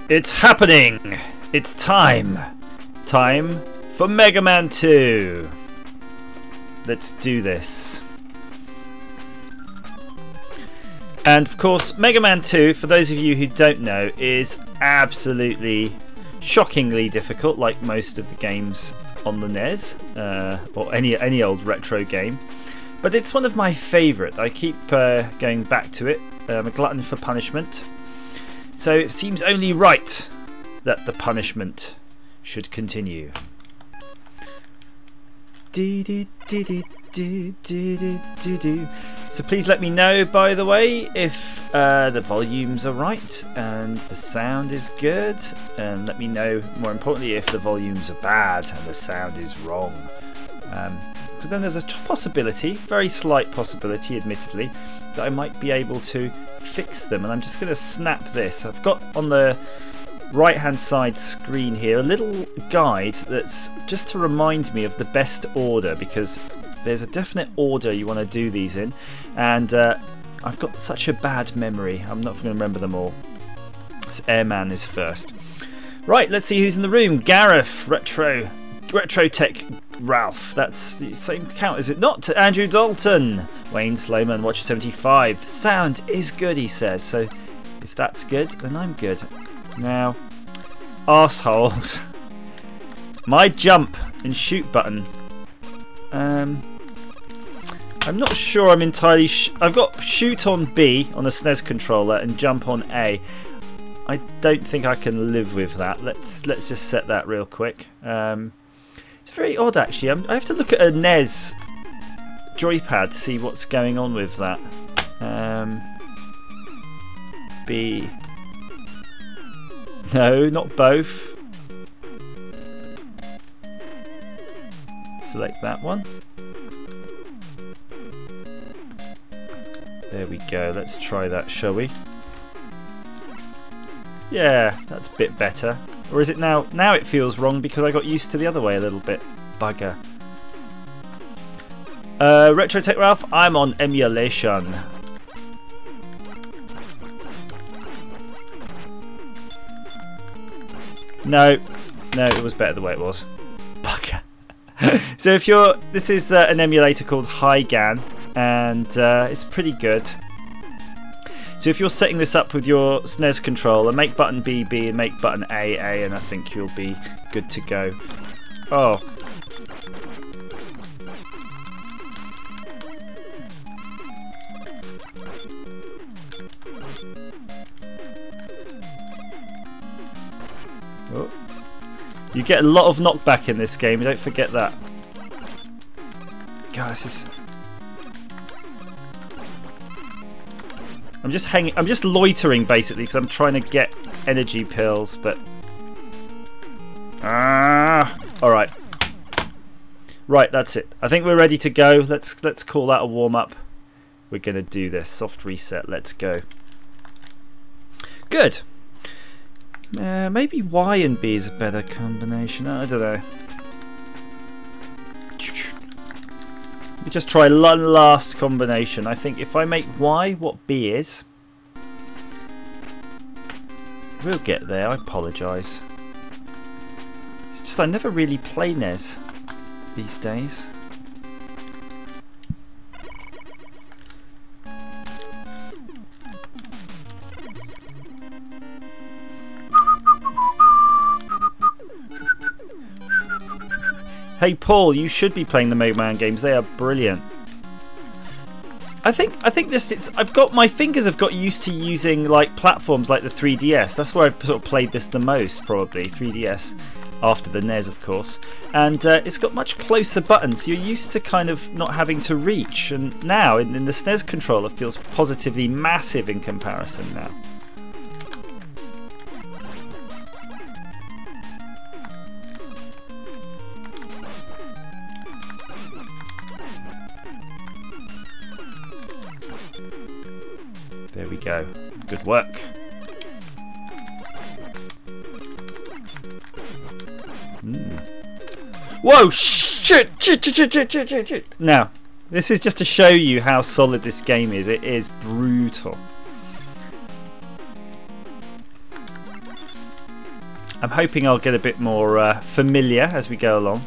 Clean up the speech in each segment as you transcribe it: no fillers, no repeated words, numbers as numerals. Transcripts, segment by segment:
It's happening! It's time! Time for Mega Man 2! Let's do this. And of course, Mega Man 2, for those of you who don't know, is absolutely shockingly difficult, like most of the games on the NES, or any old retro game. But it's one of my favourite. I keep going back to it. I'm a glutton for punishment. So it seems only right that the punishment should continue. So please let me know, by the way, if the volumes are right and the sound is good, and let me know, more importantly, if the volumes are bad and the sound is wrong. But then there's a possibility, very slight possibility admittedly, that I might be able to fix them, and I'm just going to snap this. I've got on the right hand side screen here a little guide that's just to remind me of the best order, because there's a definite order you want to do these in, and I've got such a bad memory, I'm not going to remember them all. So Airman is first. Right, let's see who's in the room. Gareth, Retro Tech Ralph, that's the same count, is it not? Andrew Dalton, Wayne Sloman, Watcher 75. Sound is good, he says, so if that's good, then I'm good. Now, arseholes. My jump and shoot button. I'm not sure I'm entirely I've got shoot on B on a SNES controller and jump on A. I don't think I can live with that. Let's just set that real quick. It's very odd actually. I have to look at a NES joypad to see what's going on with that. B. No, not both. Select that one. There we go. Let's try that, shall we? Yeah, that's a bit better. Or is it now? Now it feels wrong because I got used to the other way a little bit. Bugger. Retro Tech Ralph, I'm on emulation. No, it was better the way it was. Bugger. So if you're, this is an emulator called Hygan, and it's pretty good. So if you're setting this up with your SNES controller, make button B B and make button A A, and I think you'll be good to go. Oh. Oh. You get a lot of knockback in this game, don't forget that. God, this is... I'm just loitering basically because I'm trying to get energy pills, but all right. Right, that's it. I think we're ready to go. Let's call that a warm up. We're gonna do this soft reset. Let's go. Good. Maybe Y and B is a better combination. I don't know. We just try one last combination. I think if I make Y what B is, we'll get there. I apologise. It's just I never really play NES these days. Hey Paul, you should be playing the Mega Man games. They are brilliant. I think this. I've got my fingers have got used to using like platforms like the 3DS. That's where I've sort of played this the most, probably 3DS, after the NES, of course. And it's got much closer buttons. You're used to kind of not having to reach, and now in the SNES controller feels positively massive in comparison now. There we go. Good work. Whoa! Shit! Now, this is just to show you how solid this game is. It is brutal. I'm hoping I'll get a bit more familiar as we go along.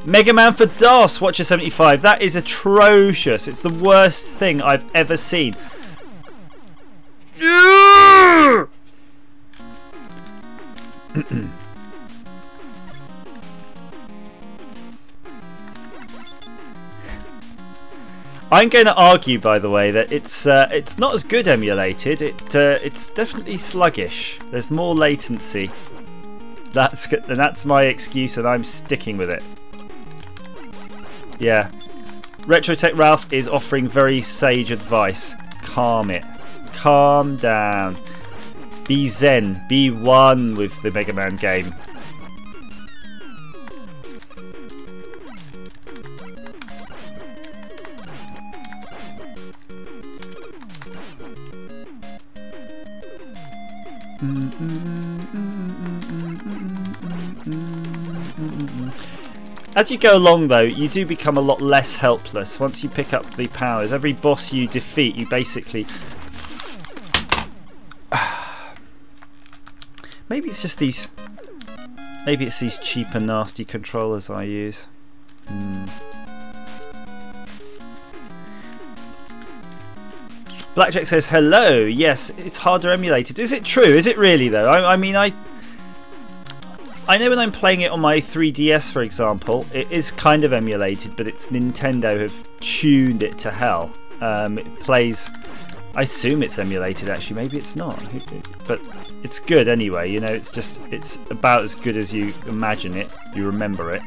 Mega Man for DOS, Watcher 75. That is atrocious. It's the worst thing I've ever seen. I'm going to argue, by the way, that it's not as good emulated. It's definitely sluggish. There's more latency. That's my excuse, and I'm sticking with it. Yeah, Retrotech Ralph is offering very sage advice. Calm it. Calm down. Be zen. Be one with the Mega Man game. As you go along, though, you do become a lot less helpless once you pick up the powers. Every boss you defeat, you basically... Maybe it's just these... Maybe it's these cheap and nasty controllers I use. Blackjack says, hello. Yes, it's harder emulated. Is it true? Is it really, though? I mean, I know when I'm playing it on my 3DS, for example, it is kind of emulated, but it's Nintendo have tuned it to hell. It plays... I assume it's emulated, actually. Maybe it's not. But it's good anyway, you know. It's about as good as you imagine it. You remember it.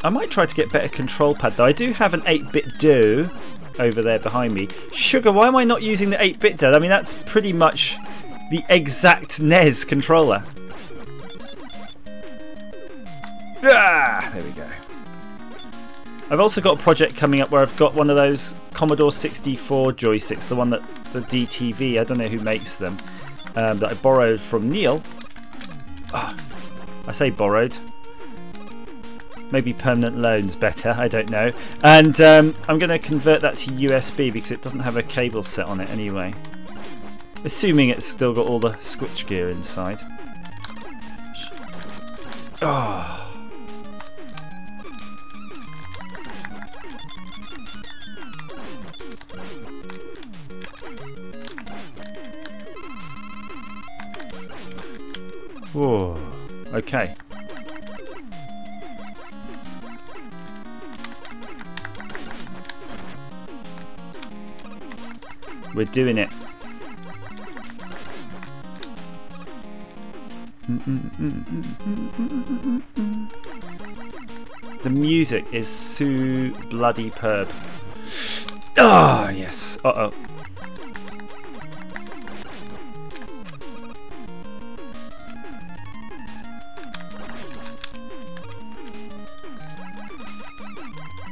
I might try to get better control pad, though. I do have an 8-bit Do over there behind me. Sugar, why am I not using the 8-bit Do? I mean, that's pretty much the exact NES controller. Ah, there we go. I've also got a project coming up where I've got one of those Commodore 64 joysticks, the one that the DTV, I don't know who makes them, that I borrowed from Neil. Oh, I say borrowed. Maybe permanent loan's better, I don't know. And I'm going to convert that to USB because it doesn't have a cable set on it anyway. Assuming it's still got all the switchgear inside. Oh. Whoa. Okay. We're doing it. The music is so bloody perb. Ah, yes. Uh-oh.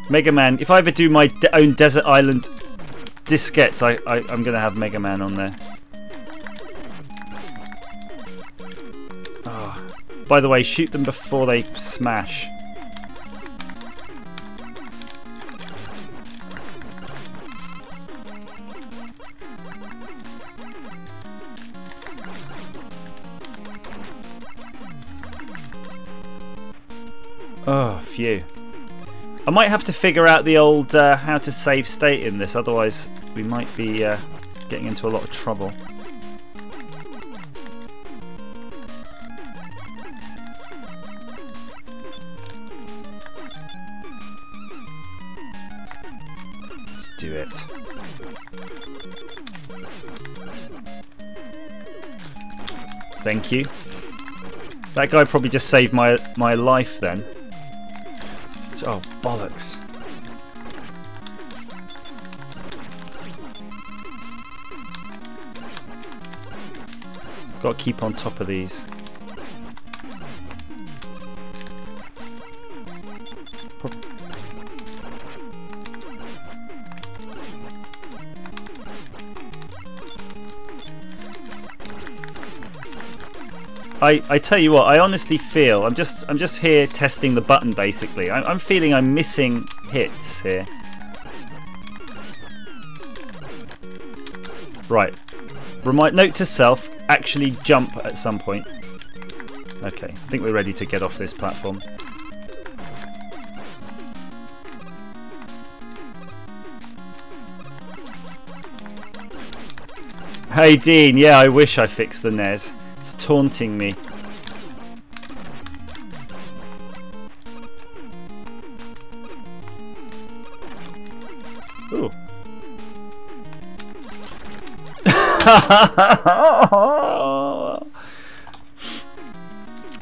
Mega Man. If I ever do my own Desert Island diskettes, I'm going to have Mega Man on there. Oh. By the way, shoot them before they smash. Oh, phew. I might have to figure out the old how to save state in this, otherwise we might be getting into a lot of trouble. Let's do it. Thank you. That guy probably just saved my life then. Oh, bollocks. Got to keep on top of these. I tell you what, I honestly feel I'm just here testing the button basically. I'm feeling I'm missing hits here. Right, Note to self, actually jump at some point. Okay, I think we're ready to get off this platform. Hey Dean, yeah, I wish I fixed the NES. It's taunting me. Ooh.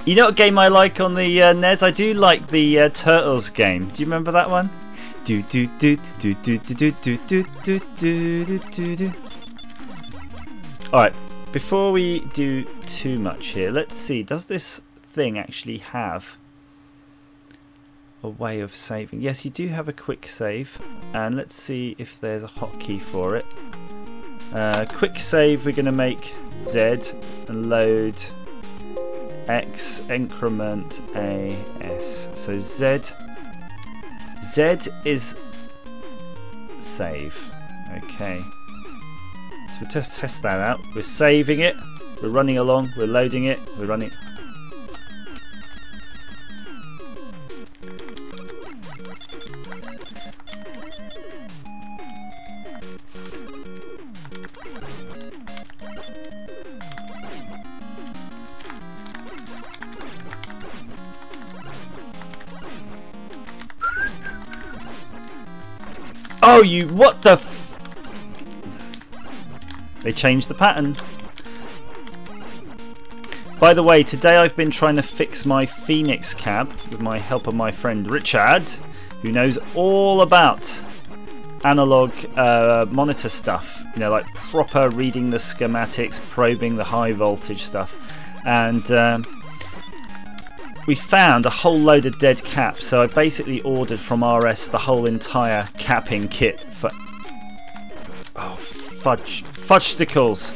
You know what game I like on the NES? I do like the Turtles game. Do you remember that one? Do do do do do do do do do do do do. All right. Before we do too much here, let's see. Does this thing actually have a way of saving? Yes, you do have a quick save, and let's see if there's a hotkey for it. Quick save. We're going to make Z and load X increment A S. So Z is save. Okay. So we'll just test that out. We're saving it. We're running along. We're loading it. We're running. Oh, you, what the f... They changed the pattern. By the way, today I've been trying to fix my Phoenix cab with my help of my friend Richard, who knows all about analog monitor stuff. You know, like proper reading the schematics, probing the high voltage stuff. And we found a whole load of dead caps, so I basically ordered from RS the whole entire capping kit for... Oh, fudge-sticles.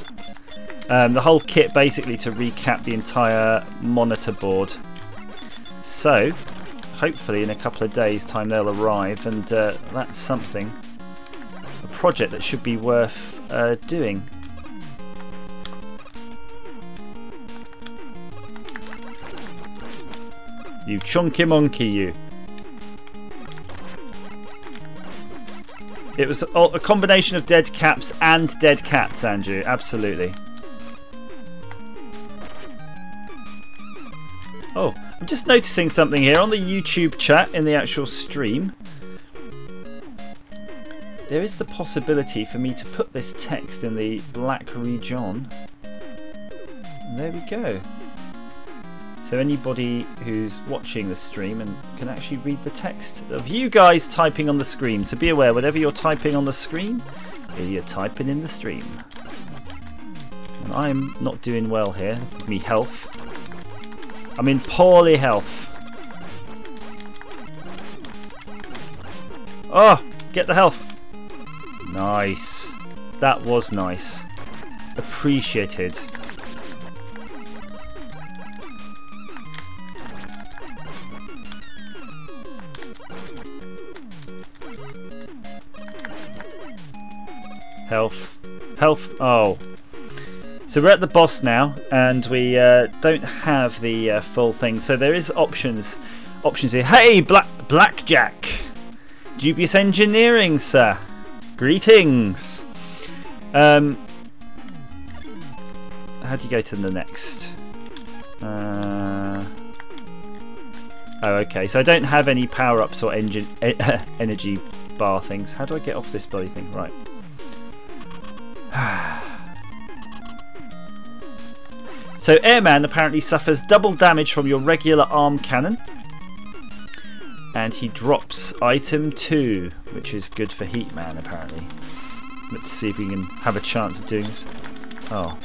The whole kit basically to recap the entire monitor board. So, hopefully in a couple of days' time they'll arrive, and that's something. A project that should be worth doing. You chunky monkey, you. It was a combination of dead caps and dead cats, Andrew. Absolutely. Oh, I'm just noticing something here on the YouTube chat in the actual stream. There is the possibility for me to put this text in the black region. And there we go. So anybody who's watching the stream and can actually read the text of you guys typing on the screen. So be aware, whatever you're typing on the screen, you're typing in the stream. And I'm not doing well here. Me health. I'm in poorly health. Oh, get the health. Nice. That was nice. Appreciated. Health. Health. Oh. So we're at the boss now, and we don't have the full thing. So there is options here. Hey, Blackjack. Dubious Engineering, sir. Greetings. How do you go to the next? Oh, okay. So I don't have any power-ups or energy bar things. How do I get off this bloody thing? Right. So Airman apparently suffers double damage from your regular arm cannon, and he drops item 2, which is good for Heatman apparently. Let's see if we can have a chance of doing this. Oh.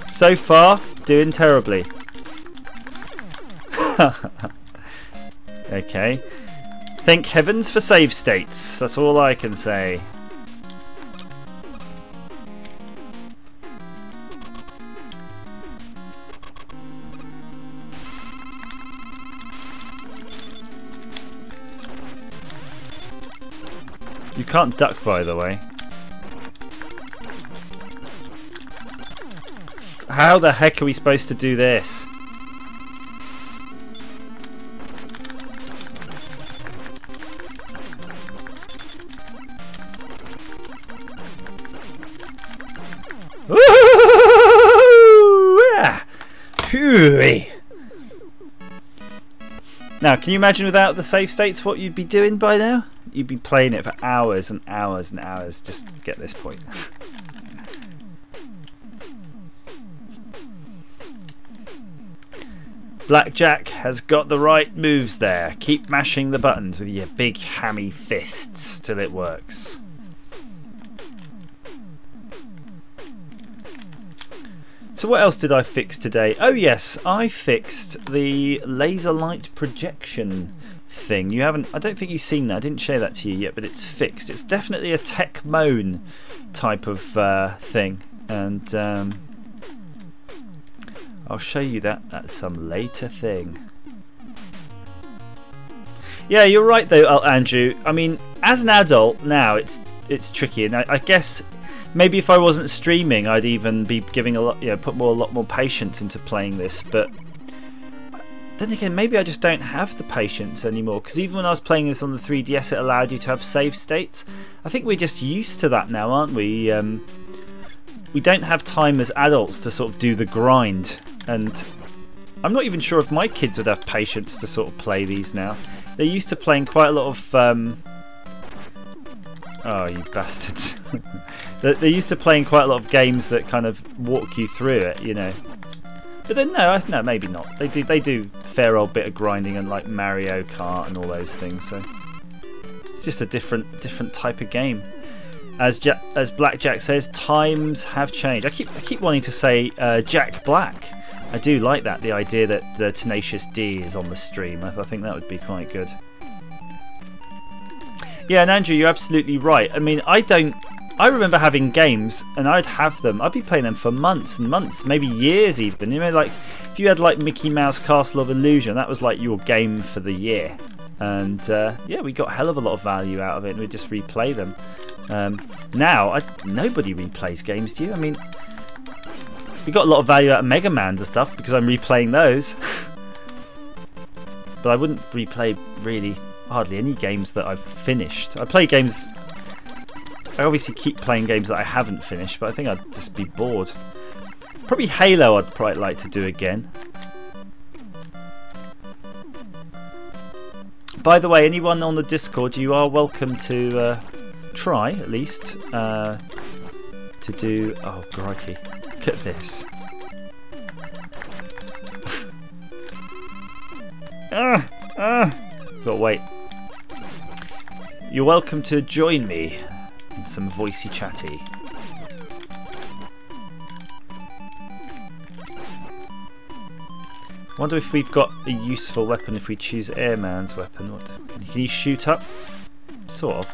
So far, doing terribly. Okay. Thank heavens for save states. That's all I can say. You can't duck, by the way. How the heck are we supposed to do this? Now, can you imagine without the save states what you'd be doing by now? You'd be playing it for hours and hours and hours just to get this point. Blackjack has got the right moves there. Keep mashing the buttons with your big hammy fists till it works. So what else did I fix today? Oh yes, I fixed the laser light projection thing. You haven't, I don't think you've seen that. I didn't show that to you yet, but it's fixed. It's definitely a Tech Moan type of thing, and I'll show you that at some later thing. Yeah, you're right though, Andrew. I mean, as an adult now, it's tricky, and I guess maybe if I wasn't streaming, I'd even be giving a lot, put a lot more patience into playing this. But then again, maybe I just don't have the patience anymore. Because even when I was playing this on the 3DS, it allowed you to have save states. I think we're just used to that now, aren't we? We don't have time as adults to sort of do the grind, and I'm not even sure if my kids would have patience to sort of play these now. They're used to playing quite a lot of. Oh, you bastards. They're used to playing quite a lot of games that kind of walk you through it, you know. But then no, maybe not. They do a fair old bit of grinding, and like Mario Kart and all those things. So it's just a different type of game. As Blackjack says, times have changed. I keep wanting to say Jack Black. I do like that, the idea that the Tenacious D is on the stream. I think that would be quite good. Yeah, and Andrew, you're absolutely right. I mean, I remember having games, and I'd have them. I'd be playing them for months and months, maybe years even. You know, like if you had like Mickey Mouse Castle of Illusion, that was like your game for the year. And yeah, we got a hell of a lot of value out of it, and we'd just replay them. Now, nobody replays games, do you? I mean, we got a lot of value out of Mega Man's and stuff because I'm replaying those. But I wouldn't replay really hardly any games that I've finished. I play games. I obviously keep playing games that I haven't finished, but I think I'd just be bored. Probably Halo I'd quite like to do again. By the way, anyone on the Discord, you are welcome to try, at least, to do... Oh, crikey. Look at this. Gotta wait. You're welcome to join me in some voicey chatty. Wonder if we've got a useful weapon if we choose Airman's weapon. What, can you shoot up? Sort of.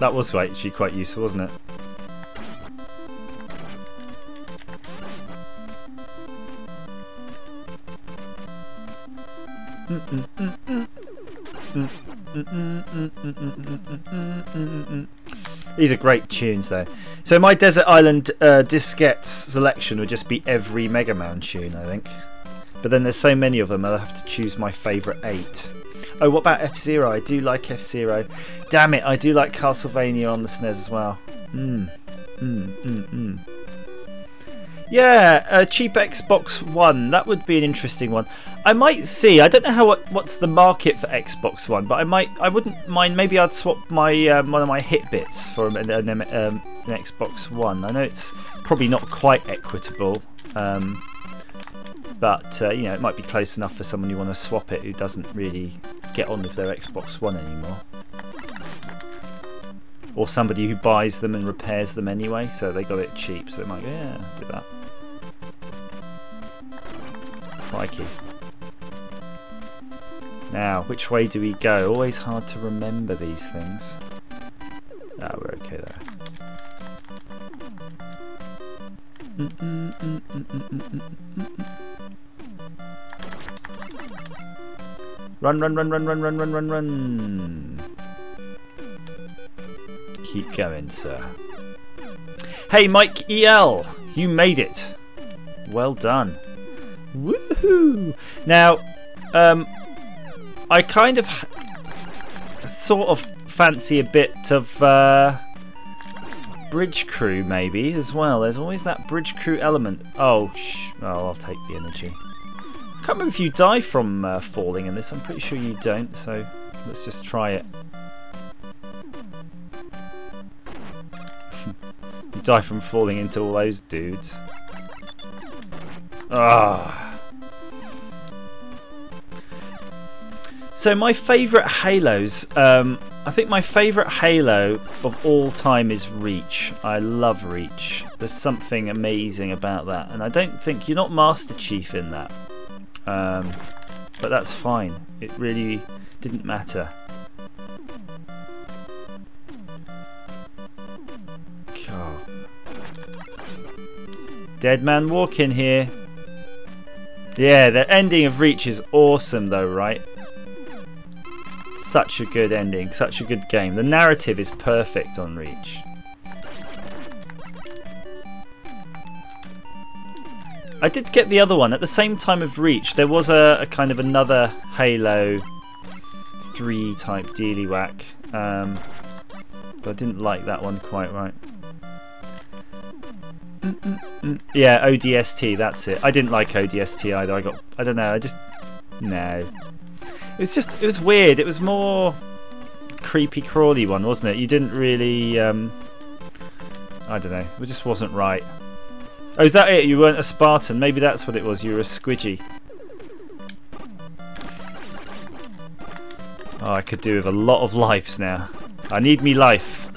That was actually quite useful, wasn't it? These are great tunes though. So my Desert Island diskette selection would just be every Mega Man tune, I think. But then there's so many of them, I'll have to choose my favourite 8. Oh, what about F-Zero? I do like F-Zero. Damn it, I do like Castlevania on the SNES as well. Yeah, a cheap Xbox One. That would be an interesting one. I might see. I don't know what's the market for Xbox One, but I wouldn't mind. Maybe I'd swap my one of my Hitbits for an Xbox One. I know it's probably not quite equitable, but you know, it might be close enough for someone who want to swap it who doesn't really get on with their Xbox One anymore, or somebody who buys them and repairs them anyway, so they got it cheap, so they might go, yeah, do that. Crikey. Now, which way do we go? Always hard to remember these things. Ah, we're okay there. Run, run, run, run, run, run, run, run, run. Keep going, sir. Hey, Mike EL, you made it. Well done. Woohoo! Now, I kind of sort of fancy a bit of Bridge Crew maybe as well. There's always that Bridge Crew element. Oh, I'll take the energy. I can't remember if you die from falling in this. I'm pretty sure you don't, so let's just try it. You die from falling into all those dudes. Ah. So my favourite Halos, I think my favourite Halo of all time is Reach. I love Reach. There's something amazing about that, and I don't think you're not Master Chief in that, but that's fine. It really didn't matter. God. Dead Man Walking here. Yeah, the ending of Reach is awesome though, right? Such a good ending, such a good game. The narrative is perfect on Reach. I did get the other one. At the same time of Reach, there was a kind of another Halo 3 type dealy whack. But I didn't like that one quite right. Yeah, ODST, that's it. I didn't like ODST either. I don't know, no. It was weird. It was more creepy crawly one, wasn't it? You didn't really I don't know. It just wasn't right. Oh, is that it? You weren't a Spartan. Maybe that's what it was. You were a squidgy. Oh, I could do with a lot of lives now. I need me life.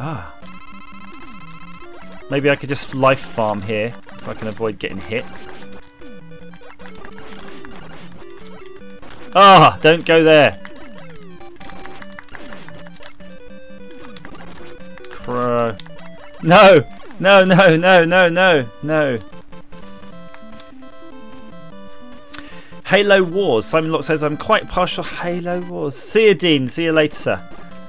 Ah. Maybe I could just life farm here if I can avoid getting hit. Ah, don't go there. Crow. No! No, no, no, no, no, no. Halo Wars. Simon Locke says, I'm quite partial Halo Wars. See you, Dean. See you later, sir.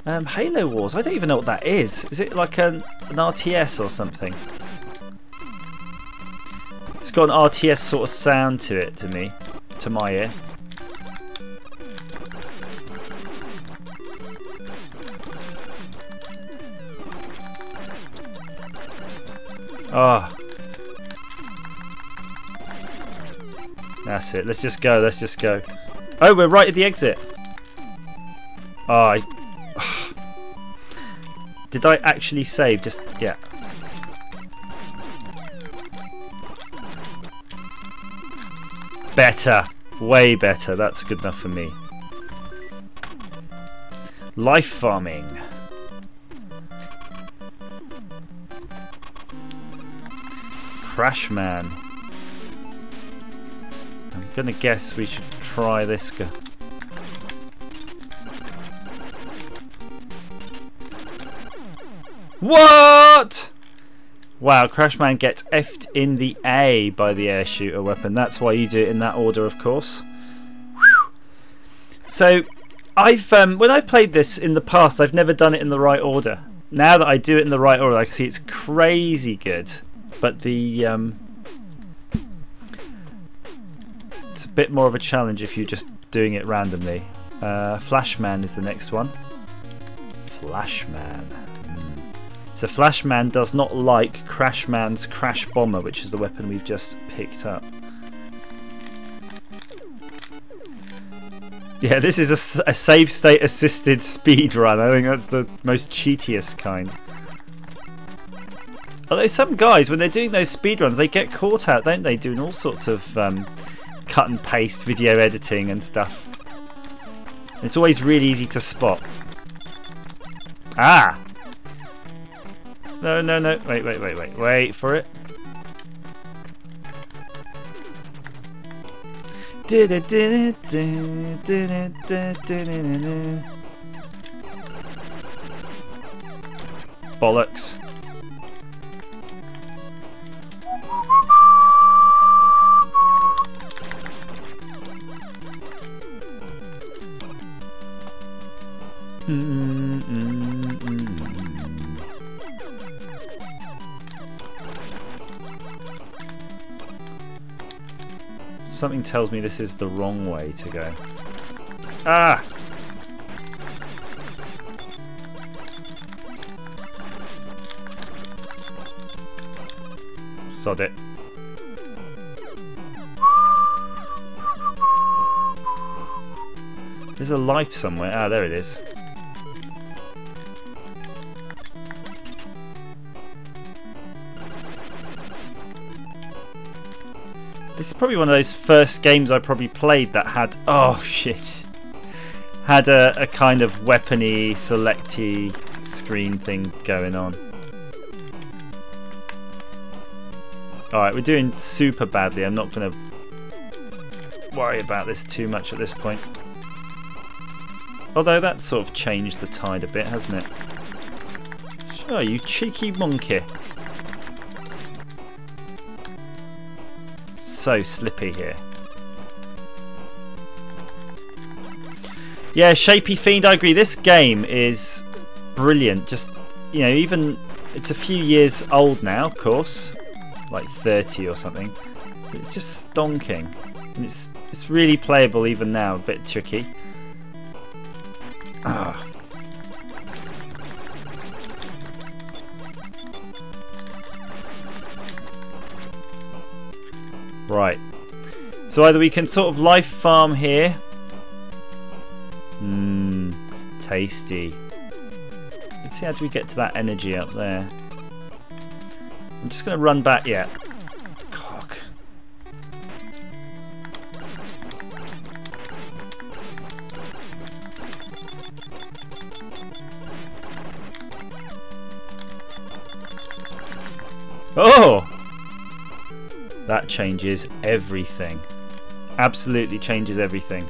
Halo Wars. I don't even know what that is. Is it like an RTS or something? It's got an RTS sort of sound to it, to my ear. Ah. Oh. That's it. Let's just go. Let's just go. Oh, we're right at the exit. Oh, did I actually save? Just, yeah. Better. Way better. That's good enough for me. Life farming. Crashman. I'm gonna guess we should try this guy. What? Wow, Crashman gets F'd in the A by the air shooter weapon. That's why you do it in that order, of course. Whew. So, when I've played this in the past, I've never done it in the right order. Now that I do it in the right order, I can see it's crazy good. But the it's a bit more of a challenge if you're just doing it randomly. Flashman is the next one. Flashman. So Flashman does not like Crashman's Crash Bomber, which is the weapon we've just picked up. Yeah, this is a save state assisted speed run. I think that's the most cheatiest kind. Although some guys, when they're doing those speed runs, they get caught out, don't they? Doing all sorts of cut and paste video editing and stuff. It's always really easy to spot. Ah! No, no, no. Wait, wait, wait, wait. Wait for it. Bollocks. Something tells me this is the wrong way to go. Ah! Sod it. There's a life somewhere. Ah, there it is. This is probably one of those first games I probably played that had... Oh, shit. Had a kind of weapony, selecty screen thing going on. Alright, we're doing super badly. I'm not going to worry about this too much at this point. Although that's sort of changed the tide a bit, hasn't it? Sure, you cheeky monkey. So slippy here. Yeah, Shapy Fiend, I agree. This game is brilliant. Just, you know, even it's a few years old now, of course, like 30 or something. But it's just stonking, and it's really playable even now. A bit tricky. Ah. Right. So either we can sort of life farm here. Tasty. Let's see how do we get to that energy up there. I'm just going to run back. Yeah. Cock. Oh! That changes everything. Absolutely changes everything.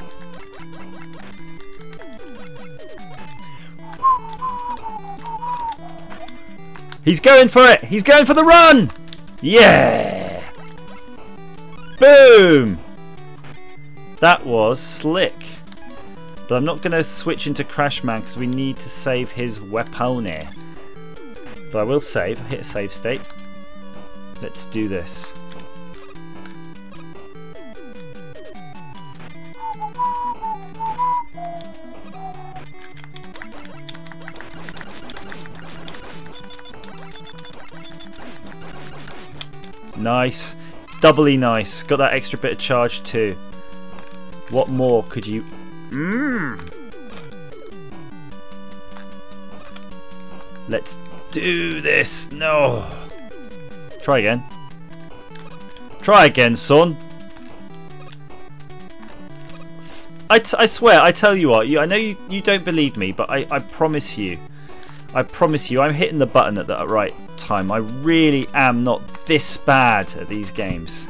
He's going for it! He's going for the run! Yeah! Boom! That was slick. But I'm not going to switch into Crashman because we need to save his weapone. But I will save. Hit a save state. Let's do this. Nice. Doubly nice. Got that extra bit of charge too. What more could you... Let's do this. No. Try again. Try again, son. I swear, I tell you what, I know you don't believe me, but I promise you, I'm hitting the button at the right time. I really am not this bad at these games.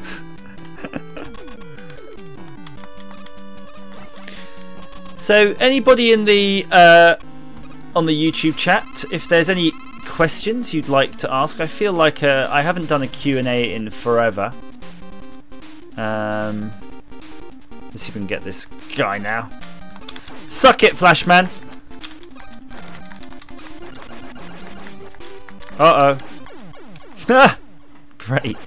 So anybody in the on the YouTube chat, if there's any questions you'd like to ask, I feel like I haven't done a Q&A in forever. Let's see if we can get this guy now. Suck it, Flashman. Uh-oh. Great.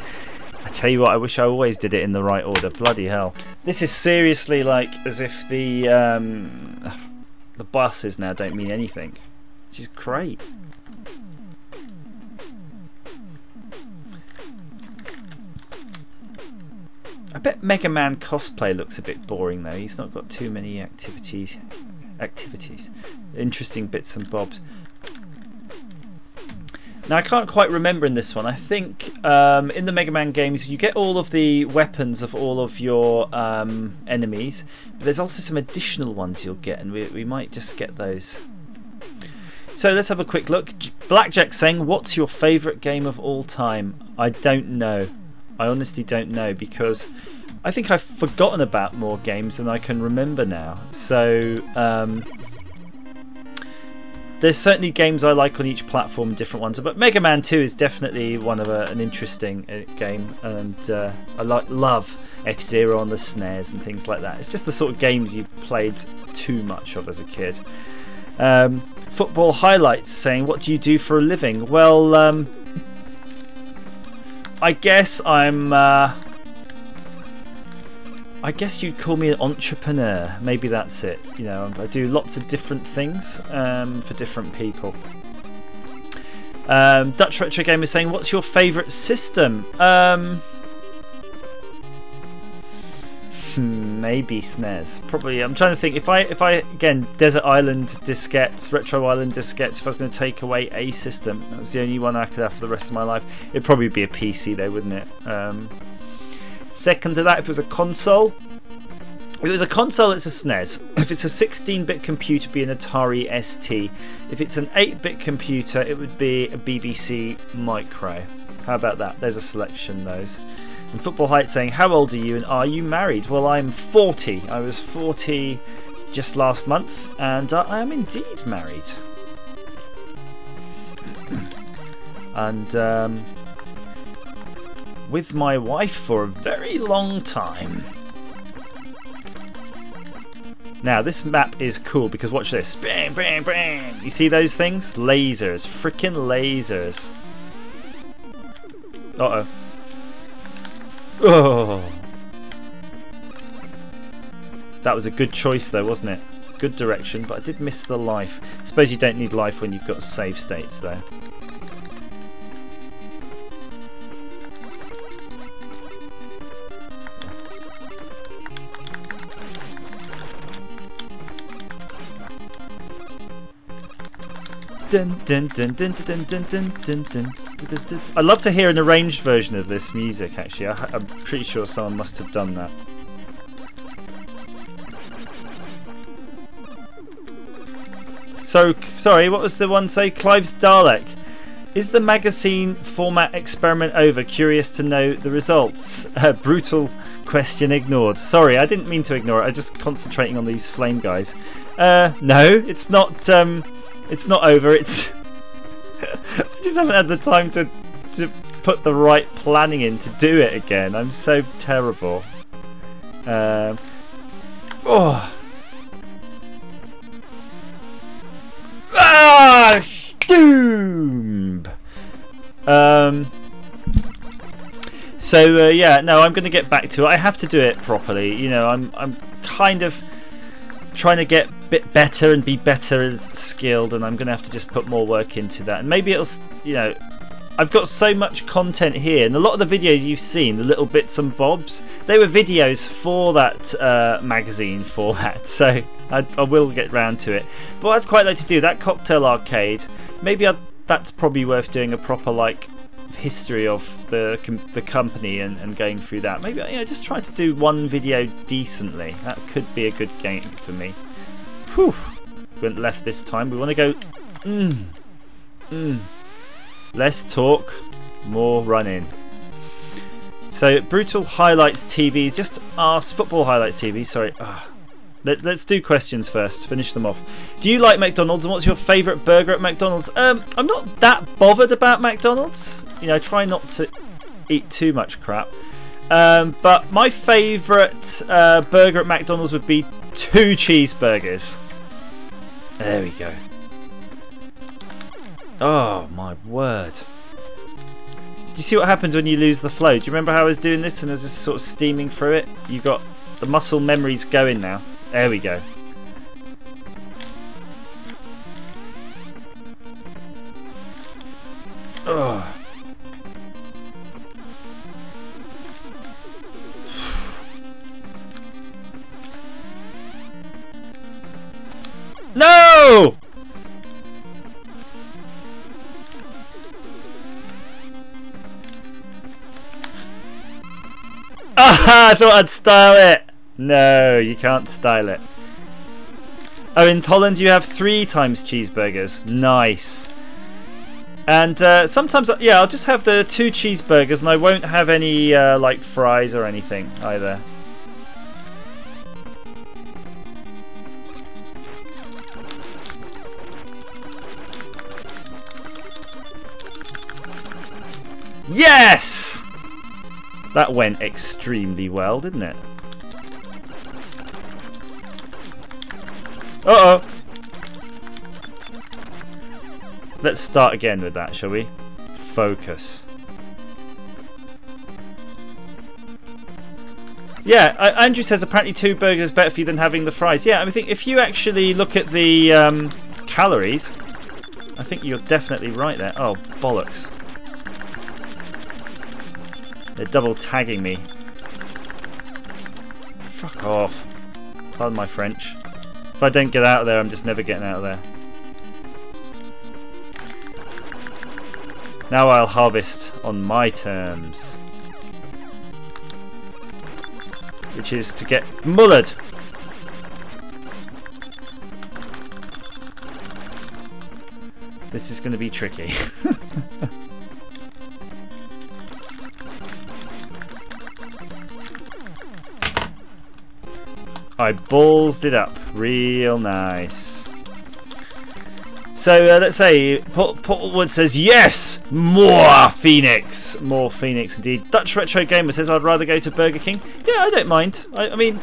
I tell you what, I wish I always did it in the right order. Bloody hell. This is seriously like as if the buses now don't mean anything. Which is great. I bet Mega Man cosplay looks a bit boring though. He's not got too many activities. Interesting bits and bobs. Now I can't quite remember in this one. I think in the Mega Man games you get all of the weapons of all of your enemies, but there's also some additional ones you'll get, and we might just get those. So let's have a quick look. Blackjack saying, what's your favourite game of all time? I don't know. I honestly don't know, because I think I've forgotten about more games than I can remember now. So there's certainly games I like on each platform, different ones. But Mega Man 2 is definitely one of an interesting game, and I love F-Zero on the SNES and things like that. It's just the sort of games you played too much of as a kid. Football Highlights saying, what do you do for a living? Well, I guess I'm... I guess you'd call me an entrepreneur. Maybe that's it. You know, I do lots of different things for different people. Dutch Retro Gamer saying, what's your favourite system? Maybe SNES. Probably. I'm trying to think. If I again, Desert Island diskettes, Retro Island diskettes. If I was going to take away a system, that was the only one I could have for the rest of my life. It'd probably be a PC, though, wouldn't it? Second to that, if it was a console. If it was a console, it's a SNES. If it's a 16-bit computer, it'd be an Atari ST. If it's an 8-bit computer, it would be a BBC Micro. How about that? There's a selection of those. And Football Height saying, how old are you and are you married? Well, I'm 40. I was 40 just last month, and I am indeed married. And with my wife for a very long time. Now, this map is cool because watch this. Bang, bang, bang. You see those things? Lasers. Freaking lasers. Uh-oh. Oh. That was a good choice though, wasn't it? Good direction, but I did miss the life. I suppose you don't need life when you've got save states though. Dun, dun, dun, dun, dun, dun, dun, dun, dun. I'd love to hear an arranged version of this music actually. I'm pretty sure someone must have done that. So, sorry, what was the one say? Clive's Dalek. Is the magazine format experiment over? Curious to know the results. Brutal question ignored. Sorry, I didn't mean to ignore it. I'm just concentrating on these flame guys. No, it's not over. It's I just haven't had the time to put the right planning in to do it again. I'm so terrible. Doom. Yeah, no, I'm going to get back to it. I have to do it properly. You know, I'm kind of trying to get a bit better and be better skilled, and I'm going to have to just put more work into that. And maybe it'll, you know, I've got so much content here, and a lot of the videos you've seen, the little bits and bobs, they were videos for that magazine format, so I will get round to it. But I'd quite like to do that Cocktail Arcade. Maybe that's probably worth doing a proper like history of the company and going through that. Maybe, you know, just try to do one video decently. That could be a good game for me. Whew. We went left this time. We want to go less talk, more running. So Brutal Highlights TV, just ask Football Highlights TV, sorry. Let's do questions first, finish them off. Do you like McDonald's, and what's your favourite burger at McDonald's? I'm not that bothered about McDonald's. You know, I try not to eat too much crap. But my favourite burger at McDonald's would be 2 cheeseburgers. There we go. Oh my word. Do you see what happens when you lose the flow? Do you remember how I was doing this and I was just sort of steaming through it? You've got the muscle memories going now. There we go. Ugh. No! Ah, I thought I'd style it. No, you can't style it. Oh, in Holland you have 3 times cheeseburgers. Nice. And sometimes, yeah, I'll just have the 2 cheeseburgers and I won't have any like fries or anything either. Yes! That went extremely well, didn't it? Uh-oh. Let's start again with that, shall we? Focus. Yeah, Andrew says apparently 2 burgers is better for you than having the fries. Yeah, I think if you actually look at the calories, I think you're definitely right there. Oh, bollocks. They're double tagging me. Fuck off. Pardon my French. If I don't get out of there, I'm just never getting out of there. Now I'll harvest on my terms. Which is to get mullered. This is going to be tricky. I ballsed it up. Real nice. So let's say Paul Wood says yes, more Phoenix, more Phoenix indeed. Dutch Retro Gamer says I'd rather go to Burger King. Yeah, I don't mind. I mean,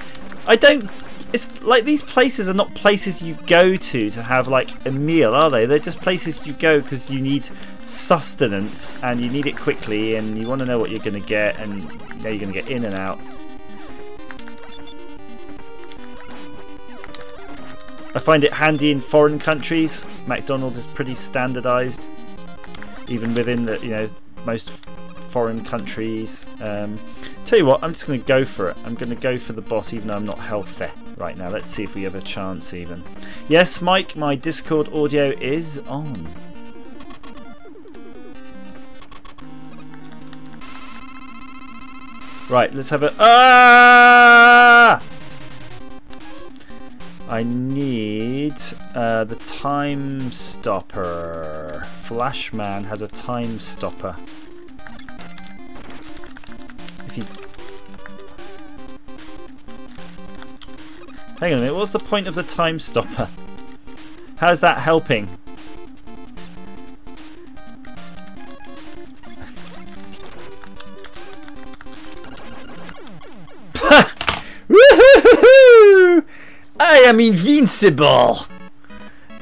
I don't. It's like these places are not places you go to have like a meal, are they? They're just places you go because you need sustenance and you need it quickly and you want to know what you're going to get and you know you're going to get in and out. I find it handy in foreign countries. McDonald's is pretty standardised, even within the most foreign countries. Tell you what, I'm just going to go for it. I'm going to go for the boss, even though I'm not healthy right now. Let's see if we have a chance. Even yes, Mike, my Discord audio is on. Right, let's have a I need the time stopper. Flashman has a time stopper. If he's... Hang on a minute, what's the point of the time stopper? How's that helping? Woohoo! I am invincible.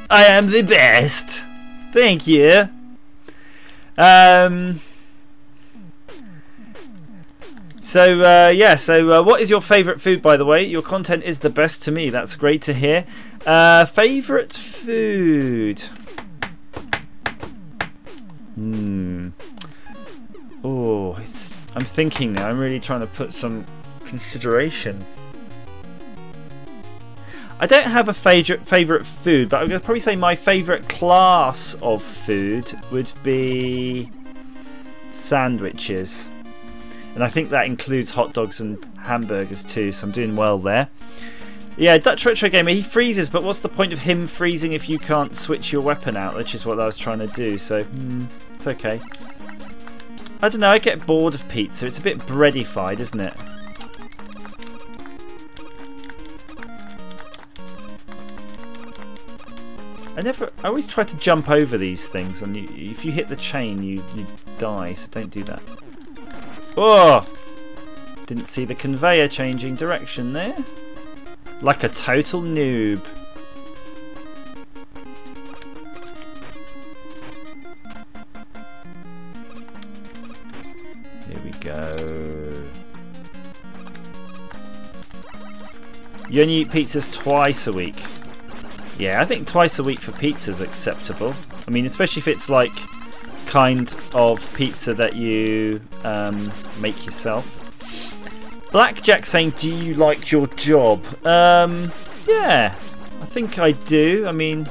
I am the best. Thank you. So what is your favourite food, by the way? Your content is the best to me. That's great to hear. Favourite food? Oh, I'm thinking now. I'm really trying to put some consideration. I don't have a favourite food, but I'm going to probably say my favourite class of food would be sandwiches. And I think that includes hot dogs and hamburgers too, so I'm doing well there. Yeah, Dutch Retro Gamer, he freezes, but what's the point of him freezing if you can't switch your weapon out, which is what I was trying to do, so it's okay. I don't know, I get bored of pizza. It's a bit breadified, isn't it? I always try to jump over these things, and if you hit the chain, you die. So don't do that. Oh! Didn't see the conveyor changing direction there. Like a total noob. Here we go. You only eat pizzas twice a week. Yeah, I think twice a week for pizza is acceptable. I mean, especially if it's like kind of pizza that you make yourself. Blackjack saying, do you like your job? Yeah, I think I do. I mean,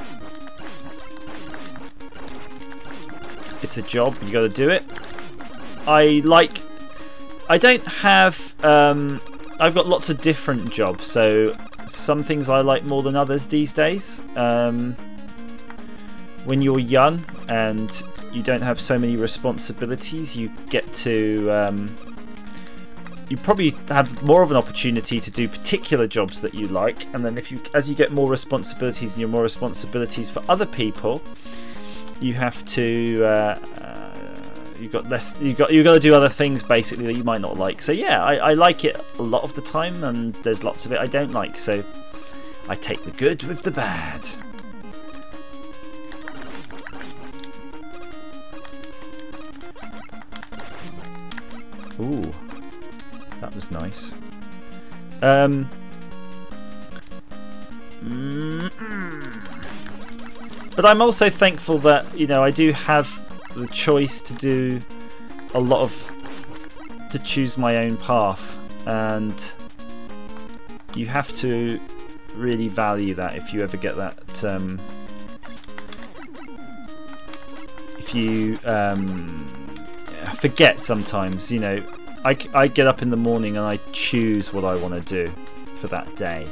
it's a job, you gotta do it. I don't have, I've got lots of different jobs, so some things I like more than others these days. When you're young and you don't have so many responsibilities, you get to you probably have more of an opportunity to do particular jobs that you like, and then as you get more responsibilities and you're more responsibilities for other people, you have to you've got to do other things basically that you might not like. So yeah, I like it a lot of the time, and there's lots of it I don't like, so I take the good with the bad. Ooh, that was nice. But I'm also thankful that, you know, I do have the choice to do a lot of, to choose my own path, and you have to really value that if you ever get that, if you forget sometimes, you know, I get up in the morning and I choose what I want to do for that day.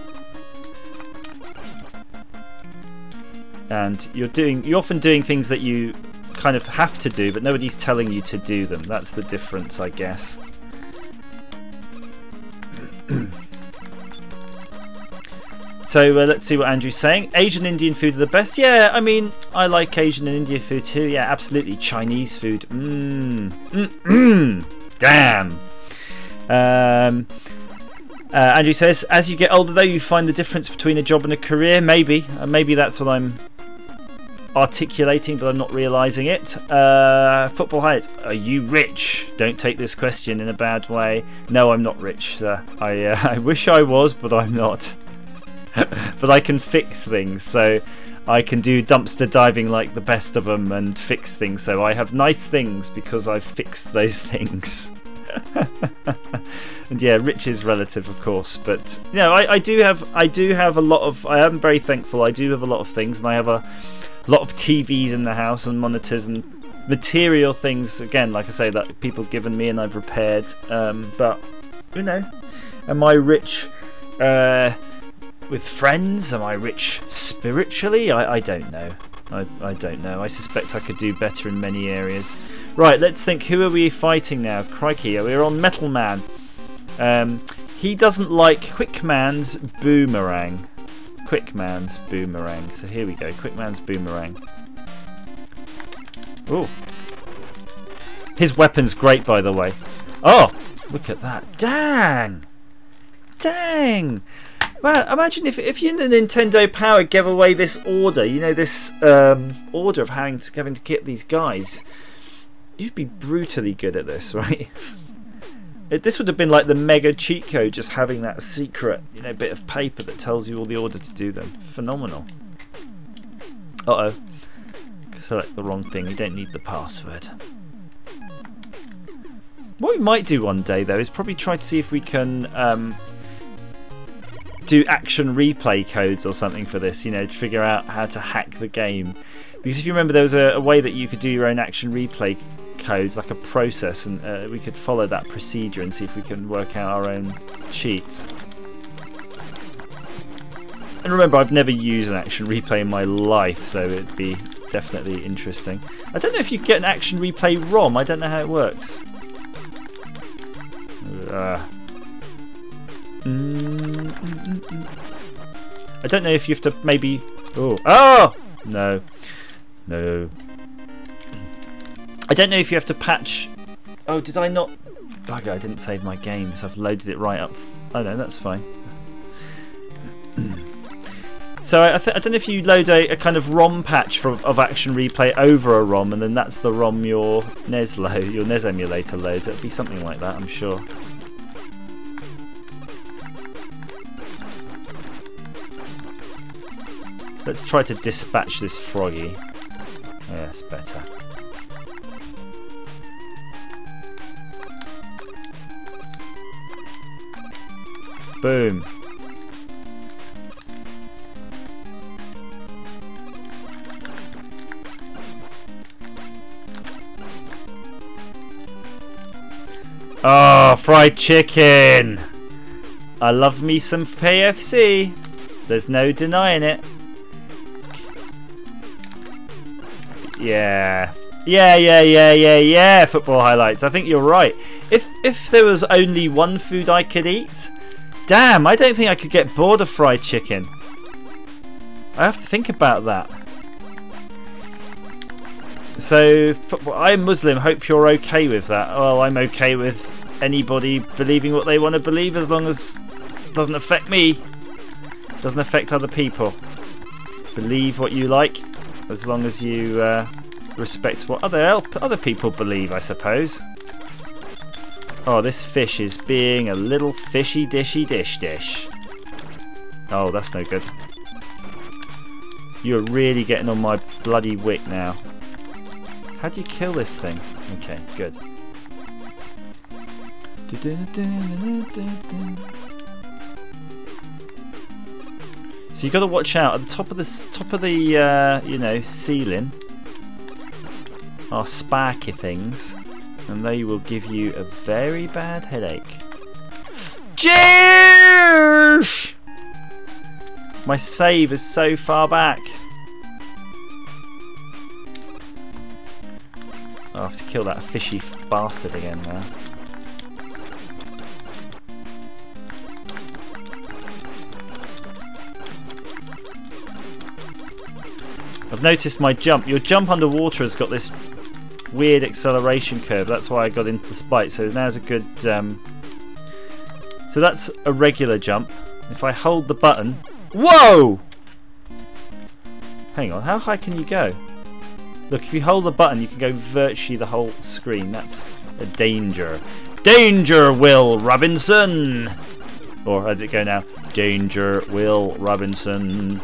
And you're often doing things that you kind of have to do, but nobody's telling you to do them. That's the difference, I guess. So let's see what Andrew's saying. Asian Indian food are the best. Yeah, I mean, I like Asian and Indian food too. Yeah, absolutely. Chinese food. Damn. Andrew says, as you get older though, you find the difference between a job and a career. Maybe. Maybe that's what I'm articulating, but I'm not realising it. Football Highlights, are you rich? Don't take this question in a bad way. No, I'm not rich, sir. I wish I was, but I'm not. But I can fix things, so I can do dumpster diving like the best of them and fix things. So I have nice things because I've fixed those things. And yeah, rich is relative, of course, but you know, I do have a lot of. I am very thankful. I do have a lot of things, and I have a lot of TVs in the house and monitors and material things. Again, like I say, that people have given me and I've repaired. But you know, am I rich with friends? Am I rich spiritually? I don't know. I don't know. I suspect I could do better in many areas. Right, let's think. Who are we fighting now? Crikey, we're on Metal Man. He doesn't like Quickman's Boomerang. Quickman's Boomerang. So here we go. Quickman's Boomerang. Ooh. His weapon's great, by the way. Oh, look at that. Dang. Dang. Man, imagine if you and the Nintendo Power gave away this order, you know, this order of having to get these guys. You'd be brutally good at this, right? This would have been like the mega cheat code, just having that secret, you know, bit of paper that tells you all the order to do them. Phenomenal. Uh-oh. Select the wrong thing. You don't need the password. What we might do one day, though, is probably try to see if we can do action replay codes or something for this, you know, to figure out how to hack the game. Because if you remember, there was a way that you could do your own action replay codes, like a process, and we could follow that procedure and see if we can work out our own cheats. And remember, I've never used an action replay in my life, so it'd be definitely interesting. I don't know if you get an action replay ROM. I don't know how it works. I don't know if you have to maybe. Oh no. I don't know if you have to patch. Oh, did I not? Bugger, I didn't save my game, so I've loaded it right up. Oh no, that's fine. So I don't know if you load a kind of ROM patch of Action Replay over a ROM, and then that's the ROM your NES emulator loads. It'll be something like that, I'm sure. Let's try to dispatch this froggy. Yes, better. Boom. Oh, fried chicken! I love me some KFC. There's no denying it. Yeah. Football Highlights. I think you're right. If there was only one food I could eat, damn, I don't think I could get bored of fried chicken. I have to think about that. So, I'm Muslim. Hope you're okay with that. Well, I'm okay with anybody believing what they want to believe, as long as it doesn't affect me, doesn't affect other people. Believe what you like, as long as you respect what other people believe, I suppose. Oh, this fish is being a little fishy dishy dish. Oh, that's no good. You're really getting on my bloody wick now. How do you kill this thing? Okay, good. So you got to watch out at the top of the you know, ceiling are sparky things, and they will give you a very bad headache. Cheers! My save is so far back. I'll have to kill that fishy bastard again now. I've noticed my jump. Your jump underwater has got this weird acceleration curve. That's why I got into the spike. So now's a good... So that's a regular jump. If I hold the button... Whoa! Hang on, how high can you go? Look, if you hold the button, you can go virtually the whole screen. That's a danger. Danger, Will Robinson! Or how does it go now? Danger, Will Robinson.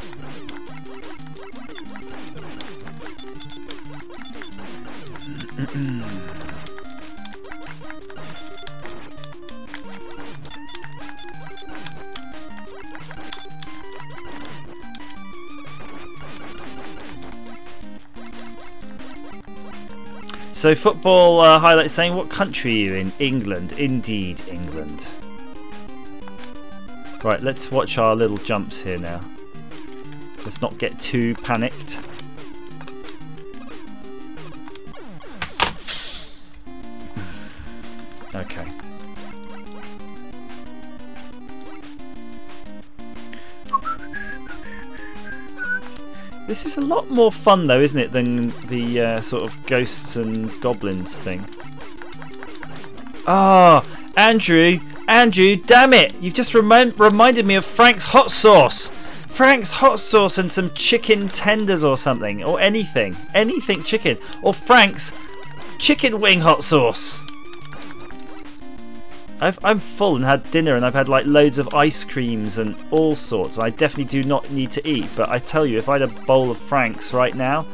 So football highlight saying, what country are you in? England. Indeed, England. Right, let's watch our little jumps here now. Let's not get too panicked. Okay. This is a lot more fun though, isn't it, than the sort of ghosts and goblins thing. Ah, oh, Andrew, damn it! You've just reminded me of Frank's hot sauce. Frank's hot sauce and some chicken tenders or something, or anything chicken, or Frank's chicken wing hot sauce. I'm full and had dinner, and I've had like loads of ice creams and all sorts. I definitely do not need to eat, but I tell you, if I had a bowl of Frank's right now,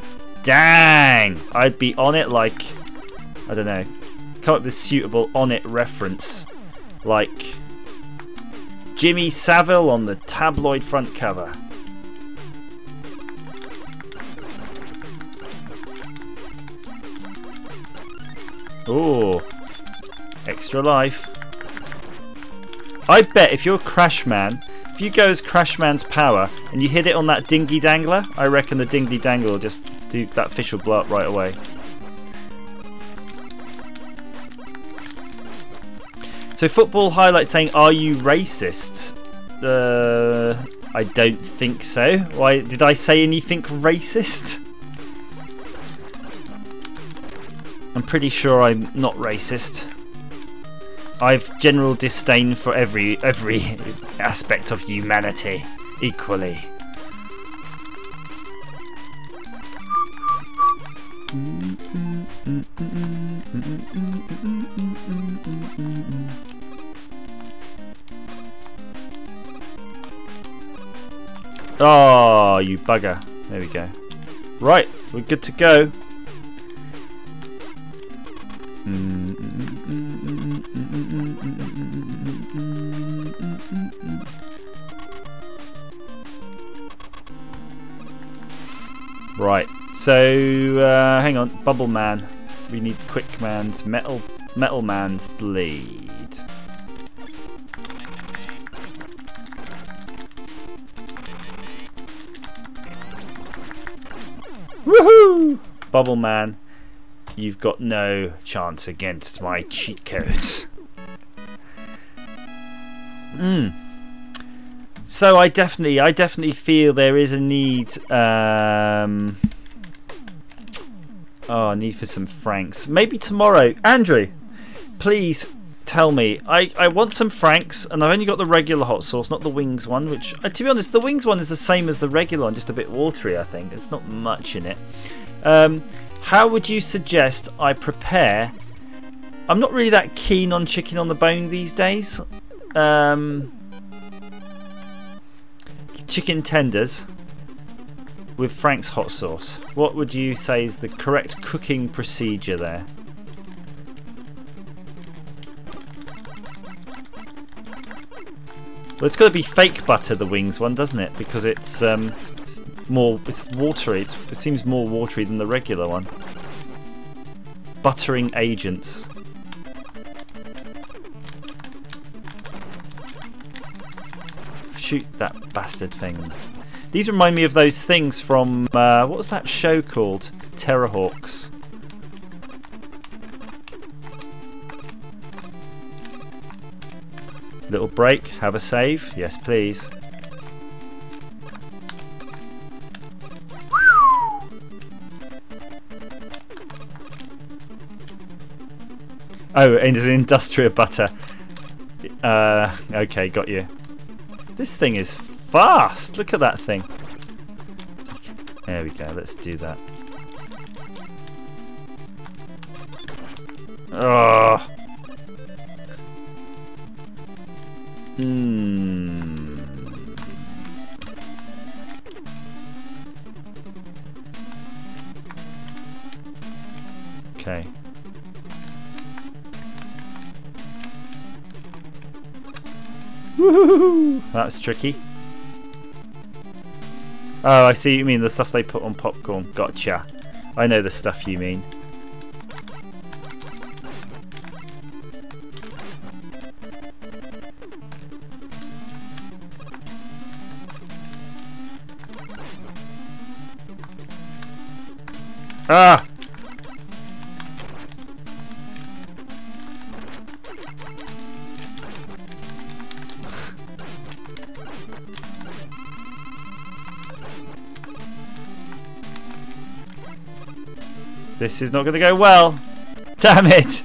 dang, I'd be on it like, I don't know, come up with a suitable on it reference, like Jimmy Savile on the tabloid front cover. Ooh, extra life. I bet if you're Crashman, if you go as Crashman's power and you hit it on that dinghy dangler, I reckon the dinghy dangler will just do, that fish will blow up right away. So football highlight saying, are you racist? I don't think so. Why did I say anything racist? I'm pretty sure I'm not racist. I've general disdain for every aspect of humanity equally. Oh, you bugger. There we go. Right, we're good to go. Right, so hang on, Bubble Man. We need Quick Man's Metal Man's Blade. Woohoo! Bubble Man, you've got no chance against my cheat codes. So I definitely feel there is a need. Need for some Franks. Maybe tomorrow, Andrew. Please tell me. I want some Franks, and I've only got the regular hot sauce, not the wings one. Which, to be honest, the wings one is the same as the regular one, just a bit watery. I think it's not much in it. How would you suggest I prepare I'm not really that keen on chicken on the bone these days. Chicken tenders with Frank's hot sauce. What would you say is the correct cooking procedure there? Well, it's got to be fake butter, the wings one, doesn't it? Because it's it's watery. It seems more watery than the regular one. Buttering agents. Shoot that bastard thing. These remind me of those things from what was that show called? Terrorhawks. Little break, have a save. Yes, please. Oh, and it's industrial butter. Okay, got you. This thing is fast. Look at that thing. There we go. Let's do that. Oh. Okay. Woohoo! That's tricky. Oh, I see what you mean. The stuff they put on popcorn. Gotcha. I know the stuff you mean. Ah! This is not going to go well. Damn it!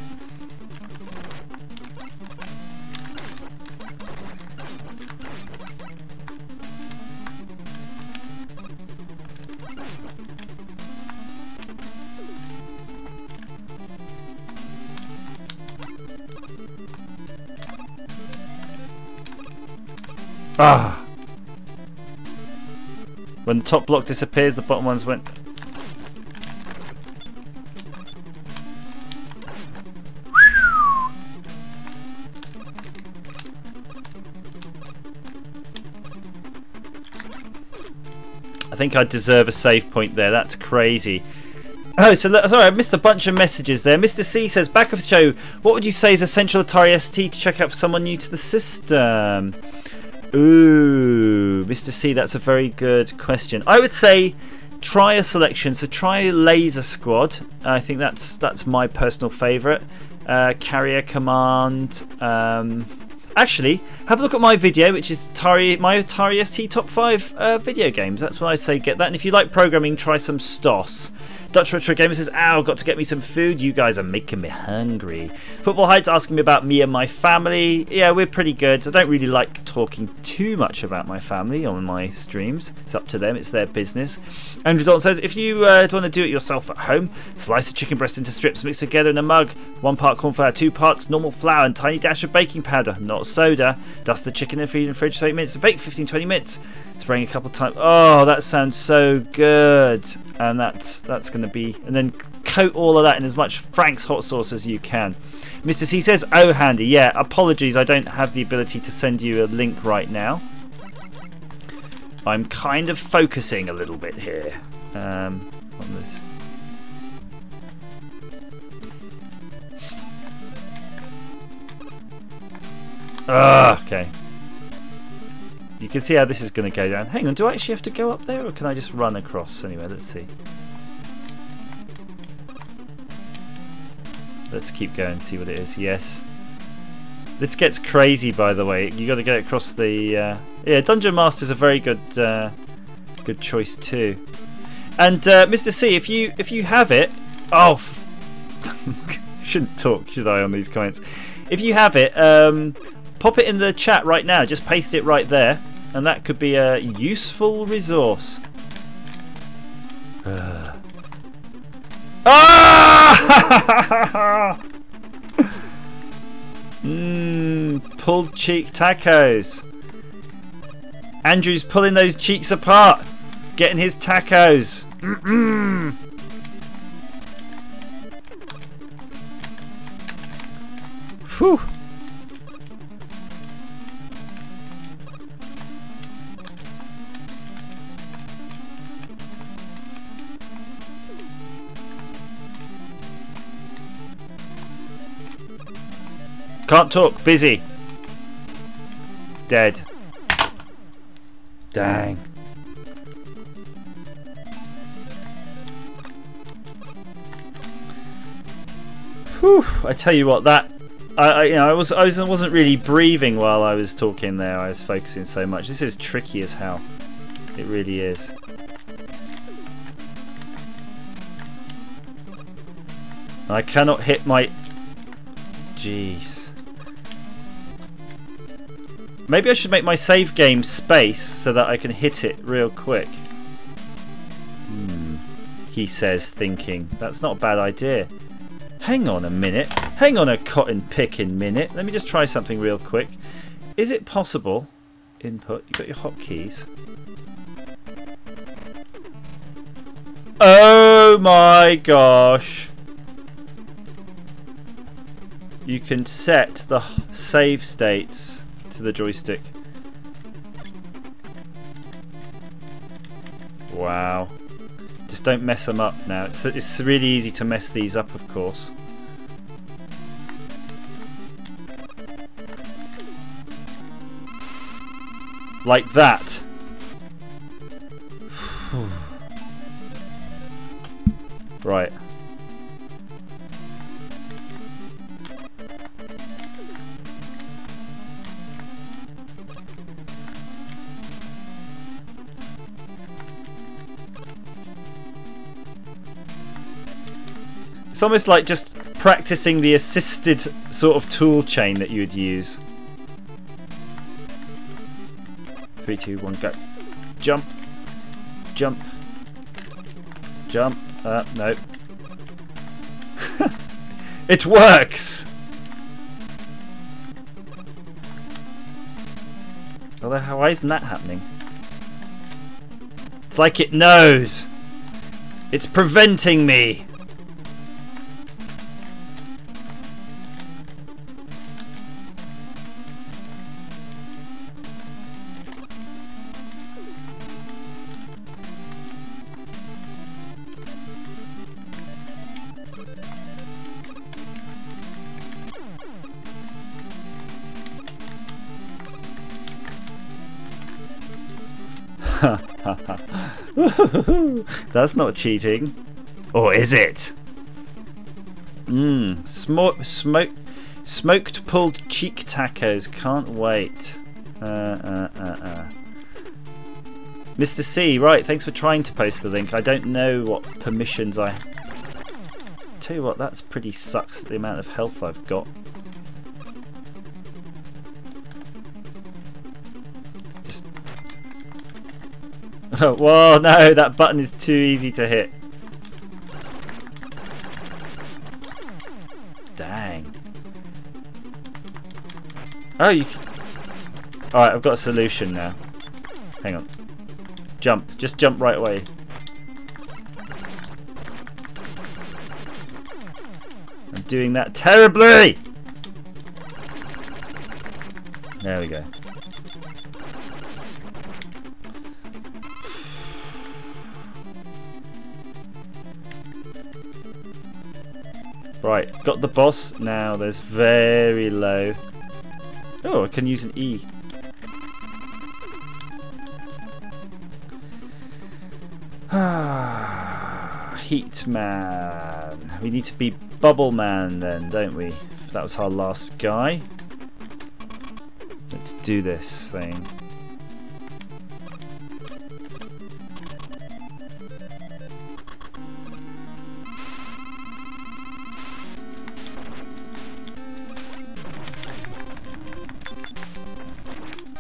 Ah! When the top block disappears, the bottom ones went. I think I deserve a save point there. That's crazy. Oh, sorry, I missed a bunch of messages there. Mr. C says, back of the show, what would you say is essential Atari ST to check out for someone new to the system? Ooh, Mr. C, that's a very good question. I would say try a selection. So try Laser Squad. I think that's my personal favourite. Carrier Command. Actually, have a look at my video, which is my Atari ST top 5 video games. That's when I say get that. And if you like programming, try some STOS. Dutch Retro Gamer says, ow, got to get me some food. You guys are making me hungry. Football Heights asking me about me and my family. Yeah, we're pretty good. I don't really like talking too much about my family on my streams. It's up to them. It's their business. Andrew Dalton says, if you want to do it yourself at home, slice a chicken breast into strips, mix together in a mug. 1 part corn flour, 2 parts normal flour, and tiny dash of baking powder, not soda. Dust the chicken and feed in the fridge for 8 minutes. Bake 15-20 minutes. Spraying a couple times. Oh, that sounds so good. And that's going to be, and then coat all of that in as much Frank's hot sauce as you can. Mr. C says, oh handy. Yeah, apologies, I don't have the ability to send you a link right now. I'm kind of focusing a little bit here on this. Okay. You can see how this is going to go down. Hang on, do I actually have to go up there, or can I just run across? Anyway, let's see. Let's keep going and see what it is. Yes. This gets crazy, by the way. You got to get across the. Yeah, Dungeon Master's a very good, good choice too. And Mr. C, if you have it, oh, shouldn't talk, should I, on these comments? If you have it, pop it in the chat right now. Just paste it right there, and that could be a useful resource. Ah! Pulled cheek tacos. Andrew's pulling those cheeks apart, getting his tacos. Whew. Can't talk, busy. Dead. Dang. Whew, I tell you what, that I wasn't really breathing while I was talking there. I was focusing so much. This is tricky as hell. It really is. I cannot hit my... Jeez. Maybe I should make my save game space so that I can hit it real quick. He says, thinking. That's not a bad idea. Hang on a minute. Hang on a cotton picking minute. Let me just try something real quick. Is it possible... Input. You've got your hotkeys. Oh my gosh. You can set the save states to the joystick. Wow. Just don't mess them up now. It's really easy to mess these up, of course. Like that. Right. It's almost like just practicing the assisted sort of tool chain that you would use. 3, 2, 1, go. Jump. Jump. Jump. No. It works! Although, why isn't that happening? It's like it knows. It's preventing me. That's not cheating. Or is it? Smoked pulled cheek tacos. Can't wait. Mr. C, right, thanks for trying to post the link. I don't know what permissions I... Tell you what, that's pretty sucks, the amount of health I've got. Oh, whoa, no, that button is too easy to hit. Dang. Oh, you can... Alright, I've got a solution now. Hang on. Jump. Just jump right away. I'm doing that terribly! There we go. Right, got the boss. Now there's very low. Oh, I can use an E. Heat Man. We need to be Bubble Man then, don't we? That was our last guy. Let's do this thing.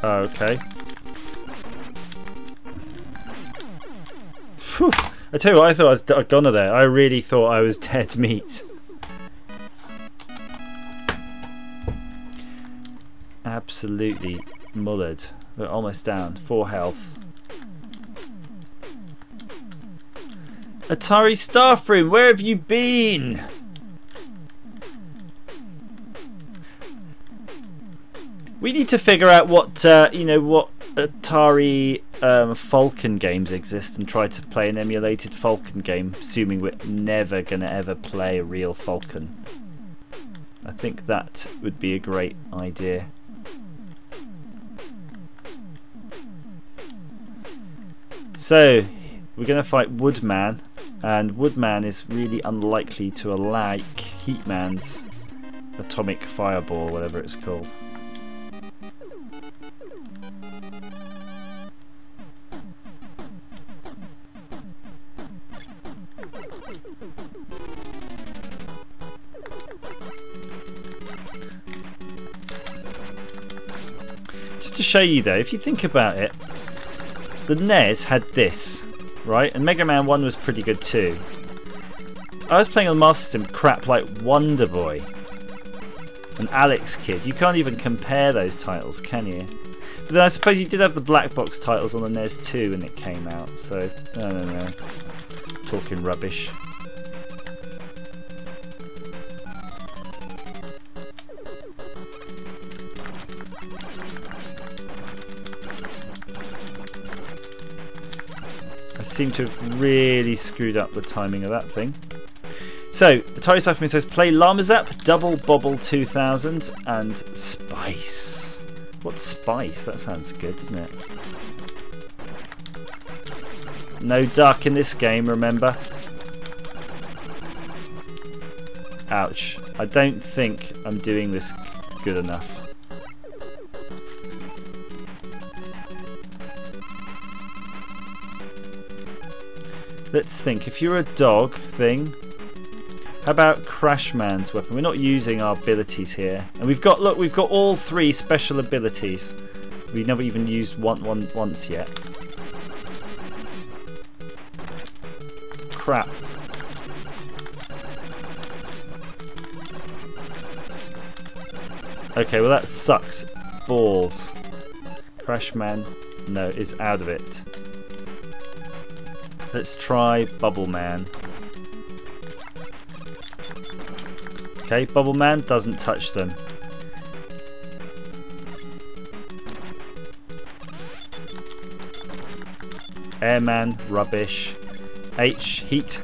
Okay. Whew. I tell you what, I thought I was a goner there. I really thought I was dead meat. absolutely mullered. We're almost down. 4 health. Atari staff room, where have you been? We need to figure out what you know, what Atari Falcon games exist and try to play an emulated Falcon game, assuming we're never gonna ever play a real Falcon. I think that would be a great idea. So we're gonna fight Woodman, and Woodman is really unlikely to like Heatman's atomic fireball, whatever it's called. Just to show you though, if you think about it, the NES had this, right? And Mega Man 1 was pretty good too. I was playing on the Master System crap like Wonder Boy and Alex Kidd. You can't even compare those titles, can you? But then I suppose you did have the black box titles on the NES too when it came out, so I don't know. Talking rubbish. Seem to have really screwed up the timing of that thing. So Atari Supplement says play Llama Zap, Double Bobble 2000 and Spice. What's Spice? That sounds good, doesn't it? No duck in this game, remember? Ouch. I don't think I'm doing this good enough. Let's think, if you're a dog thing, how about Crashman's weapon? We're not using our abilities here. And we've got, look, we've got all 3 special abilities. We've never even used one once yet. Crap. Okay, well that sucks. Balls. Crashman, no, is out of it. Let's try Bubble Man. Okay, Bubble Man doesn't touch them. Airman, rubbish. H, heat.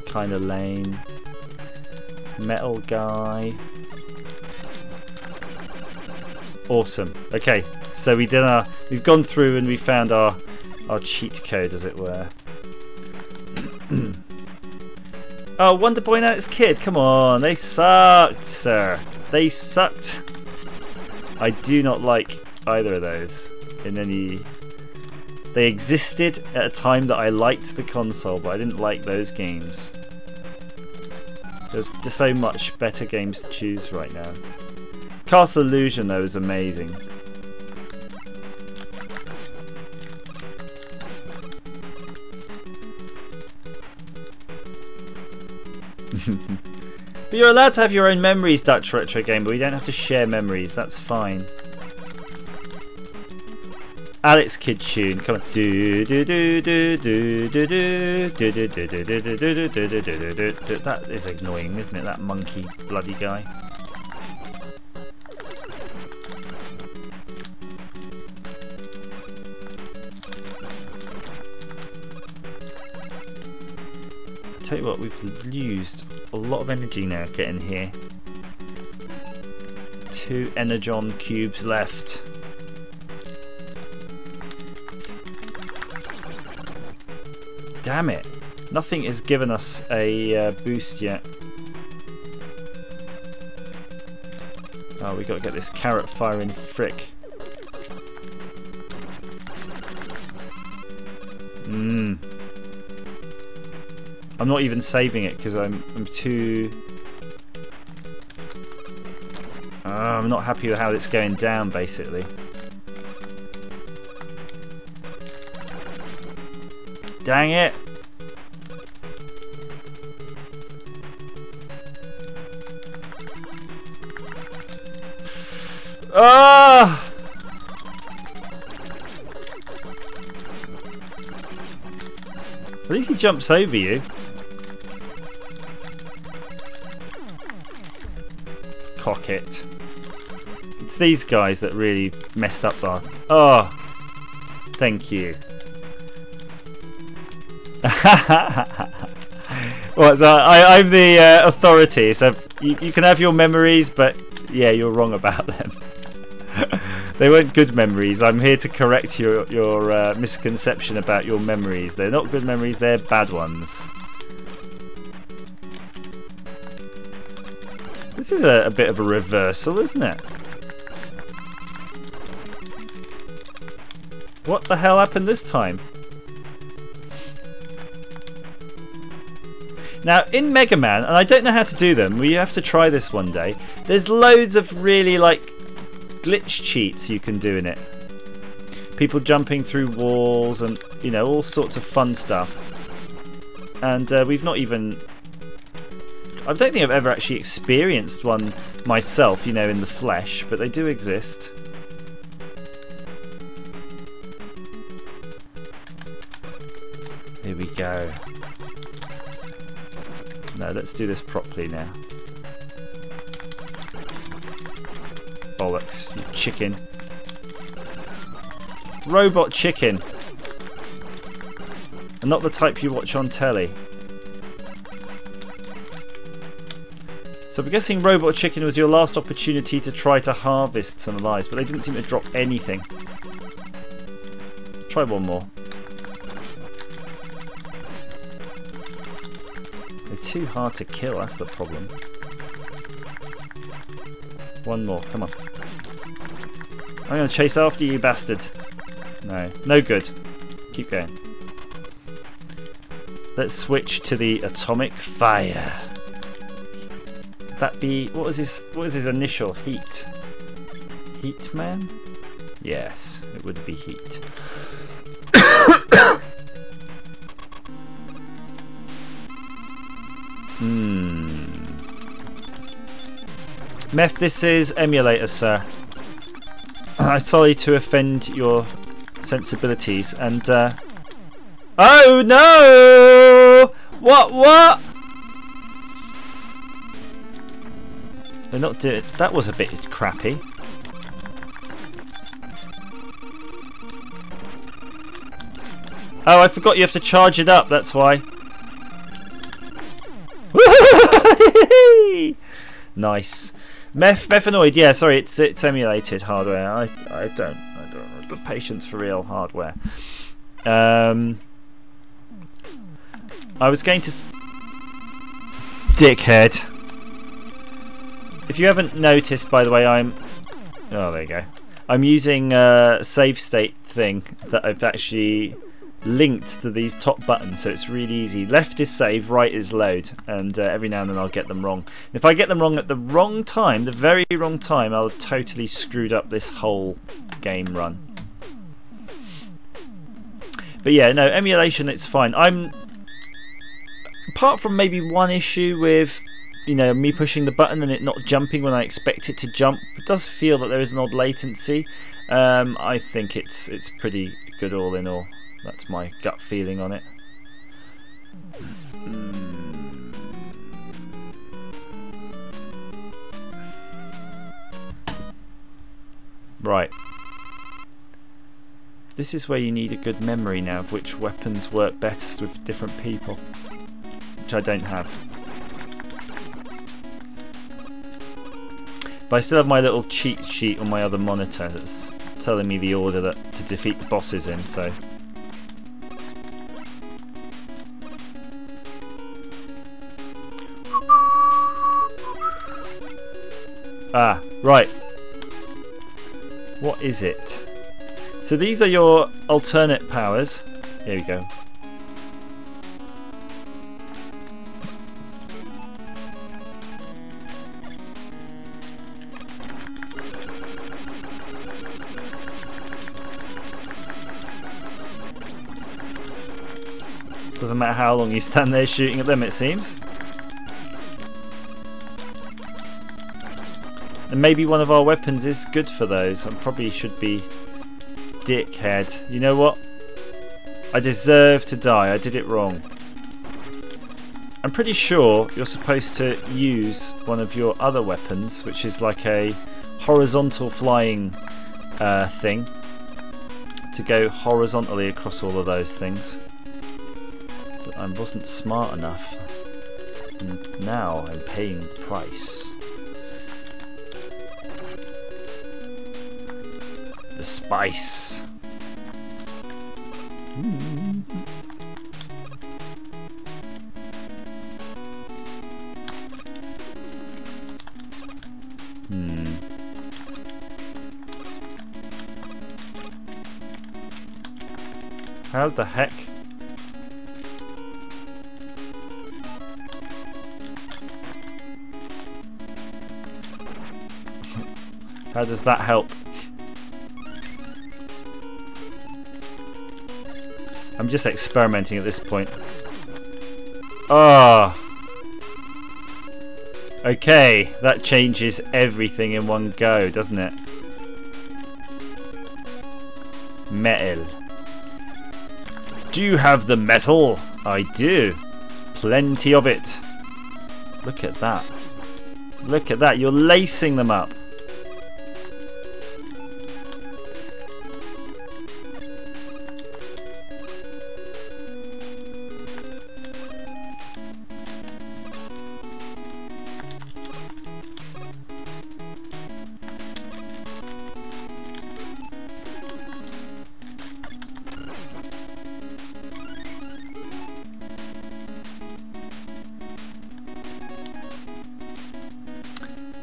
Kinda lame. Metal guy. Awesome. Okay, so we've gone through and we found our cheat code, as it were. Oh, Wonder Boy and Alex Kidd, come on, they sucked, sir. They sucked. I do not like either of those in any. They existed at a time that I liked the console, but I didn't like those games. There's just so much better games to choose right now. Castle Illusion though is amazing. But you're allowed to have your own memories, Dutch Retro Game, but we don't have to share memories, that's fine. Alex Kidd tune, come on. That is annoying, isn't it? That monkey bloody guy. Tell you what, we've used a lot of energy now getting here. 2 Energon cubes left. Damn it! Nothing has given us a boost yet. Oh, we got to get this carrot firing frick. I'm not even saving it because I'm too. I'm not happy with how it's going down, basically. Dang it! Ah! At least he jumps over you. Cock it. It's these guys that really messed up that. Oh, thank you. What? So I'm the authority, so you can have your memories, but yeah, you're wrong about them. They weren't good memories. I'm here to correct your misconception about your memories. They're not good memories, they're bad ones. This is a bit of a reversal, isn't it? What the hell happened this time? Now, in Mega Man, and I don't know how to do them, we have to try this one day, there's loads of really, like, glitch cheats you can do in it. People jumping through walls and, you know, all sorts of fun stuff. And we've not even... I don't think I've ever actually experienced one myself, you know, in the flesh, but they do exist. Here we go. No, let's do this properly now. Bollocks, you chicken. Robot chicken. And not the type you watch on telly. So I'm guessing Robot Chicken was your last opportunity to try to harvest some lives, but they didn't seem to drop anything. Try one more. They're too hard to kill, that's the problem. One more, come on. I'm going to chase after you, bastard. No, no good. Keep going. Let's switch to the atomic fire. That be what was his initial? Heat. Heat man? Yes, it would be heat. Meth, this is emulator, sir. I'm sorry to offend your sensibilities and oh no! What? They're not doing. That was a bit crappy. Oh, I forgot you have to charge it up. That's why. Nice. Methanoid. Yeah, sorry, it's emulated hardware. I don't have the patience for real hardware. I was going to. Dickhead. If you haven't noticed, by the way, I'm... Oh, there you go. I'm using a save state thing that I've actually linked to these top buttons, so it's really easy. Left is save, right is load, and every now and then I'll get them wrong. If I get them wrong at the wrong time, the very wrong time, I'll have totally screwed up this whole game run. But yeah, no, emulation, it's fine. Apart from maybe one issue with... you know, me pushing the button and it not jumping when I expect it to jump. It does feel that there is an odd latency. I think it's pretty good all in all. That's my gut feeling on it. Right. This is where you need a good memory now of which weapons work best with different people. Which I don't have. But I still have my little cheat sheet on my other monitor that's telling me the order to defeat the bosses in, so... Ah, right. What is it? So these are your alternate powers. Here we go. Doesn't matter how long you stand there shooting at them, it seems. And maybe one of our weapons is good for those. I probably should be dickhead. You know what? I deserve to die. I did it wrong. I'm pretty sure you're supposed to use one of your other weapons, which is like a horizontal flying thing, to go horizontally across all of those things. But I wasn't smart enough. And now I'm paying the price. The spice. How the heck? How does that help? I'm just experimenting at this point. Ah. Okay, that changes everything in one go, doesn't it? Metal. Do you have the metal? I do. Plenty of it. Look at that. Look at that. You're lacing them up.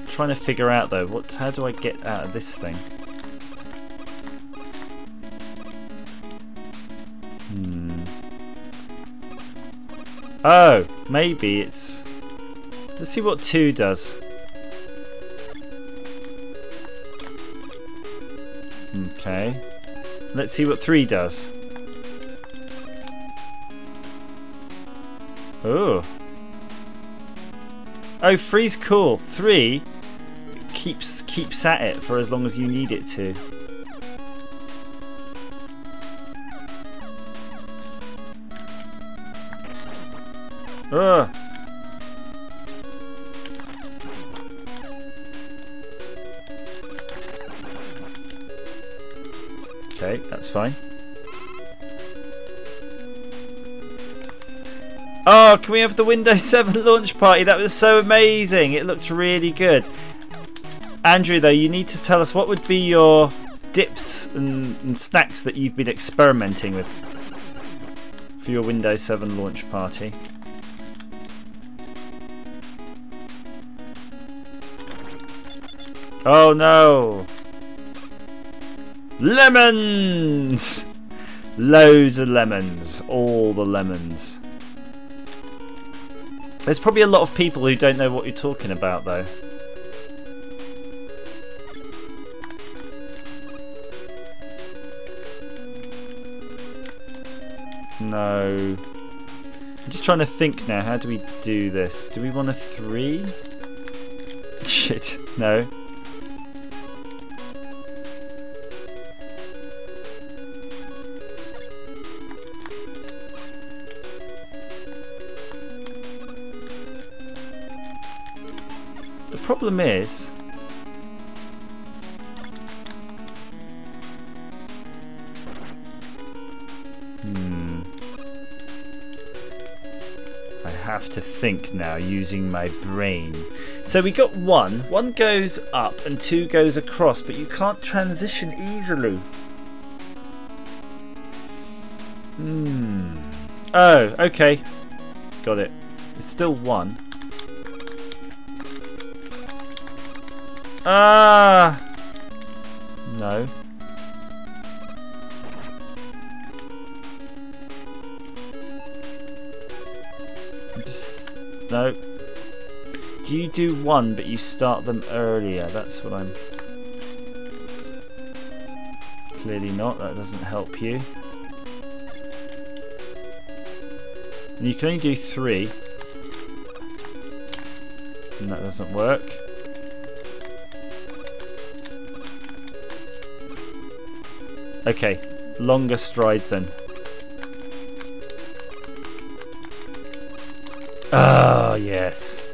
Trying to figure out though, how do I get out of this thing? Oh, maybe it's... Let's see what 2 does. Okay. Let's see what 3 does. Oh. Oh, 3's cool. 3 keeps at it for as long as you need it to. Ugh. Okay, that's fine. Oh, can we have the Windows 7 launch party? That was so amazing. It looked really good. Andrew, though, you need to tell us what would be your dips and snacks that you've been experimenting with for your Windows 7 launch party. Oh no! Lemons! Loads of lemons. All the lemons. There's probably a lot of people who don't know what you're talking about, though. No. I'm just trying to think now. How do we do this? Do we want a 3? Shit. No. The problem is... I have to think now using my brain. So we got 1. 1 goes up and 2 goes across, but you can't transition easily. Oh, okay. Got it. It's still 1. Ah! No. No. Do you do 1 but you start them earlier? That's what I'm... Clearly not. That doesn't help you. And you can only do 3. And that doesn't work. Okay, longer strides then. Ah, yes.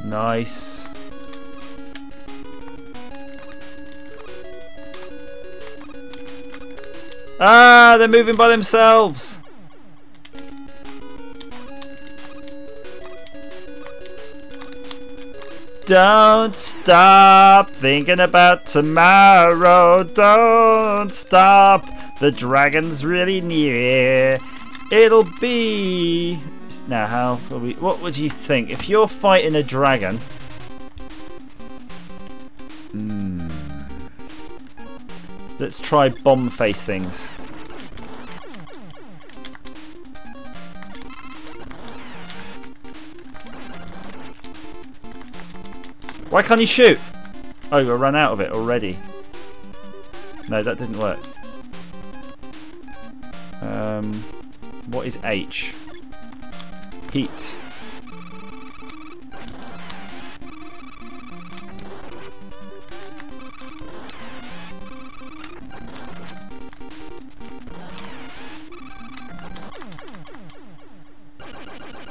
Nice. Ah, they're moving by themselves. Don't stop thinking about tomorrow. Don't stop. The dragon's really near. It'll be... Now, how will we... What would you think? If you're fighting a dragon... Let's try bomb face things. Why can't he shoot? Oh, I ran out of it already. No, that didn't work. What is H? Heat.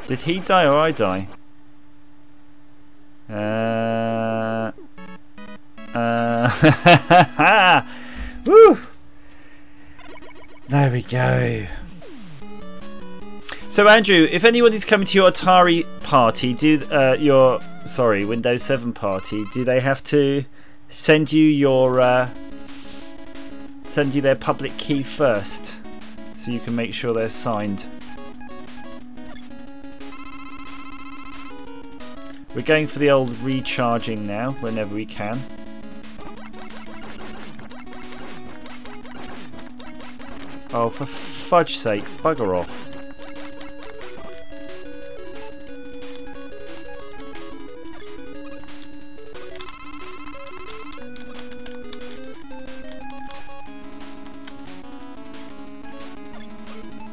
Did he die or I die? Woo! There we go. So Andrew, if anybody's coming to your Atari party, Windows 7 party, do they have to send you their public key first, so you can make sure they're signed? We're going for the old recharging now, whenever we can. Oh, for fudge's sake, bugger off.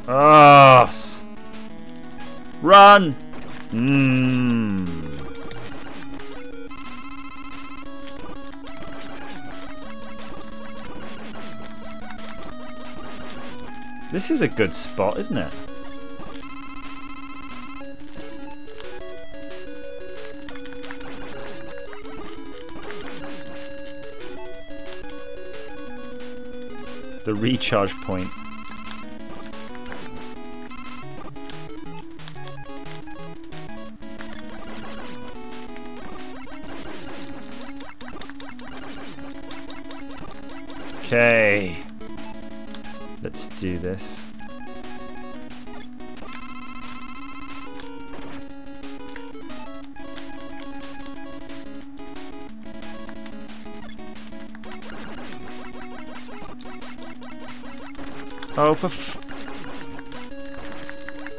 Arse! Run! This is a good spot, isn't it? The recharge point. Okay. Let's do this. Oh,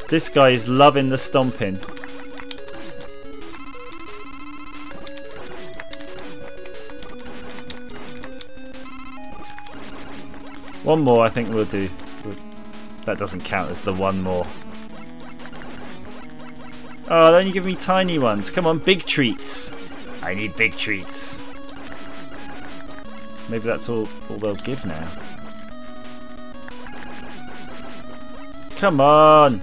this guy is loving the stomping. One more, I think we'll do. That doesn't count as the one more. Oh, they only give me tiny ones. Come on, big treats. I need big treats. Maybe that's all they'll give now. Come on!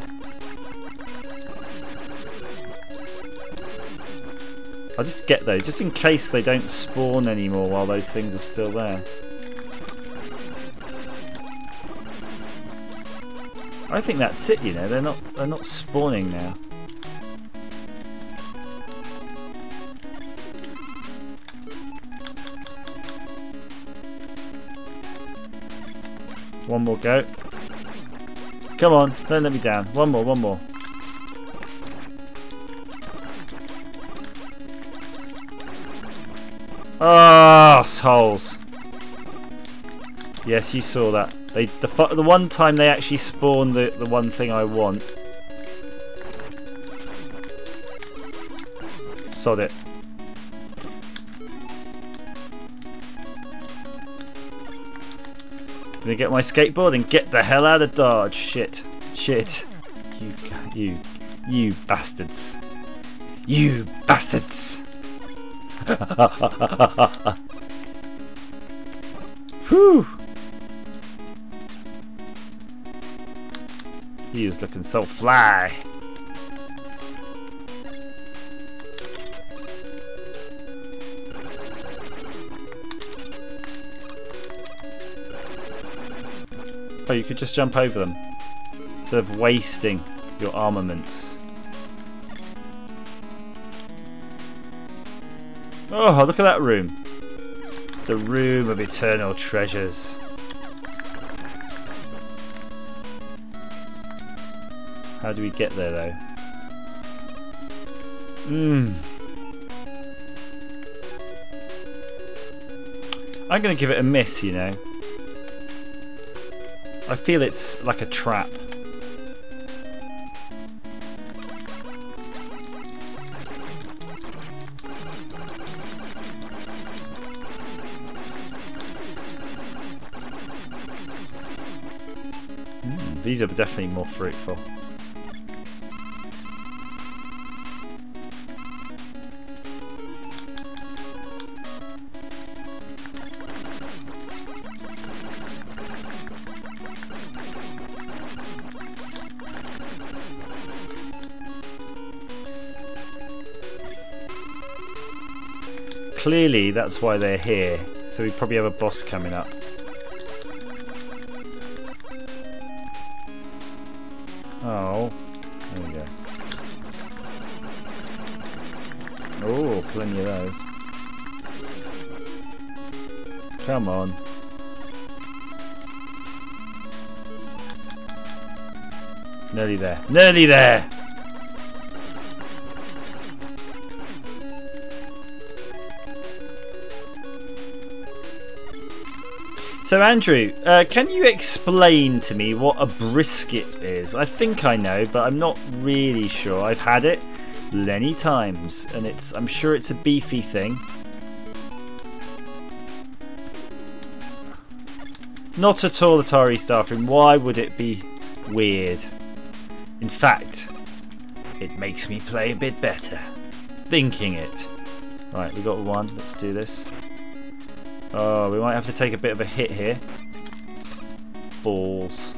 I'll just get those, just in case they don't spawn anymore while those things are still there. I think that's it, you know, they're not spawning now. One more go. Come on, don't let me down. One more. Arseholes. Yes, you saw that. The one time they actually spawned the one thing I want. Sod it. Gonna get my skateboard and get the hell out of Dodge. Shit. Shit. You bastards. You bastards. Whew. He is looking so fly. Oh, you could just jump over them instead of wasting your armaments. Oh, look at that room. The room of eternal treasures. How do we get there though? I'm going to give it a miss, you know. I feel it's like a trap. These are definitely more fruitful. Clearly that's why they're here, so we probably have a boss coming up. Oh, there we go. Oh, plenty of those. Come on. Nearly there. Nearly there! So Andrew, can you explain to me what a brisket is? I think I know, but I'm not really sure. I've had it many times, and I'm sure it's a beefy thing. Not at all, Atari Starframe. Why would it be weird? In fact, it makes me play a bit better. Thinking it. Right, we got one. Let's do this. Oh, we might have to take a bit of a hit here. Balls.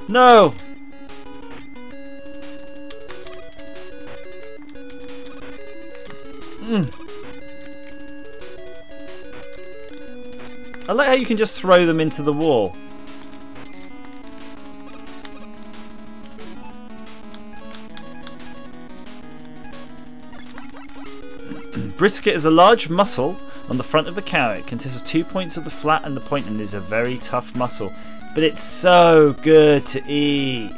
No! I like how you can just throw them into the wall. Brisket is a large muscle on the front of the cow. It consists of 2 points of the flat and the point, and is a very tough muscle. But it's so good to eat.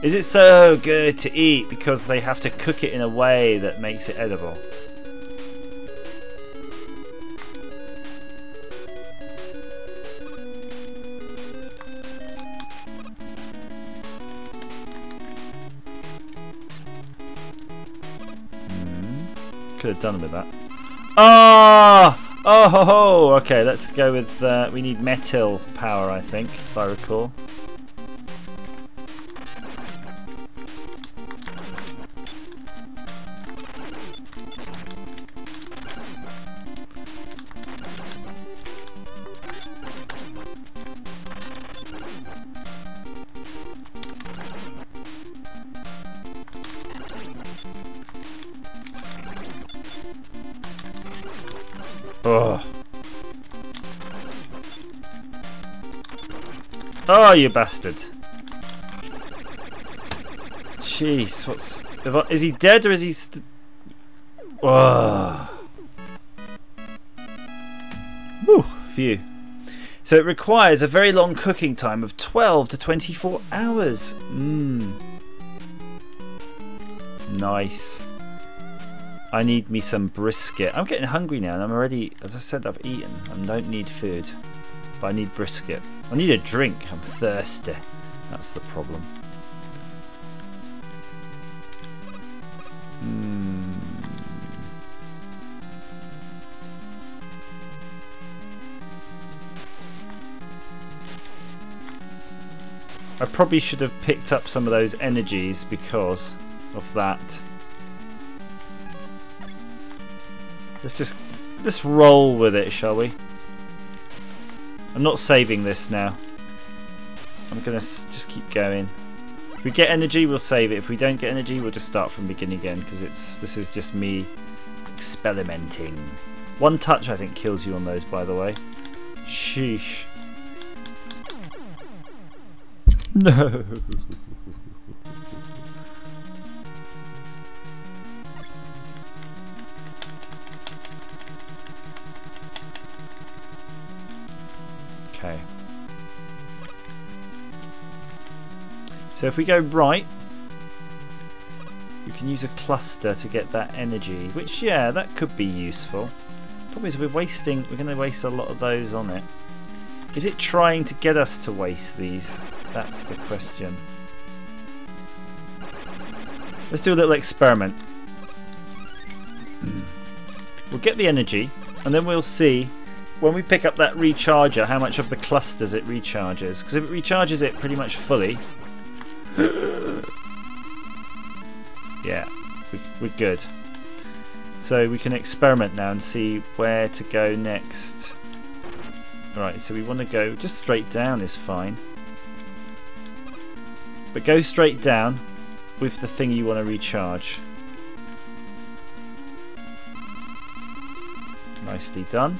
Is it so good to eat because they have to cook it in a way that makes it edible? Could have done with that. Ah! Oh ho ho! Okay, let's go with. We need metal power, I think, if I recall. Oh. Oh, you bastard. Jeez, is he dead or is he oh. Woo, phew. So it requires a very long cooking time of 12 to 24 hours. Nice. I need me some brisket. I'm getting hungry now, and I'm already, as I said, I've eaten. I don't need food, but I need brisket. I need a drink. I'm thirsty. That's the problem. I probably should have picked up some of those energies because of that. Let's roll with it, shall we? I'm not saving this now. I'm gonna just keep going. If we get energy, we'll save it. If we don't get energy, we'll just start from the beginning again, because this is just me experimenting. One touch, I think, kills you on those, by the way. Sheesh. No. Okay. So if we go right, we can use a cluster to get that energy, which, yeah, that could be useful. Problem is we're going to waste a lot of those on it. Is it trying to get us to waste these? That's the question. Let's do a little experiment. We'll get the energy, and then we'll see when we pick up that recharger how much of the clusters it recharges. Because if it recharges it pretty much fully, yeah, we're good. So we can experiment now and see where to go next. Right, so we want to go just straight down is fine. But go straight down with the thing you want to recharge. Nicely done.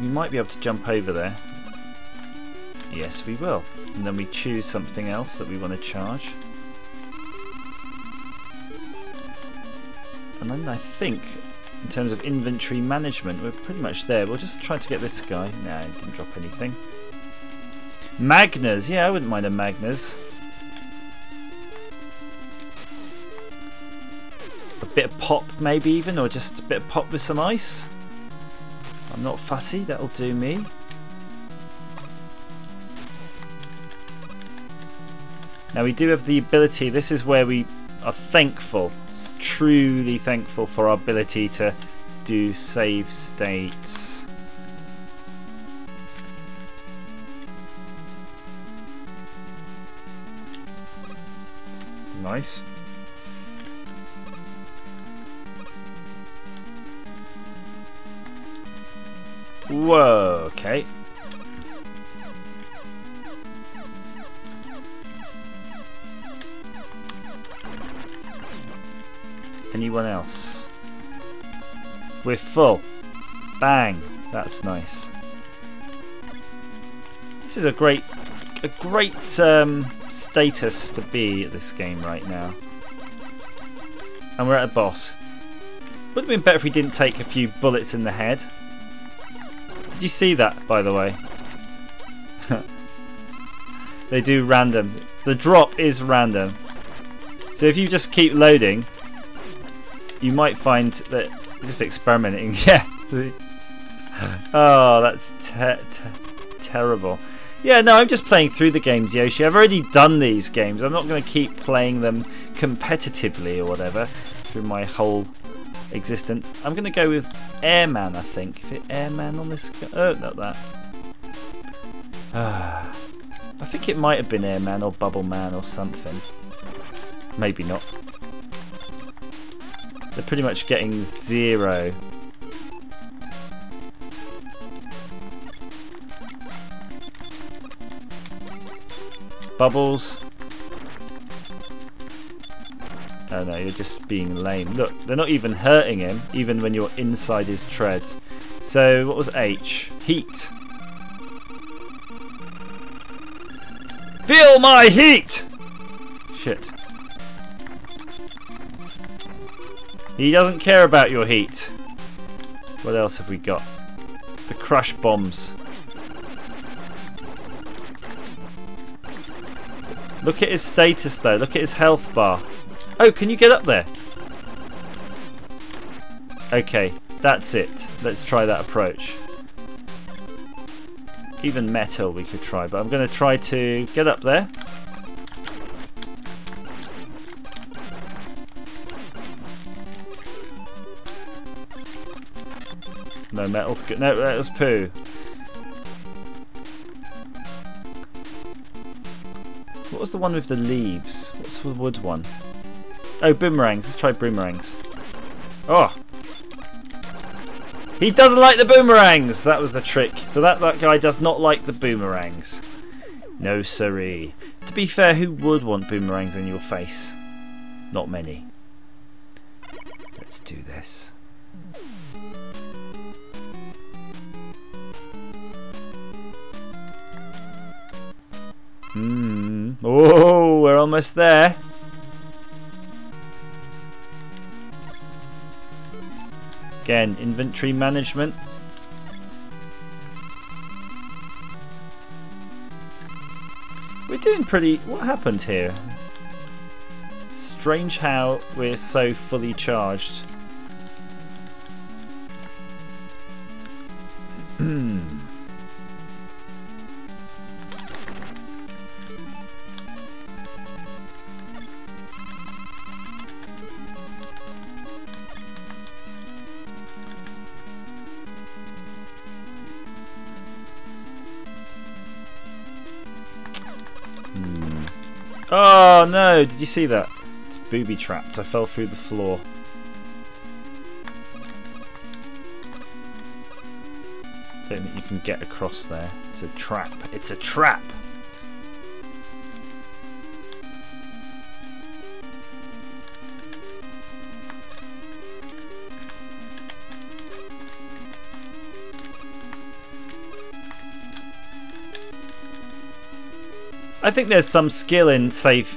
We might be able to jump over there. Yes, we will. And then we choose something else that we want to charge. And then I think, in terms of inventory management, we're pretty much there. We'll just try to get this guy. No, he didn't drop anything. Magners. Yeah, I wouldn't mind a Magners. A bit of pop, maybe even, or just a bit of pop with some ice. I'm not fussy. That'll do me. Now we do have the ability. This is where we are thankful. Truly thankful for our ability to do save states. Nice. Whoa, okay. Anyone else? We're full. Bang. That's nice. This is a great status to be at this game right now. And we're at a boss. Would have been better if we didn't take a few bullets in the head. Did you see that, by the way? They do random. The drop is random. So if you just keep loading, you might find that just experimenting. Yeah. Oh, that's terrible. Yeah, no, I'm just playing through the games, Yoshi. I've already done these games. I'm not going to keep playing them competitively or whatever through my whole existence. I'm going to go with Airman, I think. Is it Airman on this? Oh, not that. I think it might have been Airman or Bubble Man or something. Maybe not. They're pretty much getting 0. Bubbles. Oh no, you're just being lame. Look, they're not even hurting him, even when you're inside his treads. So, what was H? Heat. Feel my heat! Shit. He doesn't care about your heat. What else have we got? The crush bombs. Look at his status though. Look at his health bar. Oh, can you get up there? Okay, that's it. Let's try that approach. Even metal we could try, but I'm going to try to get up there. No, metal's good. No, metal's poo. What was the one with the leaves? What's the wood one? Oh, boomerangs. Let's try boomerangs. Oh! He doesn't like the boomerangs! That was the trick. So that guy does not like the boomerangs. No siree. To be fair, who would want boomerangs in your face? Not many. Let's do this. Oh, we're almost there. Again, inventory management. We're doing pretty... What happened here? Strange how we're so fully charged. Oh no, did you see that? It's booby trapped. I fell through the floor. Don't think you can get across there. It's a trap. It's a trap! I think there's some skill in save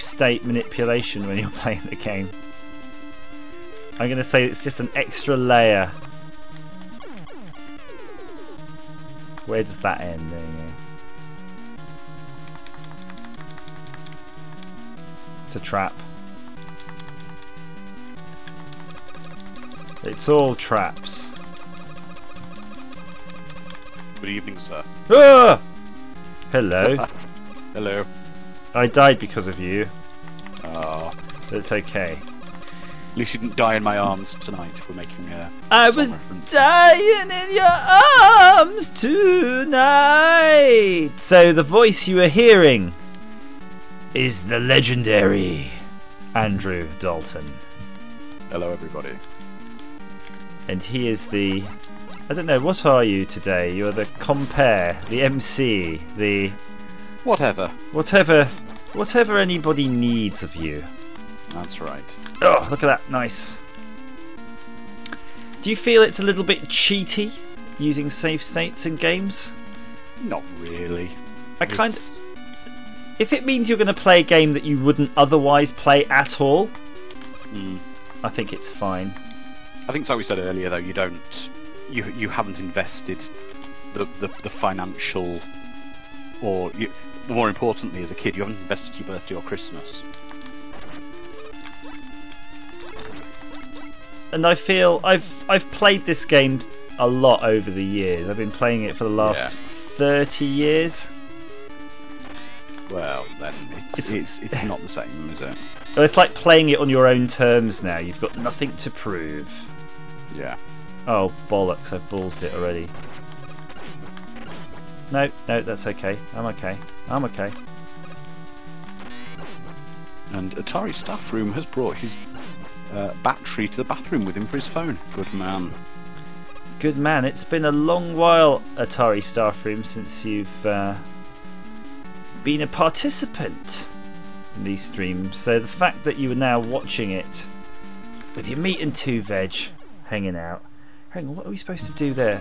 state manipulation when you're playing the game. I'm going to say it's just an extra layer. Where does that end? There you go. It's a trap. It's all traps. Good evening, sir. Ah! Hello. Hello. I died because of you. Oh. It's okay. At least you didn't die in my arms tonight. We're making a I song was reference. dying in your arms tonight. So the voice you are hearing is the legendary Andrew Dalton. Hello, everybody. And he is the... I don't know, what are you today? You're the compere, the MC, the... Whatever. Whatever anybody needs of you. That's right. Oh, look at that. Nice. Do you feel it's a little bit cheaty using save states in games? Not really. If it means you're going to play a game that you wouldn't otherwise play at all, I think it's fine. I think, like we said earlier, though, you haven't invested the financial, or more importantly, as a kid, you haven't invested your birthday or Christmas. And I feel I've played this game a lot over the years. I've been playing it for the last 30 years. Well, then it's not the same, is it? It's like playing it on your own terms now. You've got nothing to prove. Yeah. Oh, bollocks, I've ballsed it already. No, that's okay. I'm okay. And Atari Staff Room has brought his battery to the bathroom with him for his phone. Good man. Good man. It's been a long while, Atari Staff Room, since you've been a participant in these streams. So the fact that you are now watching it with your meat and two veg hanging out. Hang on, what are we supposed to do there?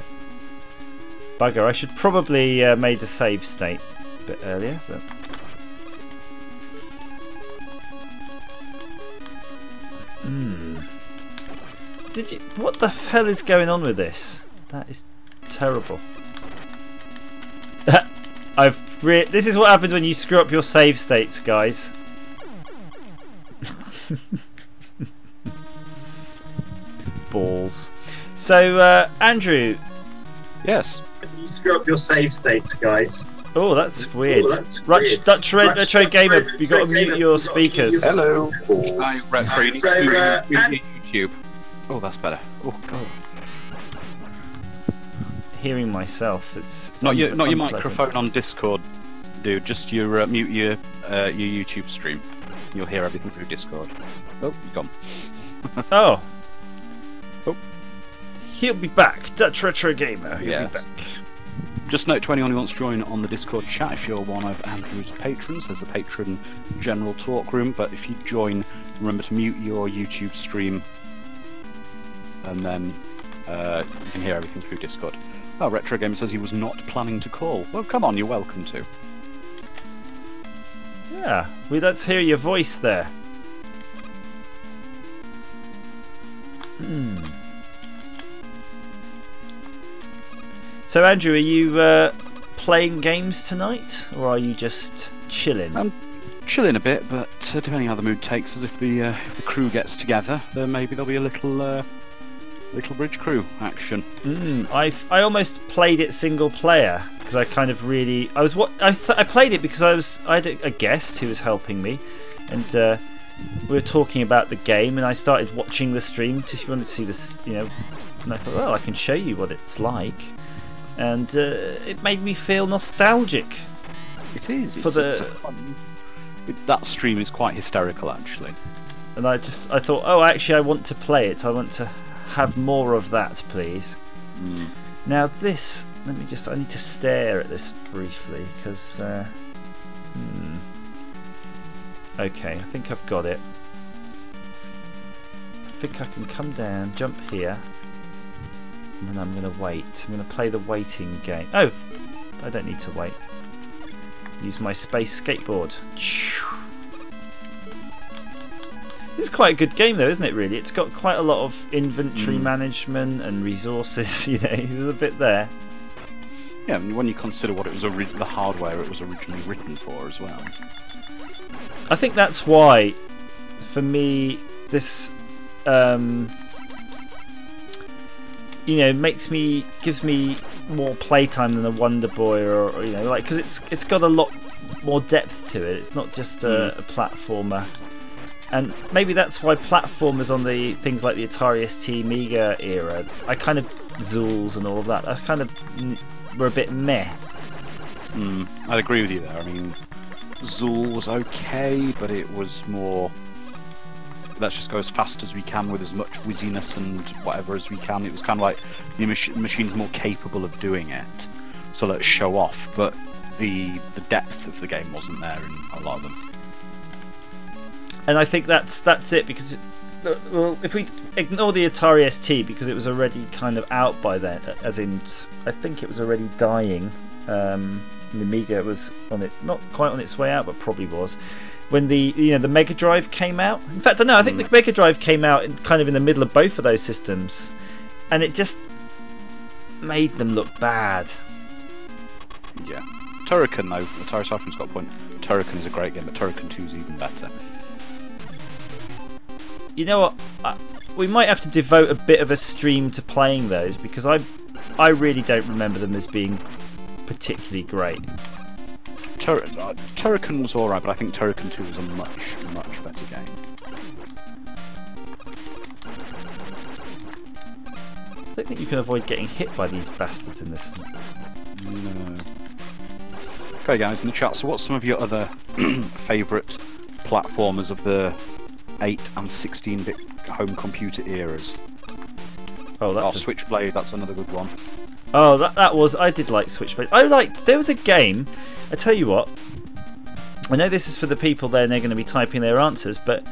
Bugger, I should probably made the save state a bit earlier, but... Did you... What the hell is going on with this? That is terrible. This is what happens when you screw up your save states, guys. Balls. So, Andrew. Yes. You screw up your save states, guys. Oh, that's weird. Weird. Dutch Retro Gamer, you got to mute your speakers. Hello. Hi, Retro. So, YouTube. Oh, that's better. Oh god. Hearing myself, it's not your unpleasant. microphone on Discord to do. Just mute your YouTube stream. You'll hear everything through Discord. Oh, he's gone. Oh. He'll be back. Dutch Retro Gamer. He'll Yes. be back. Just note to anyone who wants to join on the Discord chat, if you're one of Andrew's patrons, there's the patron general talk room, but if you join, remember to mute your YouTube stream, and then you can hear everything through Discord. Oh, Retro Gamer says he was not planning to call. Well, come on, you're welcome to. Yeah, let's hear your voice there. So, Andrew, are you playing games tonight, or are you just chilling? I'm chilling a bit, but depending how the mood takes us, if the crew gets together, then maybe there'll be a little Bridge Crew action. I almost played it single player because I kind of really I played it because I had a guest who was helping me, and we were talking about the game, and I started watching the stream to wanted to see this, and I thought, well, I can show you what it's like, and it made me feel nostalgic. It is. That stream is quite hysterical, actually. And I thought, oh, actually, I want to play it. I want to have more of that, please. Now this, I need to stare at this briefly because okay, I think I've got it. I think I can come down, jump here, and then I'm going to wait. I'm going to play the waiting game. Oh, I don't need to wait. Use my space skateboard. It's quite a good game though, isn't it, really? It's got quite a lot of inventory management and resources, there's a bit there. Yeah, and when you consider what it was the hardware it was originally written for as well. I think that's why, for me, this gives me more playtime than a Wonder Boy or because it's got a lot more depth to it. It's not just a platformer. And maybe that's why platformers on the things like the Atari ST Amiga era, Zools and all of that, were a bit meh. I'd agree with you there. I mean, Zool was okay, but it was more, let's just go as fast as we can with as much whizziness and whatever as we can. It was kind of like the machine's more capable of doing it, so let's show off. But the depth of the game wasn't there in a lot of them. And I think that's it, because if we ignore the Atari ST, because it was already kind of out by then, as in I think it was already dying. The Amiga was not quite on its way out, but probably was when the Mega Drive came out. In fact, I think the Mega Drive came out kind of in the middle of both of those systems, and it just made them look bad. Yeah, Turrican though, Atari Cypher's got a point. Turrican is a great game, but Turrican 2 is even better. You know what? We might have to devote a bit of a stream to playing those, because I really don't remember them as being particularly great. Turrican was alright, but I think Turrican 2 was a much, much better game. I don't think you can avoid getting hit by these bastards in this. No. Okay, guys, in the chat, so what's some of your other favourite platformers of the 8 and 16-bit home computer eras? Oh, that's Switchblade, that's another good one. Oh, I did like Switchblade. There was a game, I tell you what, I know this is for the people there and they're going to be typing their answers, but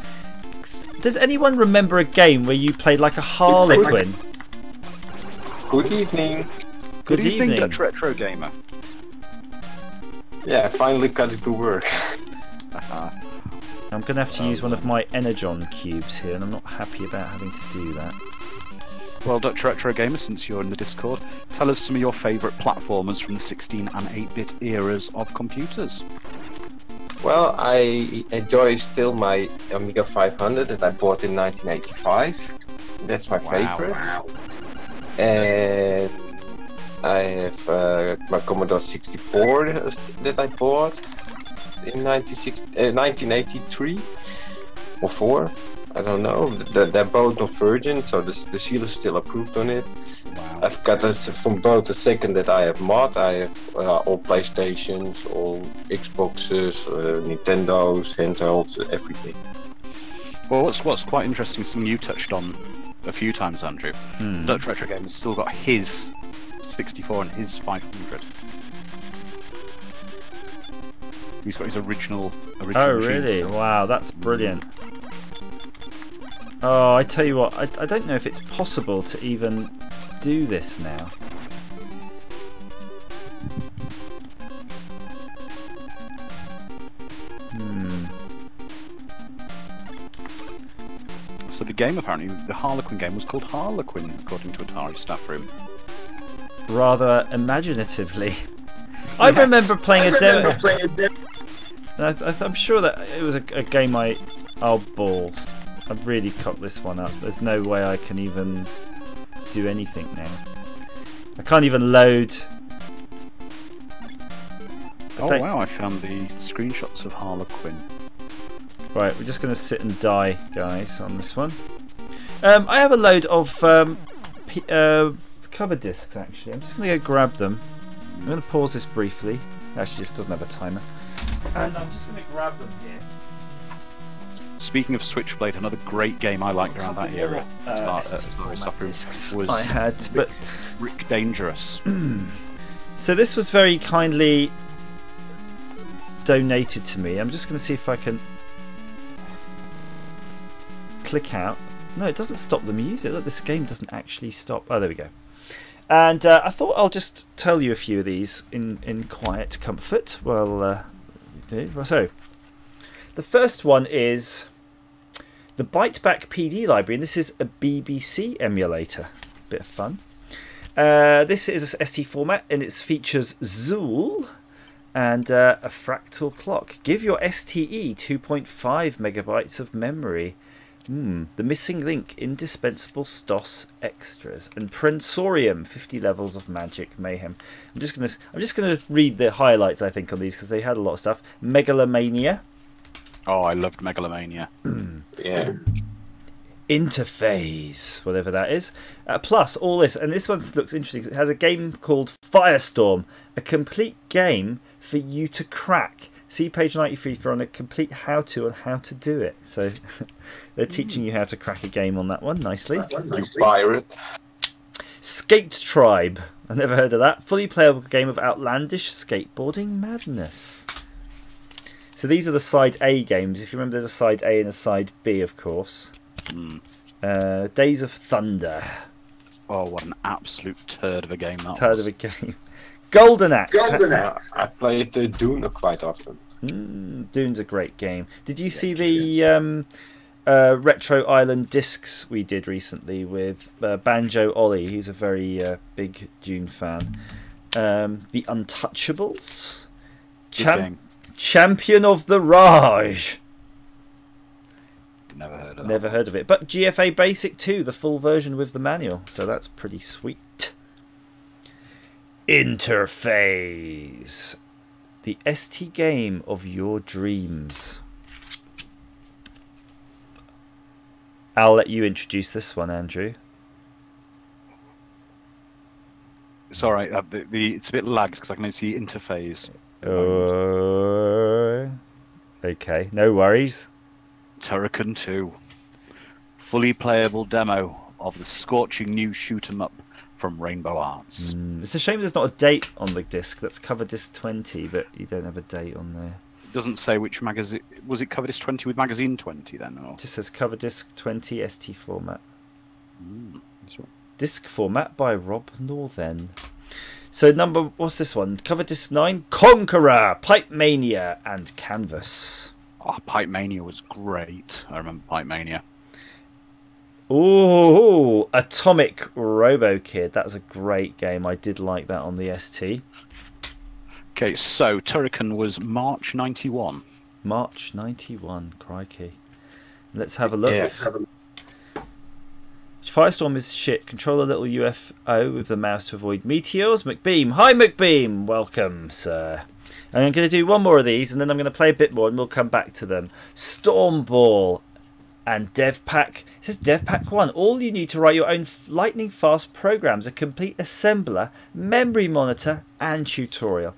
does anyone remember a game where you played like a Harlequin? Good evening. Good evening. Dutch Retro Gamer. Yeah, I finally got it to work. I'm going to have to use one of my Energon cubes here, and I'm not happy about having to do that. Well, Dutch Retro Gamer, since you're in the Discord, tell us some of your favourite platformers from the 16 and 8-bit eras of computers. Well, I enjoy still my Amiga 500 that I bought in 1985. That's my favorite. Wow. And I have my Commodore 64 that I bought in 1983 or 4. I don't know. They're both on Virgin, so the seal is still approved on it. Wow. I've got this from both the second that I have mod. I have all PlayStations, all Xboxes, Nintendos, handhelds, everything. Well, what's quite interesting, something you touched on a few times, Andrew. Dutch Retro Game has still got his 64 and his 500. He's got his original Oh, machine really? still. Wow, that's brilliant. Oh, I tell you what, I don't know if it's possible to even do this now. So the game, apparently, the Harlequin game was called Harlequin, according to Atari staff room. Rather imaginatively. I remember playing a demo. And I'm sure that it was a game oh, balls. I've really cocked this one up. There's no way I can even do anything now. I can't even load. Wow, I found the screenshots of Harlequin. Right, we're just going to sit and die, guys, on this one. I have a load of cover discs, actually. I'm just going to go grab them. I'm going to pause this briefly. Actually, this doesn't have a timer. And I'm just going to grab them here. Speaking of Switchblade, another great game I liked around that era discs was I had, but Rick Dangerous. So this was very kindly donated to me. I'm just going to see if I can click out. No, it doesn't stop the music. Look, this game doesn't actually stop. Oh, there we go. And I thought I'll just tell you a few of these in quiet comfort. Well, so the first one is the Byteback PD library, and this is a BBC emulator. Bit of fun. This is a ST format, and it features Zool and a fractal clock. Give your STE 2.5 megabytes of memory. The missing link, indispensable STOS extras, and Prensorium, 50 levels of magic mayhem. I'm just gonna read the highlights, I think, on these because they had a lot of stuff. Megalomania. Oh, I loved Megalomania. Yeah. Interphase, whatever that is. Plus all this, and this one looks interesting. It has a game called Firestorm, a complete game for you to crack. See page 93 for a complete how-to on how to do it. So they're teaching you how to crack a game on that one nicely. You pirate. Skate Tribe. I've never heard of that. Fully playable game of outlandish skateboarding madness. So these are the side A games. If you remember, there's a side A and a side B, of course. Days of Thunder. Oh, what an absolute turd of a game that Turd was. of a game. Golden Axe. Golden Axe. I play Dune quite often. Dune's a great game. Did you see the Retro Island discs we did recently with Banjo Ollie? He's a very big Dune fan. The Untouchables. Champion of the Raj. Never heard of that. Never heard of it. But GFA Basic 2, the full version with the manual. So that's pretty sweet. Interphase. The ST game of your dreams. I'll let you introduce this one, Andrew. It's all right. It's a bit lagged because I can only see interphase. Okay, no worries. Turrican 2. Fully playable demo of the scorching new shoot 'em up from Rainbow Arts. It's a shame there's not a date on the disc. That's cover disc 20, but you don't have a date on there. It doesn't say which magazine. Was it cover disc 20 with magazine 20 then? Or? It just says cover disc 20 ST format. That's right. Disc format by Rob Northern. So what's this one? Cover disc 9, Conqueror, Pipe Mania, and Canvas. Oh, Pipe Mania was great. I remember Pipe Mania. Ooh, Atomic Robo Kid. That's a great game. I did like that on the ST. Okay, so Turrican was March 91. March 91, crikey. Let's have a look. Yeah. Firestorm is shit. Control a little UFO with the mouse to avoid meteors. McBeam. Hi, McBeam. Welcome, sir. And I'm going to do one more of these, and then I'm going to play a bit more, and we'll come back to them. Stormball And DevPack, it says DevPack 1. All you need to write your own lightning fast programs, a complete assembler, memory monitor, and tutorial.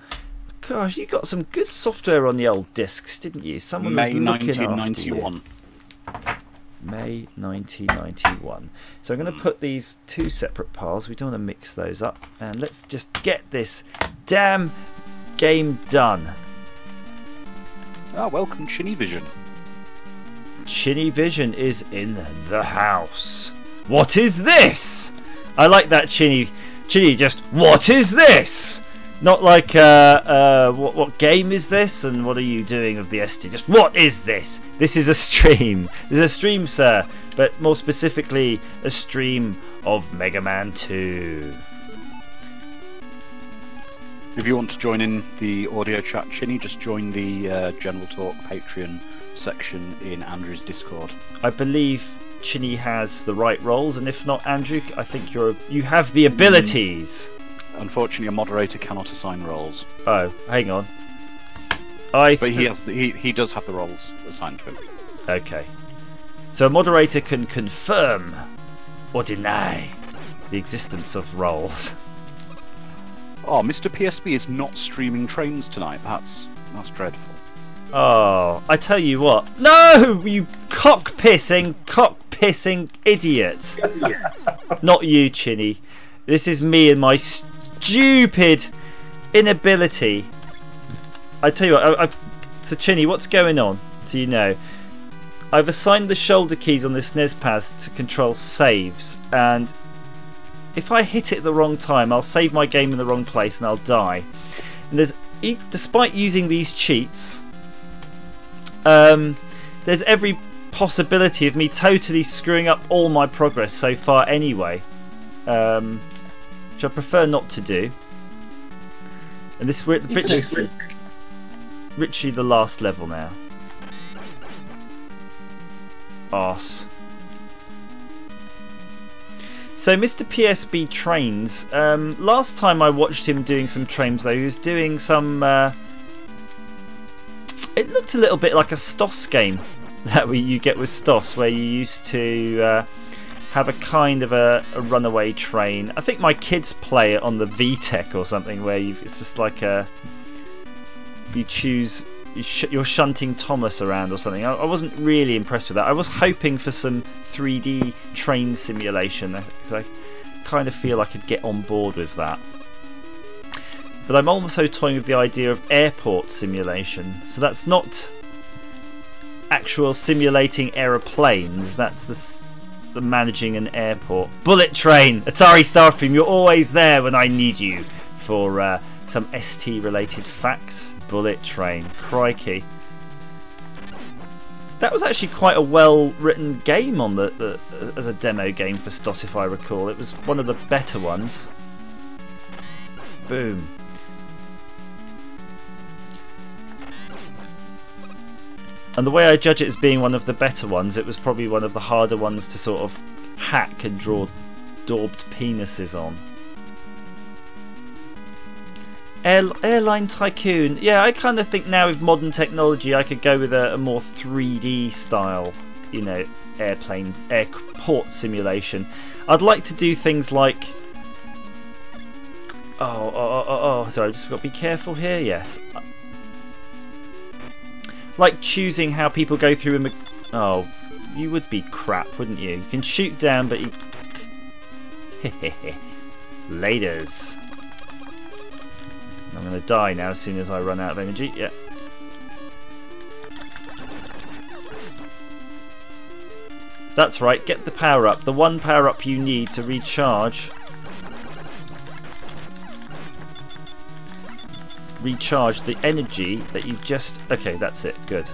Gosh, you got some good software on the old discs, didn't you? Someone was May looking after 1991. you. May 1991. So I'm going to put these two separate piles. We don't want to mix those up. And let's just get this damn game done. Ah, welcome, Chinny Vision. Chinny Vision is in the house. What is this? I like that Chinny. Chinny just, what is this? Not like, what game is this? And what are you doing of the ST? Just, what is this? This is a stream. This is a stream, sir. But more specifically, a stream of Mega Man 2. If you want to join in the audio chat, Chinny, just join the General Talk Patreon section in Andrew's Discord. I believe Chinny has the right roles, and if not, Andrew, I think you have the abilities. Unfortunately, a moderator cannot assign roles. Oh, hang on. But he does have the roles assigned to him. Okay. So a moderator can confirm or deny the existence of roles. Oh, Mr. PSB is not streaming trains tonight. That's dreadful. Oh, I tell you what. No, you cock-pissing idiot. Not you, Chinny. This is me and my stupid inability. I tell you what, so Chinny, what's going on? So you know, I've assigned the shoulder keys on this SNES pad to control saves, and if I hit it at the wrong time, I'll save my game in the wrong place and I'll die. And despite using these cheats, there's every possibility of me totally screwing up all my progress so far anyway, which I prefer not to do. And we're at literally the last level now. Arse. So Mr. PSB trains. Last time I watched him doing some trains though, he was doing some... it looked a little bit like a STOS game that you get with STOS, where you used to have a kind of a runaway train. I think my kids play it on the VTech or something, where it's just like you choose... You're shunting Thomas around or something. I wasn't really impressed with that. I was hoping for some 3D train simulation, because I kind of feel I could get on board with that. But I'm also toying with the idea of airport simulation. So that's not actual simulating aeroplanes. That's the managing an airport. Bullet Train! Atari Starstream, you're always there when I need you for some ST related facts. Bullet Train, crikey. That was actually quite a well written game on as a demo game for STOS, if I recall. It was one of the better ones. Boom. And the way I judge it as being one of the better ones, it was probably one of the harder ones to sort of hack and draw daubed penises on. Airline Tycoon. Yeah, I kind of think now with modern technology I could go with a more 3D style, you know, airport simulation. I'd like to do things like... Oh, sorry, I just got to be careful here, yes. Like choosing how people go through a... Oh, you would be crap, wouldn't you? You can shoot down, but you... Laters. I'm going to die now as soon as I run out of energy. Yeah. That's right, get the power up. The one power up you need to recharge. Recharge the energy that you've just... Okay, that's it. Good.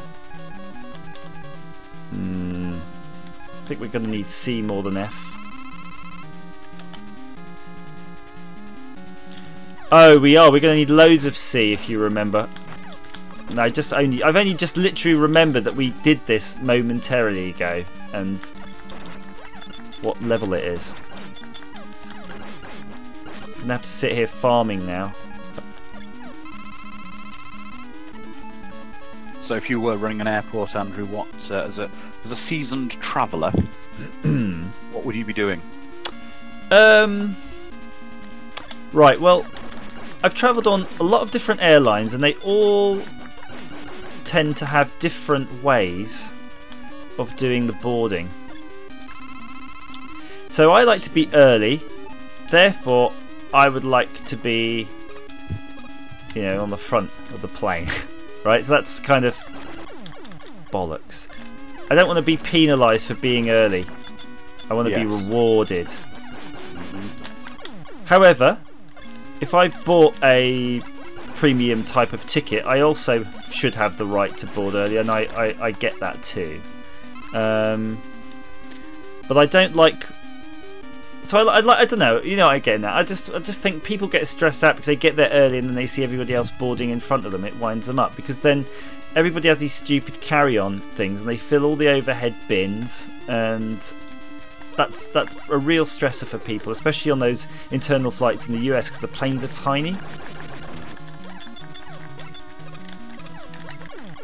I think we're going to need C more than F. Oh, we are. We're going to need loads of C, if you remember. No, I've only just literally remembered that we did this momentarily ago, and what level it is. I'm going to have to sit here farming now. So if you were running an airport, Andrew, what as As a seasoned traveller, what would you be doing? Right, well, I've travelled on a lot of different airlines, and they all tend to have different ways of doing the boarding. So I like to be early, therefore I would like to be, you know, on the front of the plane. Right, so that's kind of bollocks. I don't want to be penalised for being early. I want to be rewarded. However, if I've bought a premium type of ticket, I also should have the right to board early, and I get that too. But I don't like. So I don't know. You know, I get that. I just think people get stressed out because they get there early and then they see everybody else boarding in front of them. It winds them up because then everybody has these stupid carry-on things and they fill all the overhead bins, and that's a real stressor for people, especially on those internal flights in the US because the planes are tiny.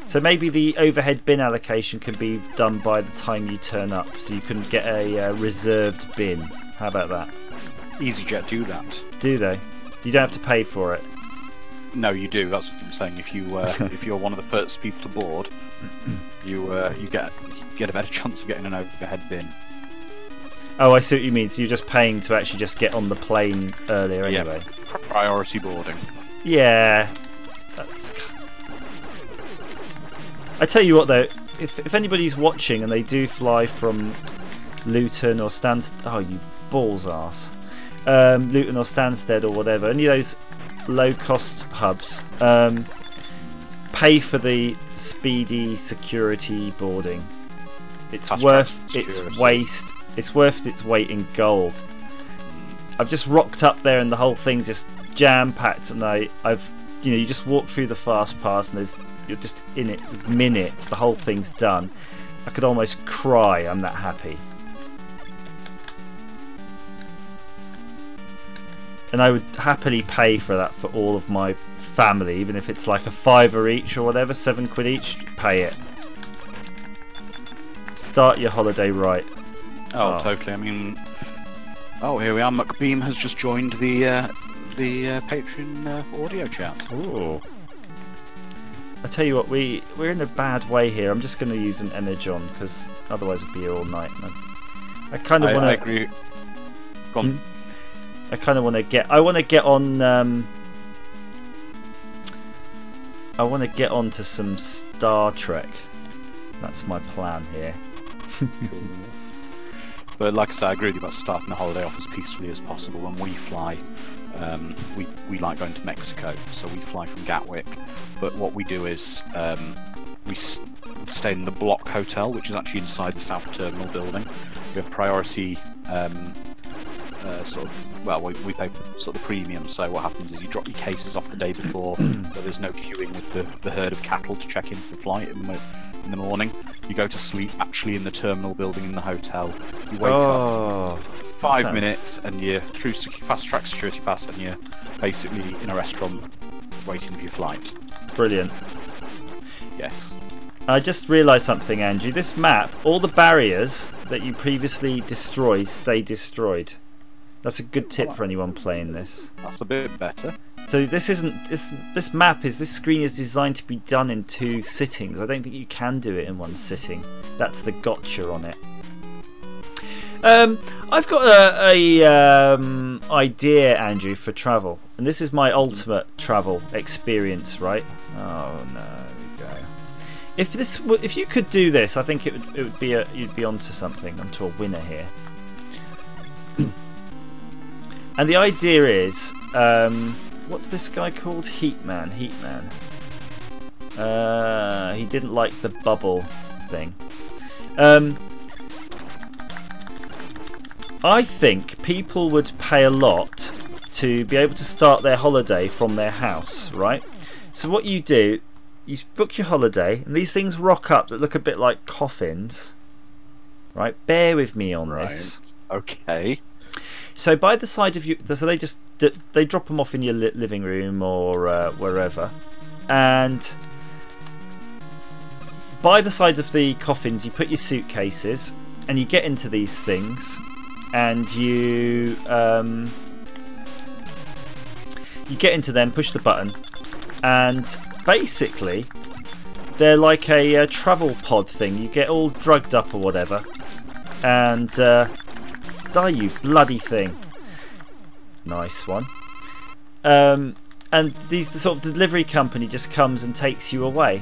So maybe the overhead bin allocation can be done by the time you turn up, so you can get a reserved bin. How about that? EasyJet do that. Do they? You don't have to pay for it. No, you do. That's what I'm saying. If you if you're one of the first people to board, you get a better chance of getting an overhead bin. Oh, I see what you mean. So you're just paying to actually just get on the plane earlier anyway. Yeah, priority boarding. Yeah, that's. I tell you what though, if anybody's watching and they do fly from Luton or Stansted, oh you balls ass, Luton or Stansted or whatever, any of those low-cost hubs, pay for the speedy security boarding. It's worth its weight in gold. I've just rocked up there and the whole thing's just jam-packed, and you just walk through the fast pass and you're just in it minutes. The whole thing's done. I could almost cry. I'm that happy. And I would happily pay for that for all of my family, even if it's like a £5 each or whatever, £7 each. Pay it. Start your holiday right. Oh, totally. I mean, here we are. McBeam has just joined the Patreon audio chat. Ooh. I tell you what, we're in a bad way here. I'm just going to use an Energon because otherwise we'll be here all night. I kind of want to. I agree. Go on. I kind of want to get. I want to get on. I want to get onto some Star Trek. That's my plan here. But like I say, I agree with you about starting the holiday off as peacefully as possible. When we fly, we like going to Mexico, so we fly from Gatwick. But what we do is we stay in the Block Hotel, which is actually inside the South Terminal building. We have priority. We pay sort of the premium. So what happens is you drop your cases off the day before, so there's no queuing with the herd of cattle to check in for the flight in the morning. You go to sleep actually in the terminal building in the hotel. You wake up 5 minutes and you're through fast track security pass and you're basically in a restaurant waiting for your flight. Brilliant. Yes. I just realised something, Andrew. This map, all the barriers that you previously destroyed stay destroyed. That's a good tip for anyone playing this. That's a bit better. So this screen is designed to be done in 2 sittings. I don't think you can do it in 1 sitting. That's the gotcha on it. I've got a idea, Andrew, for travel, and this is my ultimate travel experience, right? Oh no, there we go. If you could do this, I think it would be you'd be onto something, onto a winner here. And the idea is, what's this guy called? Heatman. He didn't like the bubble thing. I think people would pay a lot to be able to start their holiday from their house, right? So what you do, you book your holiday, and these things rock up that look a bit like coffins, right? Bear with me on this. Okay. So by the side of you, so they drop them off in your living room or wherever, and by the side of the coffins, you put your suitcases, and you get into these things, and you get into them, push the button, and basically they're like a travel pod thing. You get all drugged up or whatever, and die, you bloody thing. Nice one. And the sort of delivery company just comes and takes you away,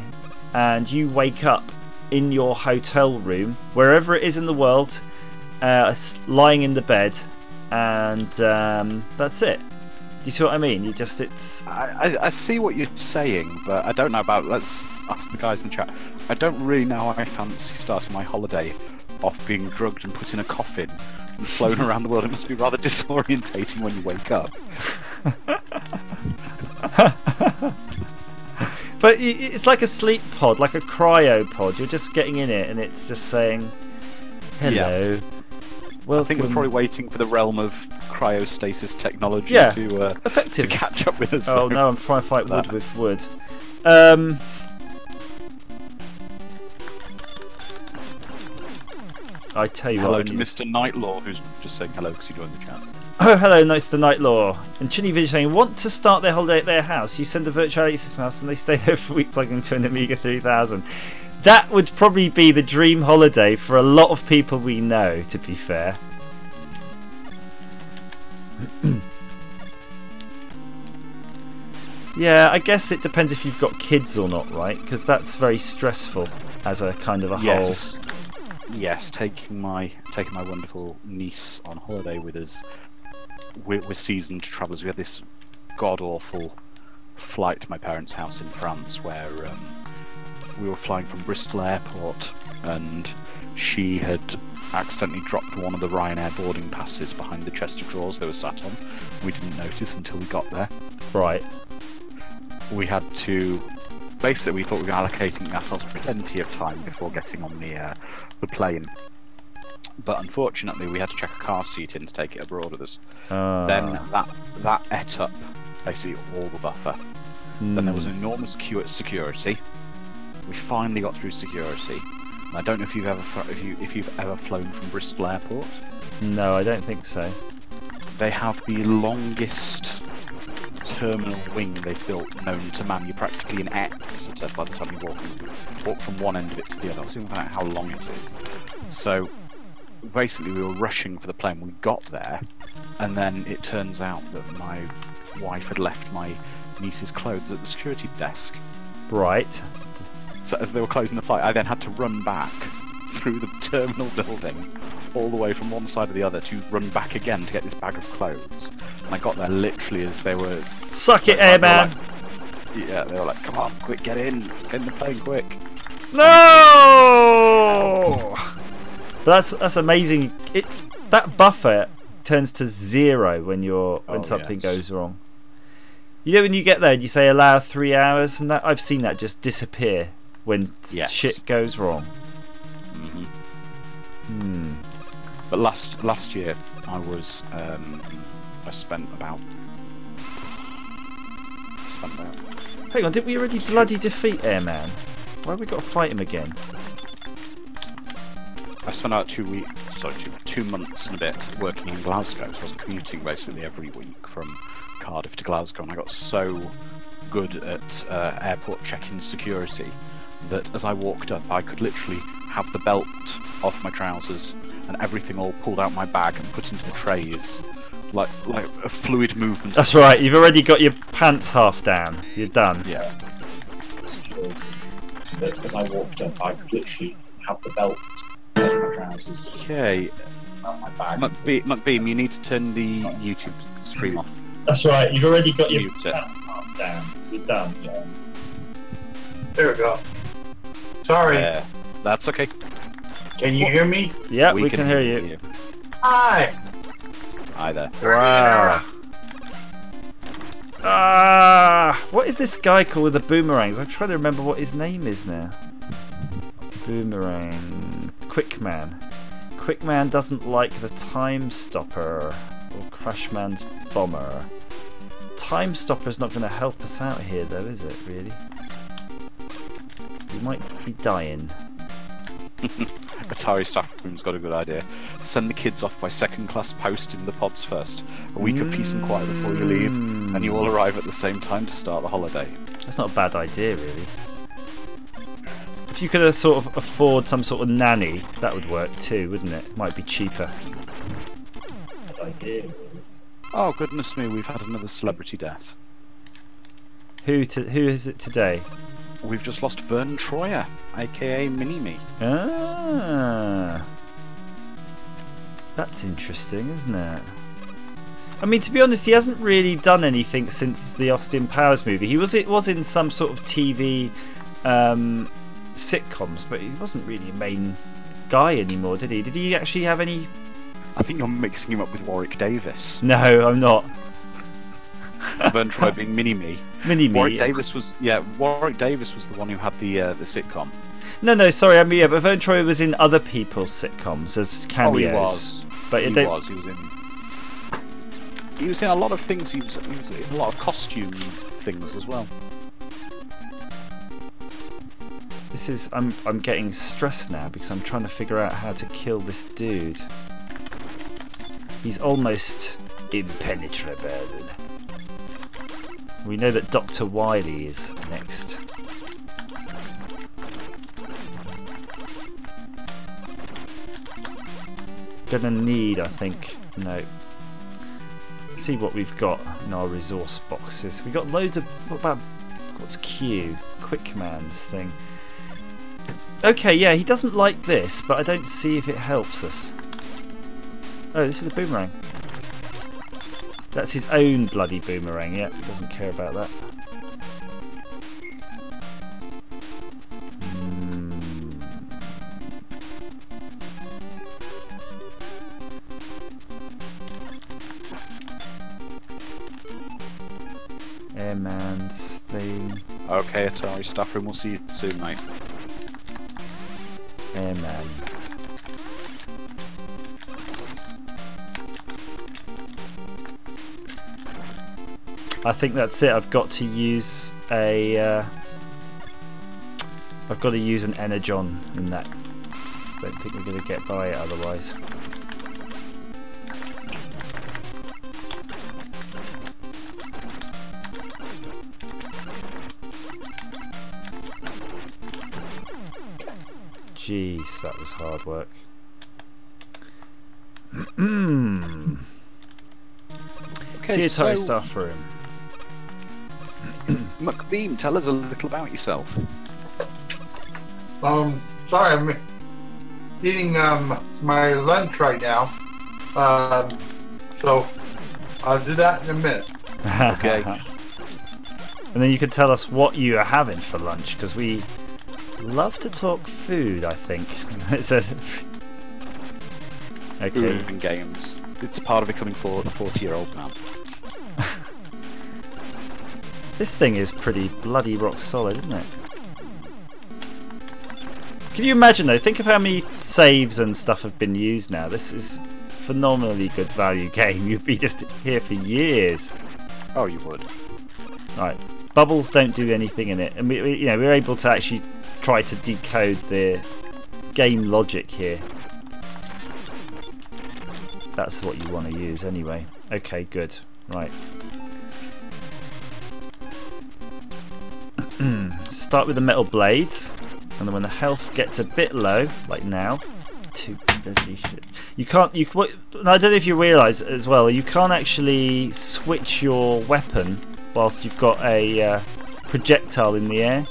and you wake up in your hotel room, wherever it is in the world, lying in the bed, and that's it. Do you see what I mean? I see what you're saying, but I don't know about. Let's ask the guys in the chat. I don't really know how I fancy starting my holiday off being drugged and put in a coffin and flown around the world. It must be rather disorientating when you wake up. But it's like a sleep pod, like a cryo pod. You're just getting in it, and it's just saying, "Hello, welcome." I think we're probably waiting for the realm of cryostasis technology to effective. to catch up with us. Oh no, I'm trying to fight wood with wood. I tell you hello what. to Mr. Nightlaw, who's just saying hello because he joined the chat. Oh, hello, nice to Nightlaw. And Chinny Village saying, want to start their holiday at their house? You send a virtual access mouse and they stay there for a week plugging into an Amiga 3000. That would probably be the dream holiday for a lot of people we know, to be fair. Yeah, I guess it depends if you've got kids or not, right? Because that's very stressful as a kind of a whole. Yes, taking my wonderful niece on holiday with us. We're seasoned travellers. We had this god-awful flight to my parents' house in France where we were flying from Bristol Airport, and she had accidentally dropped one of the Ryanair boarding passes behind the chest of drawers they were sat on. We didn't notice until we got there. Right. We had to... Basically, we thought we were allocating ourselves plenty of time before getting on the plane. But unfortunately, we had to check a car seat in to take it abroad with us. Then that ate up basically all the buffer. Then there was an enormous queue at security. We finally got through security. And I don't know if you've ever flown from Bristol Airport. No, I don't think so. They have the longest terminal wing they've built known to man. You're practically in Exeter by the time you walk from one end of it to the other. I'll see how long it is. So basically we were rushing for the plane. We got there, and then it turns out that my wife had left my niece's clothes at the security desk. Right. So as they were closing the flight, I then had to run back through the terminal building all the way from one side to the other to run back again to get this bag of clothes. And I got there literally as they were... Suck it, airman! Yeah, they were like, come on, quick, get in the plane, quick. No! That's amazing. It's that buffer turns to 0 when something goes wrong. You know when you get there and you say allow 3 hours, and that I've seen that just disappear when shit goes wrong. But last year I was I spent about. Hang on, didn't we already bloody defeat Airman? Why have we got to fight him again? I spent about 2 months and a bit working in Glasgow, so I was commuting basically every week from Cardiff to Glasgow, and I got so good at airport check-in security that as I walked up I could literally have the belt off my trousers and everything all pulled out my bag and put into the trays, like a fluid movement. That's right, you've already got your pants half down. You're done. Yeah. But as I walked up I could literally have the belt off my trousers. Okay. Out my bag. McBeam, you need to turn the YouTube stream off. That's right, you've already got your pants half down. You're done. Yeah. There we go. Sorry. That's okay. Can you hear me? Yeah, we can hear you. Hi. Hi there. Wow. What is this guy called with the boomerangs? I'm trying to remember what his name is now. Boomerang. Quickman. Quickman doesn't like the Time Stopper or Crashman's Bomber. Time Stopper's not going to help us out here though, is it really? We might be dying. Atari staff room's got a good idea. Send the kids off by second-class post in the pods first. A week of peace and quiet before you leave, and you all arrive at the same time to start the holiday. That's not a bad idea, really. If you could sort of afford some sort of nanny, that would work too, wouldn't it? Might be cheaper. Bad idea. Oh, goodness me, we've had another celebrity death. Who is it today? We've just lost Vern Troyer, aka Mini-Me. Ah, that's interesting, isn't it? I mean, to be honest, he hasn't really done anything since the Austin Powers movie. He was in some sort of TV sitcoms, but he wasn't really a main guy anymore, did he? Did he actually have any? I think you're mixing him up with Warwick Davis. No, I'm not. Vern Troyer being Mini-Me. Mini-Me. Warwick Davis was the one who had the sitcom. No, sorry. I mean, yeah, but Vern Troyer was in other people's sitcoms as cameos. Oh, he was. But He was in a lot of things. He was in a lot of costume things as well. This is. I'm getting stressed now because I'm trying to figure out how to kill this dude. He's almost impenetrable. We know that Dr. Wily is next. Gonna need, I think. No. Let's see what we've got in our resource boxes. We've got loads of. What's Q? Quick commands thing. Okay, yeah, he doesn't like this, but I don't see if it helps us. Oh, this is the boomerang. That's his own bloody boomerang, yeah, he doesn't care about that. Airman's thing. Okay, Atari staff room, we'll see you soon, mate. Airman. I think that's it. I've got to use a. I've got to use an Energon in that. Don't think we're going to get by it otherwise. Jeez, that was hard work. See Atari staff room. McBeam, tell us a little about yourself. Sorry, I'm eating my lunch right now. So I'll do that in a minute. Okay. And then you can tell us what you are having for lunch, because we love to talk food, I think. It's a... Okay. Food and games. It's part of becoming a 40-year-old man. This thing is pretty bloody rock solid, isn't it? Can you imagine though? Think of how many saves and stuff have been used now. This is phenomenally good value game. You'd be just here for years. Oh, you would. Right, bubbles don't do anything in it, and we're able to actually try to decode the game logic here. That's what you want to use anyway. Okay, good. Right. Start with the metal blades, and then when the health gets a bit low, like now, you can't. I don't know if you realise as well. You can't actually switch your weapon whilst you've got a projectile in the air.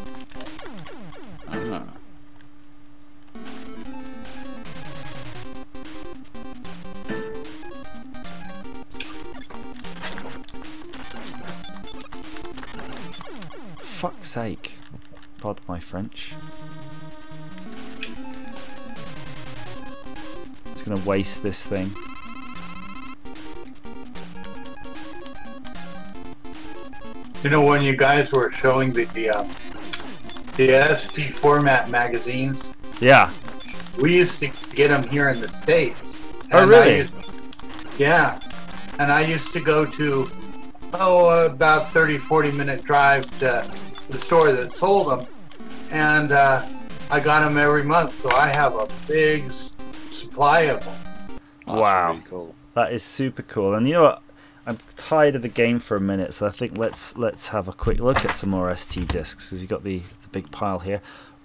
Fuck's sake. Pardon my French. It's gonna waste this thing. You know, when you guys were showing the SD format magazines, yeah, we used to get them here in the States. Oh, really? Yeah, and I used to go to about 30-40 minute drive to the store that sold them, and I got them every month, so I have a big supply of them. Wow, really cool. That is super cool. And you know what? I'm tired of the game for a minute, so I think let's have a quick look at some more ST discs, because we've got the big pile here.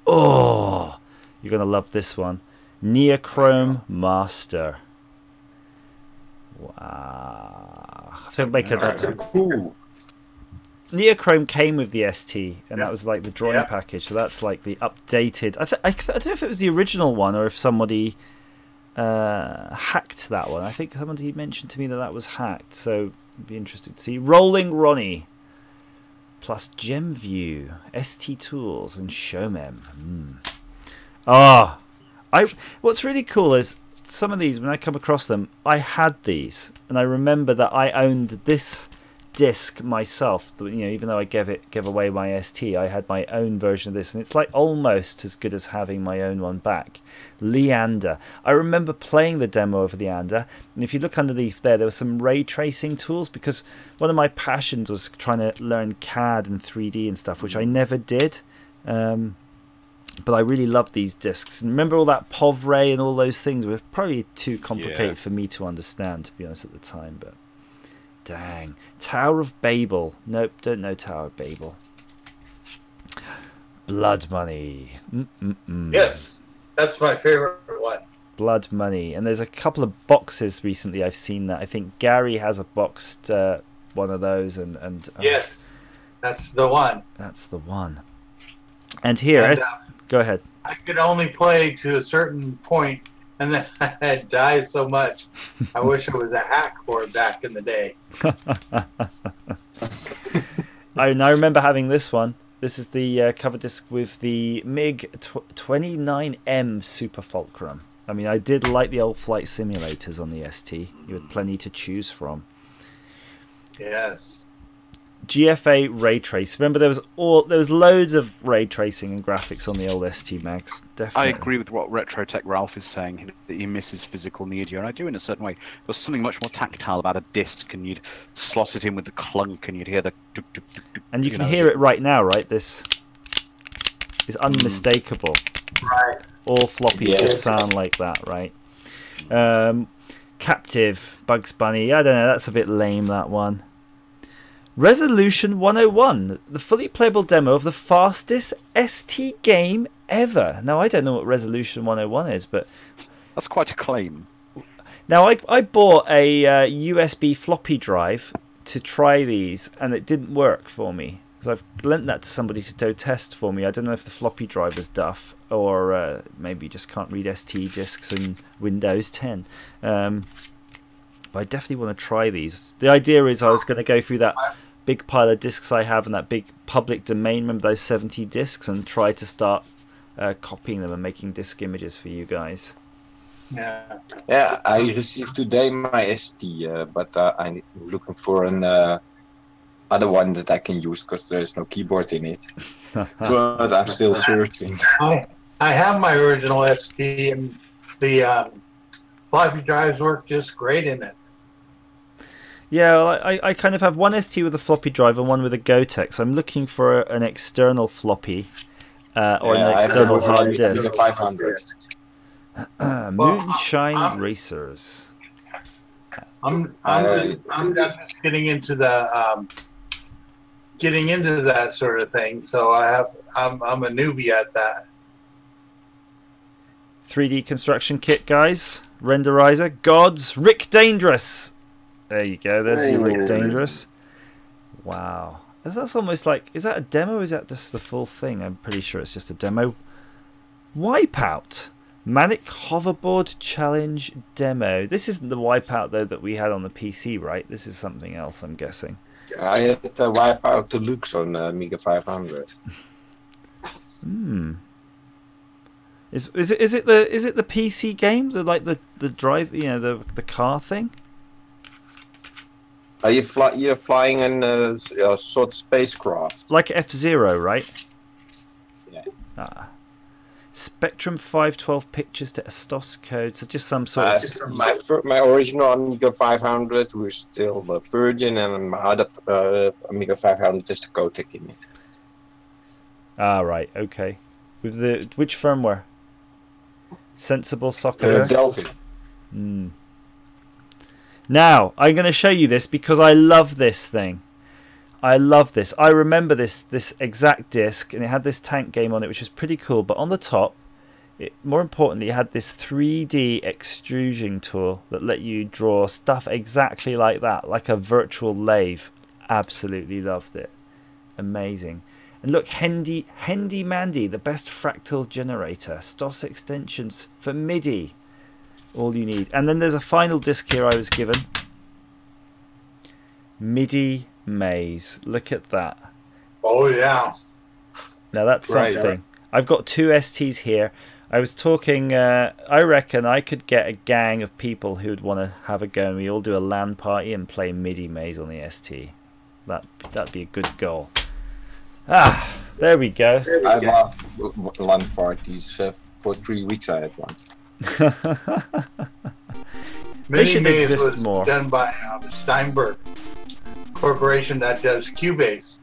Oh, you're gonna love this one, Neochrome Master. Wow, I have to make a Cool. Neochrome came with the ST, and that was like the drawing package. So that's like the updated. I don't know if it was the original one or if somebody hacked that one. I think somebody mentioned to me that was hacked. So it'd be interesting to see. Rolling Ronnie plus GemView, ST Tools, and Showmem. What's really cool is some of these, when I come across them, I had these, and I remember that I owned this disc myself. You know, even though I gave away my ST, I had my own version of this, and it's like almost as good as having my own one back. Leander. I remember playing the demo of Leander, and if you look underneath there were some ray tracing tools, because one of my passions was trying to learn CAD and 3D and stuff, which I never did. But I really loved these discs. And remember all that POV-ray and all those things were probably too complicated for me to understand, to be honest, at the time. But dang. Tower of Babel. Nope, don't know Tower of Babel. Blood Money. Yes, that's my favorite one. Blood Money. And there's a couple of boxes recently I've seen that. I think Gary has a boxed one of those. And yes, that's the one. That's the one. And here, And, go ahead. I could only play to a certain point, and then I had died so much. I wish it was a hack for it back in the day. I remember having this one. This is the cover disc with the MiG 29M Super Fulcrum. I mean, I did like the old flight simulators on the ST. You had plenty to choose from. Yes. GFA ray trace. Remember, there was loads of ray tracing and graphics on the old ST Mags. Definitely. I agree with what Retrotech Ralph is saying, that he misses physical media, and I do in a certain way. There's something much more tactile about a disc, and you'd slot it in with the clunk, and you'd hear the. And you can hear it right now, right? This is unmistakable. Right. All floppies just sound like that, right? Captive, Bugs Bunny. I don't know. That's a bit lame, that one. Resolution 101, the fully playable demo of the fastest ST game ever. Now, I don't know what Resolution 101 is, but that's quite a claim. Now, I bought a USB floppy drive to try these, and it didn't work for me. So I've lent that to somebody to do test for me. I don't know if the floppy drive is duff, or maybe you just can't read ST discs in Windows 10. But I definitely want to try these. The idea is I was going to go through that big pile of discs I have in that big public domain, remember those 70 discs, and try to start copying them and making disc images for you guys. Yeah, I received today my ST, but I'm looking for an other one that I can use, because there's no keyboard in it. But I'm still searching. I have my original ST, and the floppy drives work just great in it. Yeah, well, I kind of have one ST with a floppy drive and one with a Gotek, so I'm looking for an external floppy or an external hard disk. 500. Moonshine Racers. I'm just getting into the that sort of thing, so I'm a newbie at that. 3D construction kit, guys. Renderizer, gods, Rick Dangerous. There you go. There's your Rick Dangerous. Wow. That's almost like, is that a demo or is that just the full thing? I'm pretty sure it's just a demo. Wipeout. Manic Hoverboard Challenge demo. This isn't the Wipeout, though, that we had on the PC, right? This is something else, I'm guessing. I had Wipeout Deluxe on Amiga 500. Is it the PC game? The drive, you know, the car thing? Are you you're flying in a sort of spacecraft? Like F-Zero, right? Yeah. Spectrum 512 pictures to Estos code. So just some sort of... My original Amiga 500 was still the Virgin, and my other Amiga 500 is the Gotek in it. Ah, right. Okay. With which firmware? Sensible Soccer. Delphi. Now I'm going to show you this because I love this thing. I love this. I remember this exact disc, and it had this tank game on it, which was pretty cool. But on the top, more importantly, it had this 3D extrusion tool that let you draw stuff exactly like that, like a virtual lathe. Absolutely loved it. Amazing. And look, Handy Mandy, the best fractal generator. STOS extensions for MIDI. All you need. And then there's a final disc here I was given. MIDI Maze. Look at that. Oh, yeah. Now that's something. Right. I've got 2 STs here. I was talking, I reckon I could get a gang of people who would want to have a go, and we all do a LAN party and play MIDI Maze on the ST. That'd be a good goal. Ah, there we go. I have LAN parties for 3 weeks. I had one. They should exist more. Done by Steinberg Corporation that does Cubase.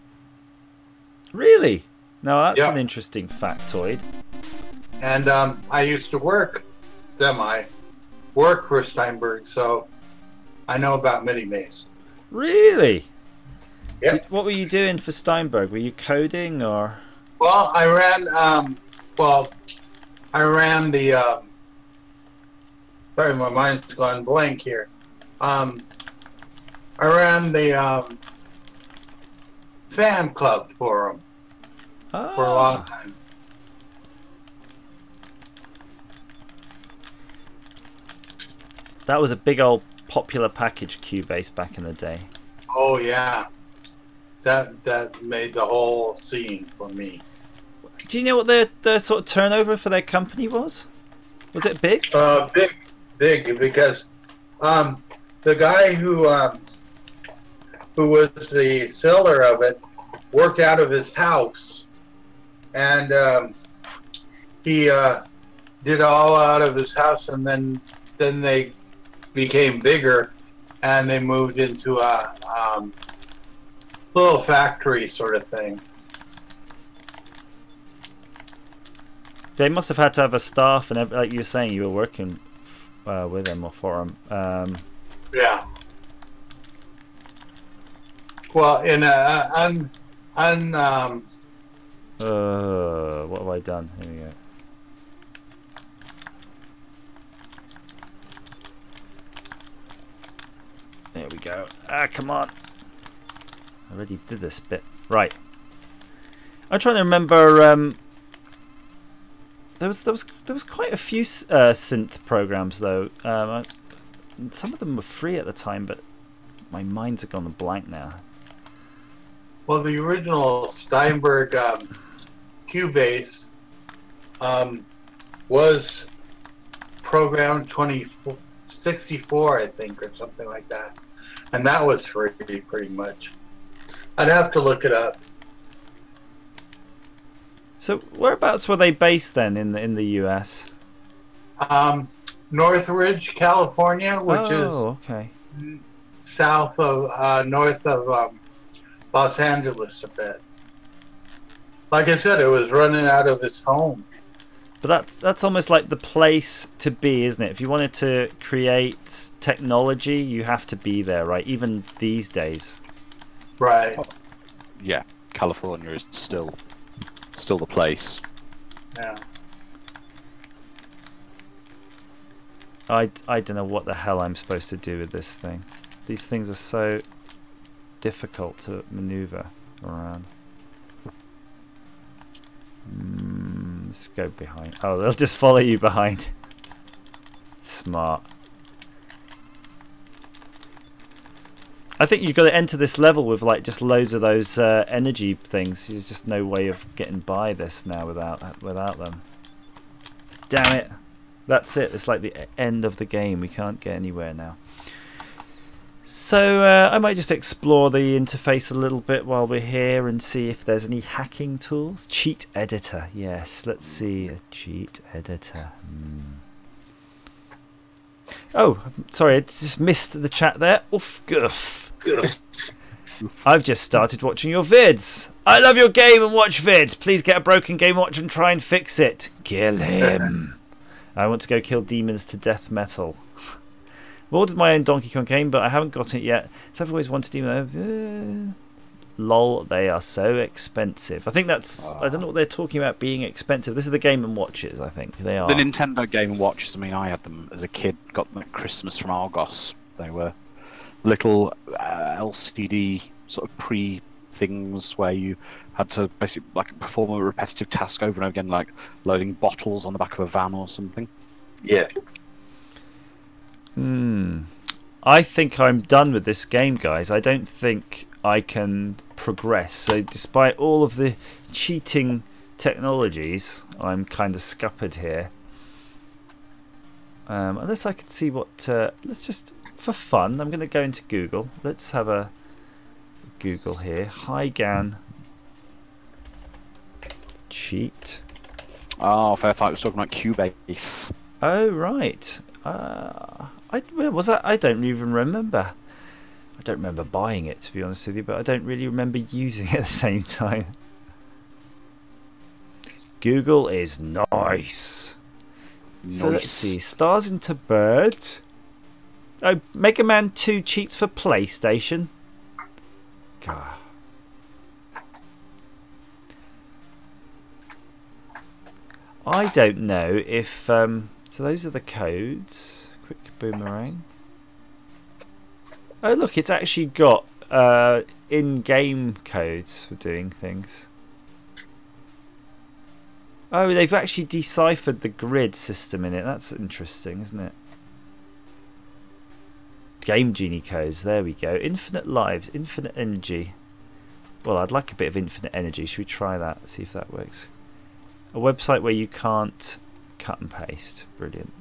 Really? No, that's an interesting factoid. And I used to work for Steinberg, so I know about MIDI Maze. Really? Yeah. What were you doing for Steinberg? Were you coding or? Well, I ran. I ran the. Sorry, my mind's gone blank here. I ran the fan club for them for a long time. That was a big old popular package, Cubase, back in the day. Oh yeah, that made the whole scene for me. Do you know what the sort of turnover for their company was? Was it big? Big, because the guy who was the seller of it worked out of his house, and he did all out of his house, and then they became bigger, and they moved into a little factory sort of thing. They must have had to have a staff, and like you were saying, you were working with them or for them. Yeah. Well, in what have I done? Here we go. There we go. Ah, come on. I already did this bit. Right. I'm trying to remember. There was quite a few synth programs though. Some of them were free at the time, but my mind's gone blank now. Well, the original Steinberg Cubase was Program 2064, I think, or something like that, and that was free pretty much. I'd have to look it up. So whereabouts were they based then in the US? Northridge, California, which is okay. south of north of Los Angeles a bit. Like I said, it was running out of his home. But that's almost like the place to be, isn't it? If you wanted to create technology, you have to be there, right? Even these days. Right. Yeah, California is still the place. Yeah. I don't know what the hell I'm supposed to do with this thing. These things are so difficult to maneuver around. Let's go behind. Oh, they'll just follow you behind. Smart. I think you've got to enter this level with like just loads of those energy things. There's just no way of getting by this now without them. Damn it! That's it. It's like the end of the game. We can't get anywhere now. So I might just explore the interface a little bit while we're here and see if there's any hacking tools. Cheat editor. Yes, let's see a cheat editor. Oh, sorry, I just missed the chat there. Oof, goof. I've just started watching your vids. I love your game and watch vids. Please get a broken Game Watch and try and fix it. Kill him. I want to go kill demons to death metal. I've ordered my own Donkey Kong game, but I haven't gotten it yet. So I've always wanted demons. Lol, they are so expensive. I think that's... I don't know what they're talking about being expensive. This is the Game & Watches, I think. They are. The Nintendo Game & Watches, I mean, I had them as a kid. Got them at Christmas from Argos. They were little LCD sort of pre-things where you had to basically like perform a repetitive task over and over again, like loading bottles on the back of a van or something. Yeah. I think I'm done with this game, guys. I don't think I can progress. So despite all of the cheating technologies, I'm kind of scuppered here. Unless I could see what... let's just... For fun, I'm going to go into Google. Let's have a Google here. Hygan cheat. Oh, Fairfight was talking about Cubase. Oh, right. Where was that? I don't even remember. I don't remember buying it, to be honest with you, but I don't really remember using it at the same time. Google is nice. So let's see. Stars into Birds. Oh, Mega Man 2 cheats for PlayStation. God. I don't know if... so those are the codes. Quick boomerang. Oh, look, it's actually got in-game codes for doing things. Oh, they've actually deciphered the grid system in it. That's interesting, isn't it? Game Genie codes. There we go. Infinite lives. Infinite energy. Well, I'd like a bit of infinite energy. Should we try that? See if that works. A website where you can't cut and paste. Brilliant.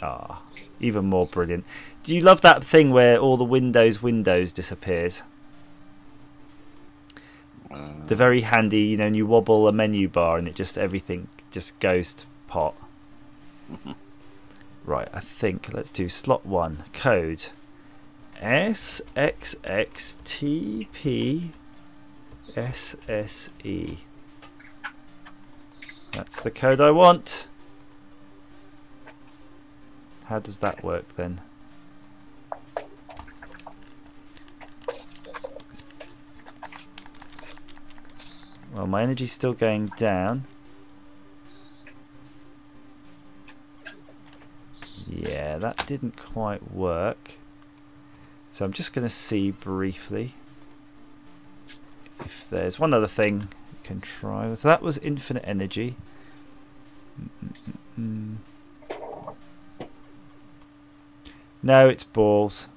Ah, even more brilliant. Do you love that thing where all the windows disappears? The very handy, you know, and you wobble a menu bar and it just everything just goes to pot. Right, I think let's do slot 1 code SXXTPSSE. That's the code I want. How does that work then? Well, my energy's still going down. Yeah, that didn't quite work. So I'm just going to see briefly if there's one other thing you can try. So that was infinite energy. No, it's balls.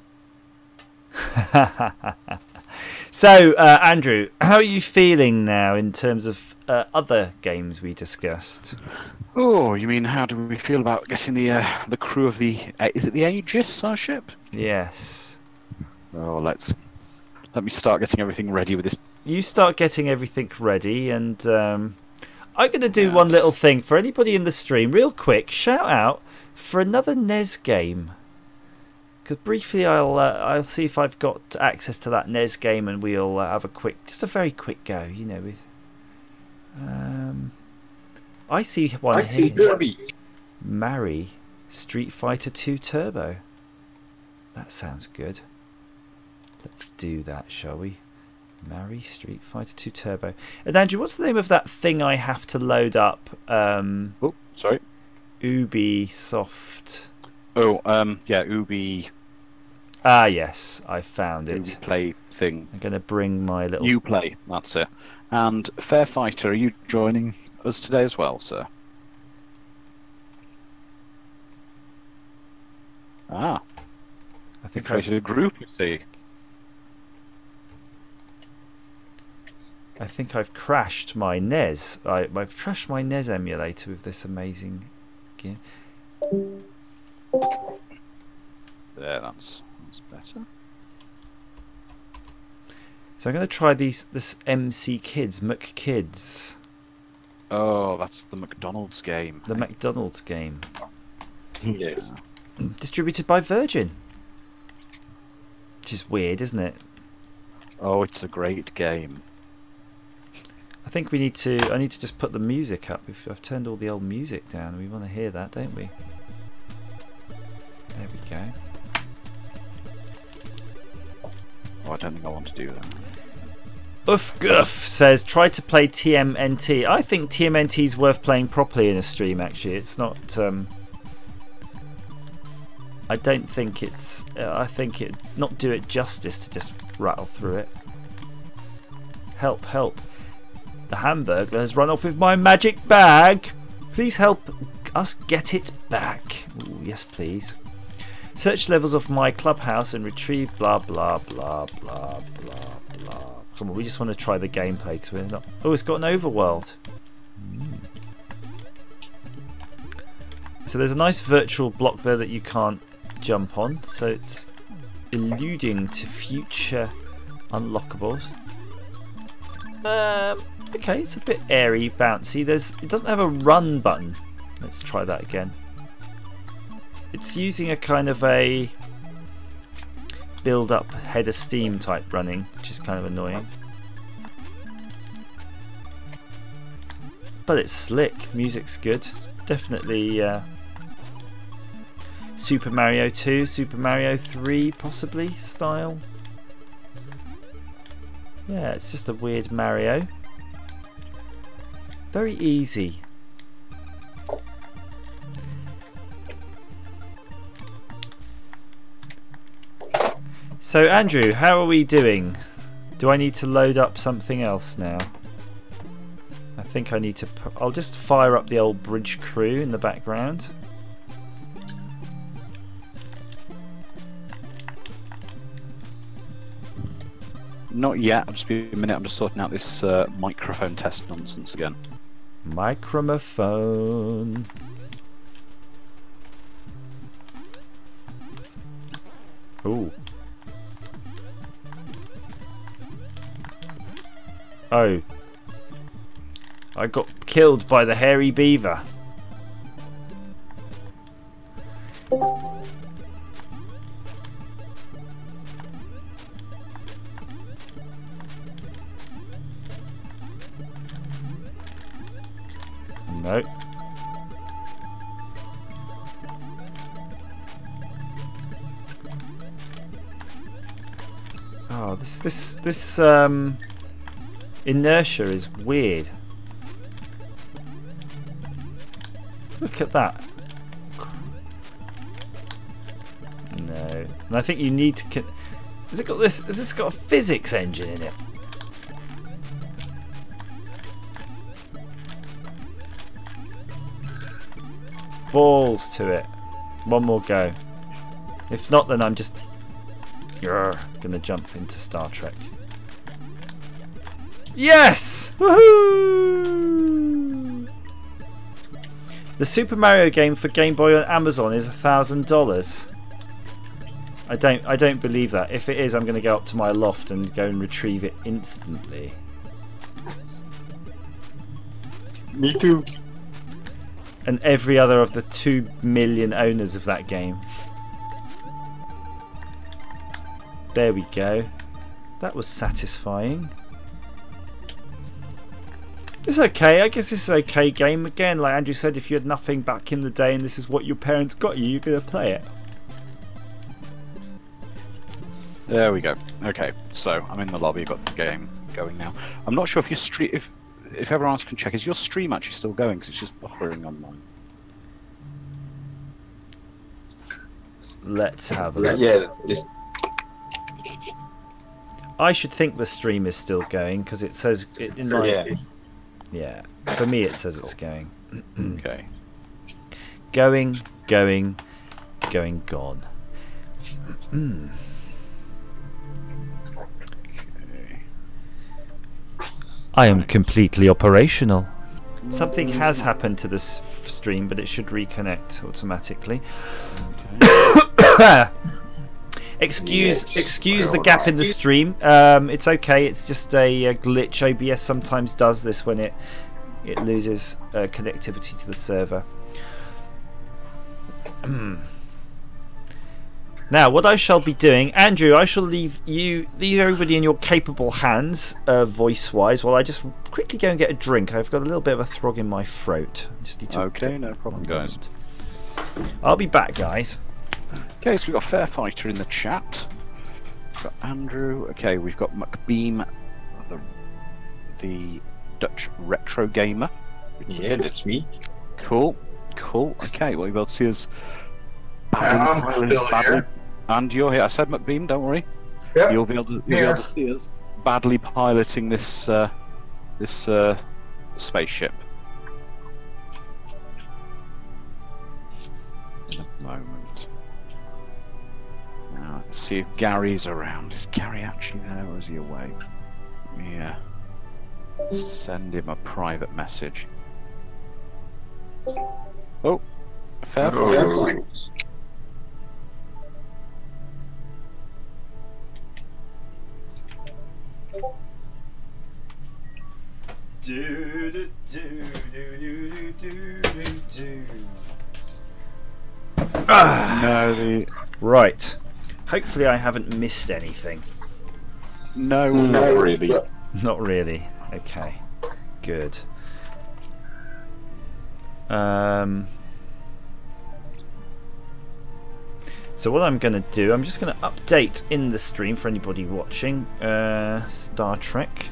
So, Andrew, how are you feeling now in terms of other games we discussed? Oh, you mean how do we feel about getting the crew of the... is it the Aegis, our ship? Yes. Oh, let me start getting everything ready with this. You start getting everything ready, and I'm going to do one little thing for anybody in the stream. Real quick, shout out for another NES game. Because briefly I'll see if I've got access to that NES game, and we'll have just a very quick go, you know. With I see one. I see Derby. Marry Street Fighter 2 Turbo. That sounds good. Let's do that, shall we? Marry Street Fighter 2 Turbo. And Andrew, what's the name of that thing I have to load up? Oh, sorry. Ubisoft. Oh, yeah, Ubi. Ah, yes, I found it. Uplay thing. I'm going to bring my little... Uplay, that's it. And Fairfighter, are you joining us today as well, sir? Ah. I think created a group, you see. I think I've crashed my NES. I've trashed my NES emulator with this amazing game. There, that's better. So I'm going to try this MC Kids, McKids. Oh, that's the McDonald's game. The McDonald's game. Yes. Distributed by Virgin. Which is weird, isn't it? Oh, it's a great game. I think I need to just put the music up. I've turned all the old music down. We want to hear that, don't we? There we go. Oh, I don't think I want to do that. Uff says, try to play TMNT. I think TMNT is worth playing properly in a stream, actually. It's not... I don't think it's... I think it not do it justice to just rattle through it. Help, help. The Hamburglar has run off with my magic bag. Please help us get it back. Ooh, yes, please. Search levels of my clubhouse and retrieve blah, blah, blah, blah, blah, blah. Come on, we just want to try the gameplay because we're not... Oh, it's got an overworld. So there's a nice virtual block there that you can't jump on. So it's alluding to future unlockables. Okay, it's a bit airy, bouncy. It doesn't have a run button. Let's try that again. It's using a kind of a build up head of steam type running, which is kind of annoying. But it's slick, music's good. It's definitely Super Mario 2, Super Mario 3 possibly style. Yeah, it's just a weird Mario. Very easy. So Andrew, how are we doing? Do I need to load up something else now? I think I need to... I'll just fire up the old Bridge Crew in the background. Not yet. I'll just be a minute. I'm just sorting out this microphone test nonsense again. Microphone. Ooh. Oh. I got killed by the hairy beaver. No. Oh, this inertia is weird. Look at that. No, and I think you need to. Has it got this? Has this got a physics engine in it? Balls to it. One more go. If not, then I'm just gonna jump into Star Trek. Yes! Woohoo! The Super Mario game for Game Boy on Amazon is $1,000. I don't believe that. If it is, I'm going to go up to my loft and go and retrieve it instantly. Me too. And every other of the 2 million owners of that game. There we go. That was satisfying. It's okay. I guess it's an okay game. Again, like Andrew said, if you had nothing back in the day and this is what your parents got you, you're going to play it. There we go. Okay, so I'm in the lobby, got the game going now. I'm not sure if your stream, if everyone else can check, is your stream actually still going? Because it's just buffering on mine. Let's have a look. Yeah, this. I should think the stream is still going because it says it in my. Yeah, for me it says it's going. Okay. Going, gone. I am completely operational. Something has happened to this stream, but it should reconnect automatically. Okay. Excuse the gap in the stream. It's okay. It's just a glitch. OBS sometimes does this when it loses connectivity to the server. Now, what I shall be doing, Andrew, I shall leave everybody in your capable hands, voice-wise, while I just quickly go and get a drink. I've got a little bit of a throb in my throat. Just need to Okay, no problem, guys. I'll be back, guys. Okay, so we've got Fair Fighter in the chat. We've got Andrew. Okay, we've got McBeam, the Dutch retro gamer. Yeah, that's me. Cool, cool. Okay, well, you'll be able to see us. I'm still here. And you're here. I said McBeam, don't worry. Yep. You'll be able to see us badly piloting this spaceship. In a moment. Now, let's see if Gary's around. Is Gary actually there, or is he away? Yeah. Send him a private message. Oh, fair fight. No, Right. Hopefully I haven't missed anything. no, Not really. Not really. Okay. Good. So what I'm going to do, I'm just going to update in the stream for anybody watching Star Trek.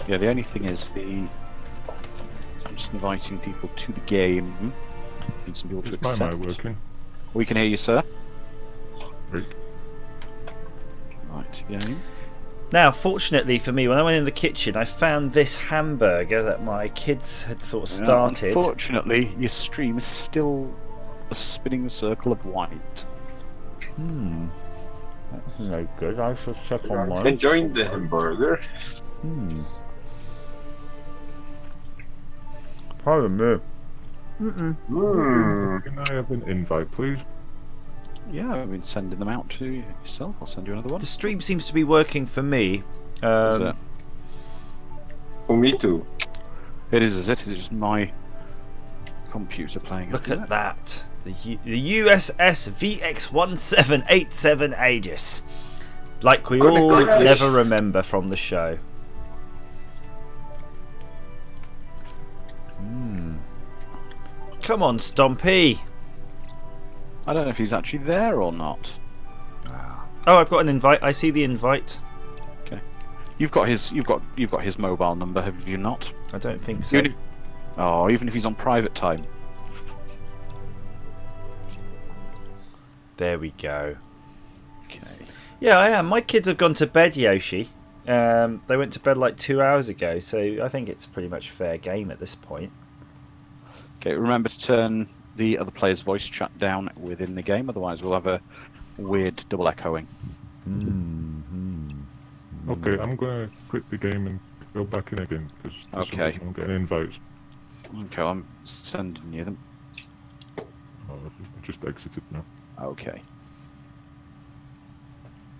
Yeah, the only thing is I'm just inviting people to the game. Need some people to Is my accept. mic working? We can hear you, sir. Great. Right, game. Now, fortunately for me, when I went in the kitchen, I found this hamburger that my kids had sort of started. Unfortunately, your stream is still a spinning circle of white. That's no good. I shall check on mine. Enjoying the hamburger. Pardon me. Can I have an invite, please? Yeah, I've been sending them out to yourself. I'll send you another one. The stream seems to be working for me. Is it? For me too. It is, It's just my computer playing. Look at that. The USS VX-1787 Aegis. Like we all never remember from the show. Come on, Stompy. I don't know if he's actually there or not. Oh, I've got an invite. I see the invite. Okay. You've got his mobile number, have you not? I don't think so. Even if he's on private time. There we go. Okay. Yeah, I am. My kids have gone to bed, Yoshi. They went to bed like 2 hours ago, so I think it's pretty much fair game at this point. Okay, remember to turn the other player's voice chat down within the game, otherwise we'll have a weird double echoing. Okay, I'm gonna quit the game and go back in again because Okay. I'm getting invites. Okay, I'm sending you them. Oh, I just exited now. Okay.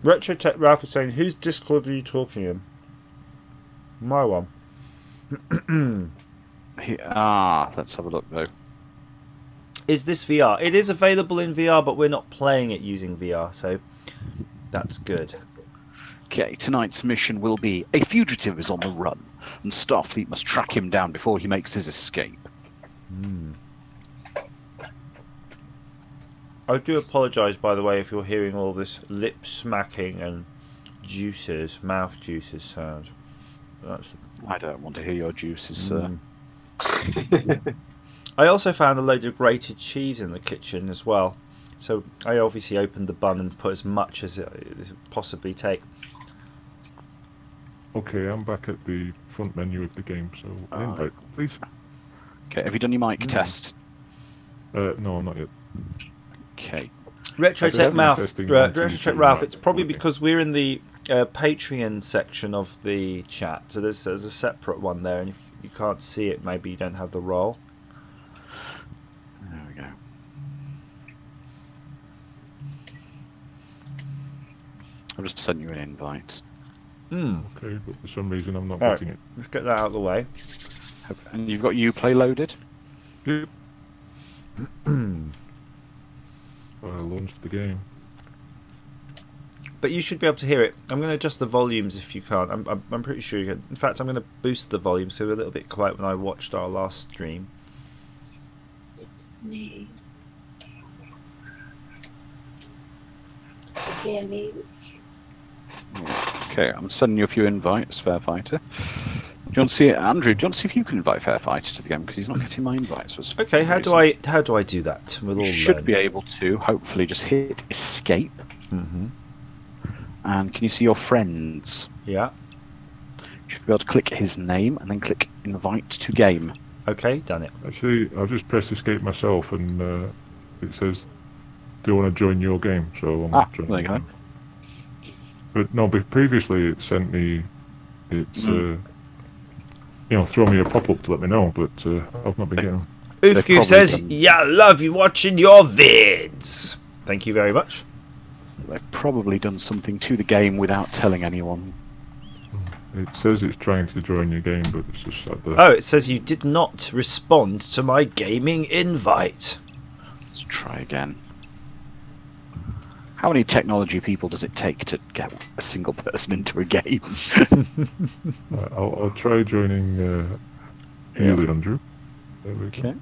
Retro Tech Ralph is saying, whose Discord are you talking in? My one. Let's have a look though. Is this VR? It is available in VR, but we're not playing it using VR, so that's good. Okay, tonight's mission will be a fugitive is on the run, and Starfleet must track him down before he makes his escape. I do apologise, by the way, if you're hearing all this lip smacking and mouth juices sound. I don't want to hear your juices, sir. I also found a load of grated cheese in the kitchen as well. So I obviously opened the bun and put as much as it possibly take. Okay, I'm back at the front menu of the game, so invite, please. Okay, have you done your mic test? No, not yet. Okay. Retro Tech Ralph, it's probably Okay. because we're in the Patreon section of the chat, so there's a separate one there, and if you can't see it, maybe you don't have the role. There we go. I've just sent you an invite. Okay, but for some reason I'm not Alright. getting it. Let's get that out of the way. And you've got Uplay loaded? Yep. launched the game. But you should be able to hear it. I'm going to adjust the volumes if you can't. I'm pretty sure you can. In fact, I'm going to boost the volume so we're a little bit quiet when I watched our last stream. It's me. I can't move. Okay, I'm sending you a few invites, Fairfighter. Do you want to see it, Andrew? Do you want to see if you can invite Fairfighter to the game because he's not getting my invites? For some Okay, how reason. do I do that? We'll all You should learn. be able to hopefully just hit escape. Mm-hmm. And can you see your friends? Yeah. You should be able to click his name and then click invite to game. Okay, done it. Actually, I've just pressed escape myself, and it says, "Do you want to join your game?" So I'm joining. There you go. But no, but previously it sent me, throw me a pop-up to let me know, but I've not been getting. Oofgoo probably says, done- "Yeah, love you watching your vids." Thank you very much. They've probably done something to the game without telling anyone. It says it's trying to join your game, but it's just sat there. Oh, it says you did not respond to my gaming invite. Let's try again. How many technology people does it take to get a single person into a game? I'll try joining you, Andrew. There we go. Okay.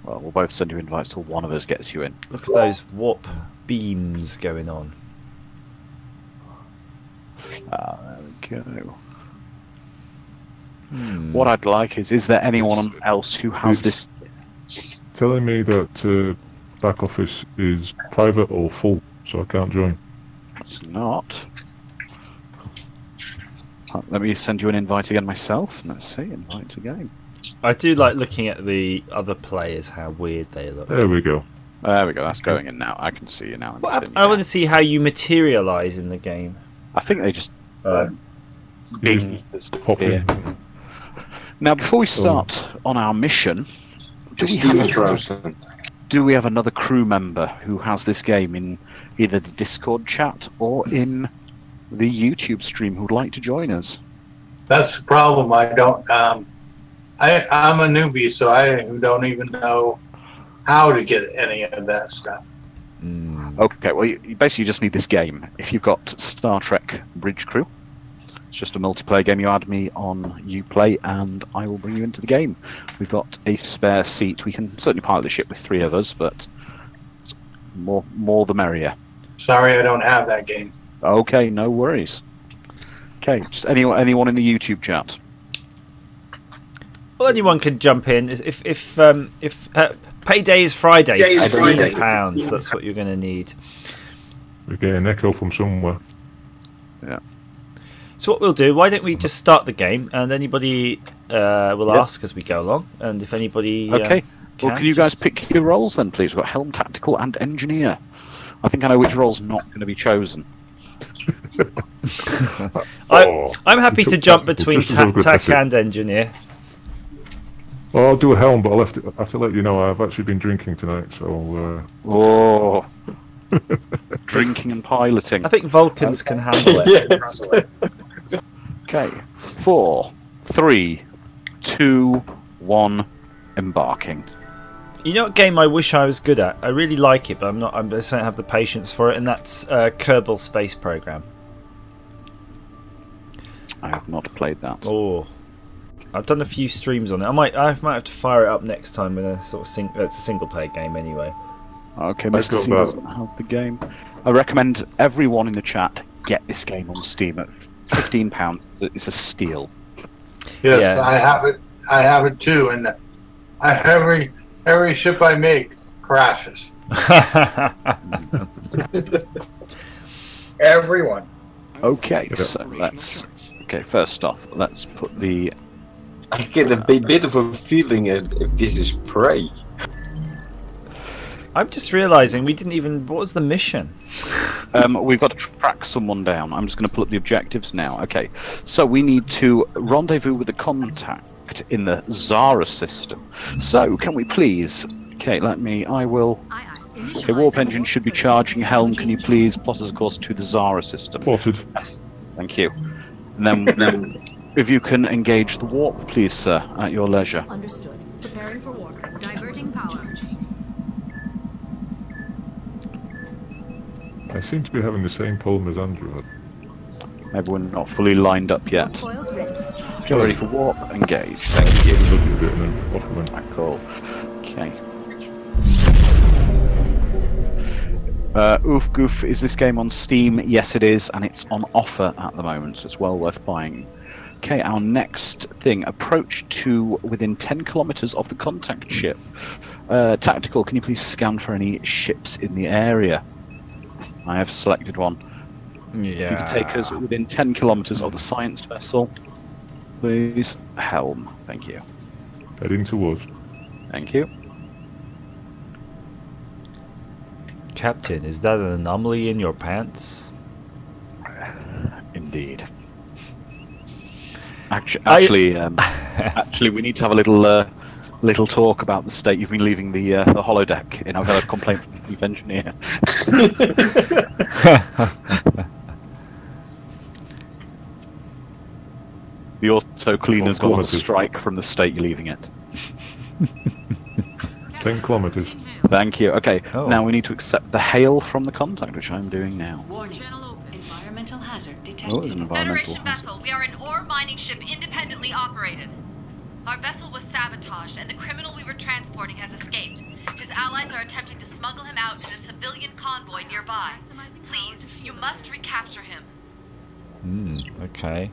Well, we'll both send you invites till one of us gets you in. Look at those warp beams going on. There we go. Hmm. What I'd like is there anyone else who has this? Telling me that back office is private or full, so I can't join. It's not. Let me send you an invite again myself. Let's see, invite to game. I do like looking at the other players, how weird they look. There we go. There we go. That's going in now. I can see you now. Well, I want to see how you materialise in the game. I think they just Bing. Pop in. Now, before we start on our mission, The Steam is frozen. do we have another crew member who has this game in either the Discord chat or in the YouTube stream who'd like to join us? That's the problem. I don't. I'm a newbie, so I don't even know how to get any of that stuff. Okay, well, you basically just need this game. If you've got Star Trek Bridge Crew, it's just a multiplayer game. You add me on Uplay, and I will bring you into the game. We've got a spare seat. We can certainly pilot the ship with 3 of us, but more the merrier. Sorry, I don't have that game. Okay, no worries. Okay, just anyone in the YouTube chat. Well, anyone can jump in. If payday is Friday, Payday is Friday. £15. That's what you're going to need. We get an echo from somewhere. Yeah. So what we'll do? Why don't we just start the game, and anybody will ask as we go along, and if anybody. Okay. Well, can you guys pick your roles then, please? We've got Helm, Tactical, and Engineer. I think I know which role's not going to be chosen. I'm happy to jump between Just as well good Tac tactic. and Engineer. Well, I'll do a helm, but I have to let you know I've actually been drinking tonight, so... Oh. Drinking and piloting. I think Vulcans can handle it. Yes. Okay. 4, 3, 2, 1, embarking. You know what game I wish I was good at? I really like it, but I'm not. I just don't have the patience for it, and that's Kerbal Space Program. I have not played that. Oh, I've done a few streams on it. I might have to fire it up next time with a sort of it's a single player game anyway. Okay, Let's Mr. go C back. doesn't have the game. I recommend everyone in the chat get this game on Steam at £15. It's a steal. Yes, Yeah. I have it. I have it too, and every ship I make crashes. Everyone. Okay, so let's. Okay, first off, let's put the. I get a bit of a feeling if this is Prey. I'm just realising we didn't even. What was the mission? We've got to track someone down. I'm just going to pull up the objectives now. Okay, so we need to rendezvous with a contact in the Zara system. So, can we please? Okay, I will. Okay, warp engine should be charging. Helm, can you please plot us a course to the Zara system? Plotted. Yes, thank you. And then, if you can engage the warp, please, sir, at your leisure. Understood. Preparing for warp. Diverting power. I seem to be having the same problem as Andrew had. Maybe we're not fully lined up yet. Coils ready. If you're ready for warp, engage. Thank you. Look at it and then off it went. Right, cool. Okay. Oof Goof, is this game on Steam? Yes it is, and it's on offer at the moment, so it's well worth buying. Okay, our next thing, approach to within 10 kilometers of the contact ship. Tactical, can you please scan for any ships in the area? I have selected one. Yeah. You can take us within 10 kilometers of the science vessel. Please, helm. Thank you. Heading towards. Thank you. Captain, is that an anomaly in your pants? Indeed. Actually, we need to have a little talk about the state you've been leaving the holodeck in. I've had a complaint from the chief engineer. The auto cleaner's gone on strike from the state you're leaving it. 10 kilometers. Thank you. Okay, Oh. now we need to accept the hail from the contact, which I'm doing now. Warning. Channel open. Environmental hazard detected. Oh, there's an environmental Federation hazard. vessel, we are an ore mining ship independently operated. Our vessel was sabotaged and the criminal we were transporting has escaped. His allies are attempting to smuggle him out in a civilian convoy nearby. Please, you must recapture him. Okay.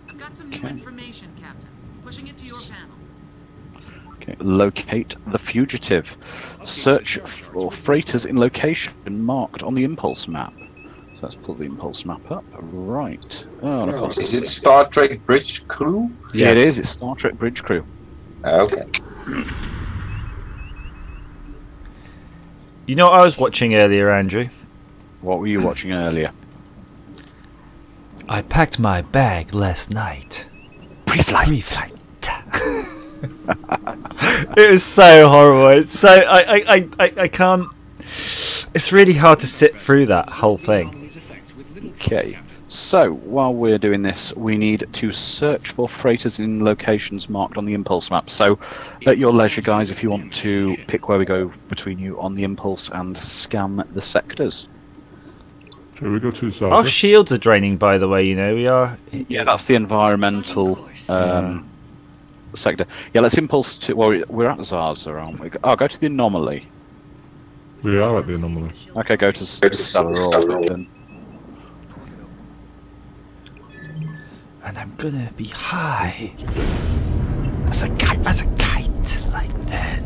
I've got some new information, Captain. Pushing it to your panel. Okay, locate the fugitive. Search for freighters in location marked on the impulse map. So let's pull the impulse map up. Right. Oh, and of course Is it Star Trek Bridge Crew? Yeah, it is. It's Star Trek Bridge Crew. Okay. You know what I was watching earlier, Andrew? What were you watching earlier? I packed my bag last night. Pre-flight. It was so horrible. It's so I can't. It's really hard to sit through that whole thing. Okay. So while we're doing this, we need to search for freighters in locations marked on the impulse map. So at your leisure, guys, if you want to pick where we go between you on the impulse and scan the sectors. Shall we go to the south? Our shields are draining, by the way. You know we are. Yeah, that's the environmental sector. Yeah, let's impulse to. Well, we're at Zaza, aren't we? Oh, go to the anomaly. We are at the anomaly. Okay, go to Stellar Orbit then. And I'm gonna be high As a kite. as a kite, like that.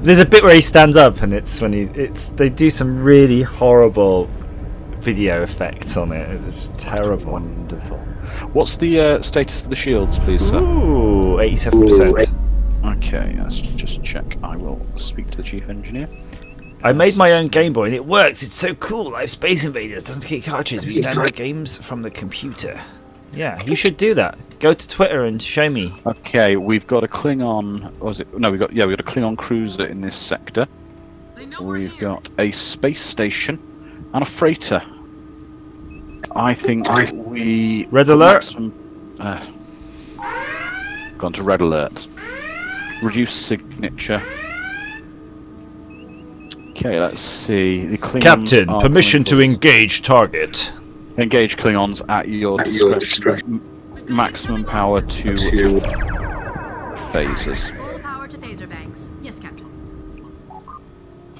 There's a bit where he stands up, and it's when they do some really horrible video effects on it. It's terrible. Wonderful. What's the status of the shields, please, sir? Ooh, 87%. Okay, let's just check. I will speak to the chief engineer. I made my own Game Boy and it works. It's so cool. Like Space Invaders doesn't get cartridges. We download games from the computer. Yeah, you should do that. Go to Twitter and show me. Okay, we've got a Klingon. Was it? No, we got a Klingon cruiser in this sector. We've got a space station and a freighter. I think we Red alert. Gone to red alert. Reduce signature. Okay, let's see. The Klingons Captain, are permission to going engage target. engage Klingons at your discretion. Maximum power to phasers. Full power to phaser banks. Yes, Captain.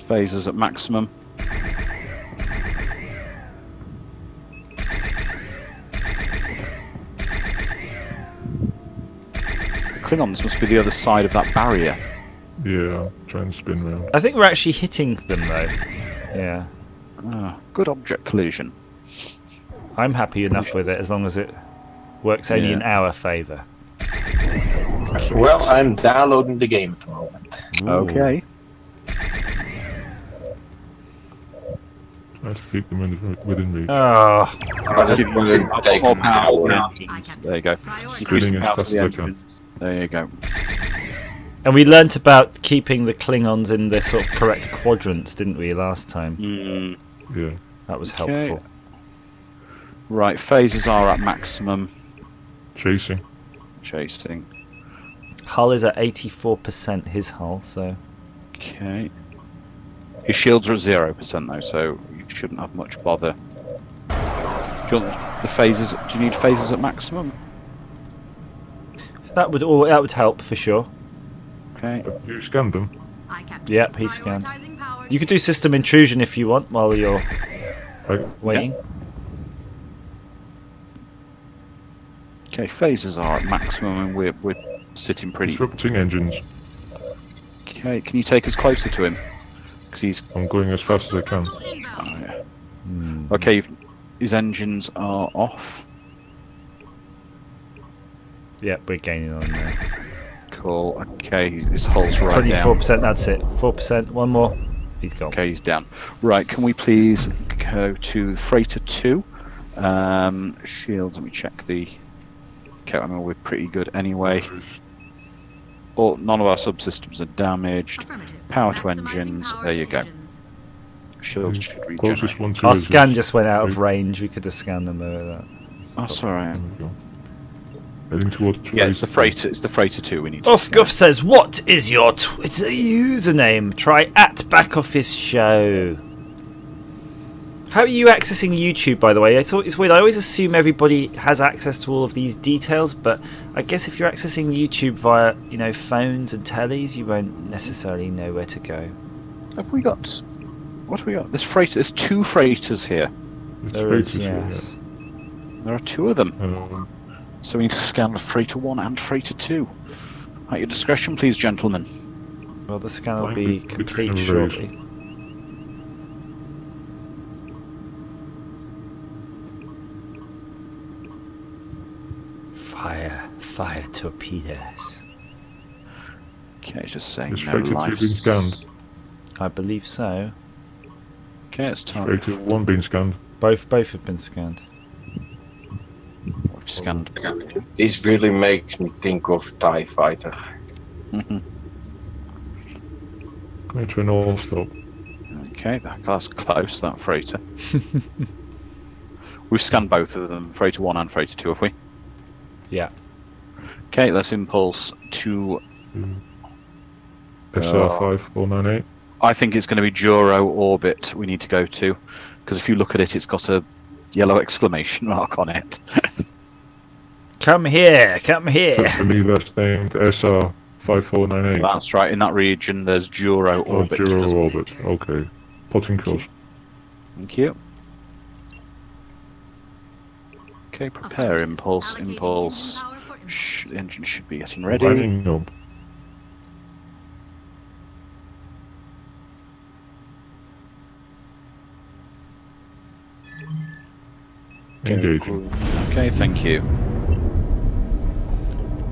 Phasers at maximum. The Klingons must be the other side of that barrier. Yeah, try and spin round. I think we're actually hitting them though. Yeah. Good object collision. I'm happy enough with it as long as it works only in our favour. Well, I'm downloading the game at the moment. Okay. Try to keep them within reach. Oh, But it will take More an power to the hour. engines. There you go. Priority. Increasing Spinning as power to fast the as I can. engines. There you go. and we learnt about keeping the Klingons in the sort of correct quadrants, didn't we, last time? Yeah. That was Okay. helpful. Right, phasers are at maximum. Chasing. Chasing. Hull is at 84%, his hull, so... Okay. His shields are at 0% though, so you shouldn't have much bother. Do you want the phases? Do you need phases at maximum? That would help for sure. Okay. You scanned them? Yep, he's scanned. You could do system intrusion if you want while you're waiting. Yeah. Okay, phases are at maximum and we're sitting pretty... Disrupting engines. Okay, can you take us closer to him? Because I'm going as fast as I can. Oh, yeah. Okay, his engines are off. Yep, we're gaining on there. Cool, okay, his hull's right 24%, down. that's it. 4%, one more. He's gone. Okay, he's down. Right, can we please go to Freighter 2? Shields, let me check the... Okay, I mean, we're pretty good anyway. None of our subsystems are damaged. Power to engines, there you go. Shields should regenerate. Our scan just went out of range, we could have scanned them over that. That's alright. Heading towards it's the Freighter 2 we need to Osguff says, what is your Twitter username? Try @BackOfficeShow. How are you accessing YouTube, by the way? It's weird. I always assume everybody has access to all of these details, but I guess if you're accessing YouTube via, phones and tellies, you won't necessarily know where to go. Have we got... What have we got? There's 2 freighters here. There is, yes. There are 2 of them. So we need to scan the Freighter 1 and Freighter 2. At your discretion, please, gentlemen. Well, the scan will be complete shortly. Fire torpedoes. Okay, just saying Is no Freighter 2 lives. being scanned? I believe so. Okay, it's time. Freighter 1 being scanned? Both have been scanned. We've scanned. This really makes me think of TIE Fighter. Can I try an all stop? Okay, that's close, that freighter. We've scanned both of them, Freighter 1 and Freighter 2, have we? Yeah. Okay, let's impulse to... SR5498. I think it's going to be Juro orbit we need to go to, because if you look at it, it's got a yellow exclamation mark on it. Come here, come here. So for me, that's named SR5498. That's right, in that region there's Juro orbit. Juro orbit, okay. Plotting course. Thank you. Okay, prepare impulse. Engine should be getting ready. Lining up. Engaging. Okay, thank you.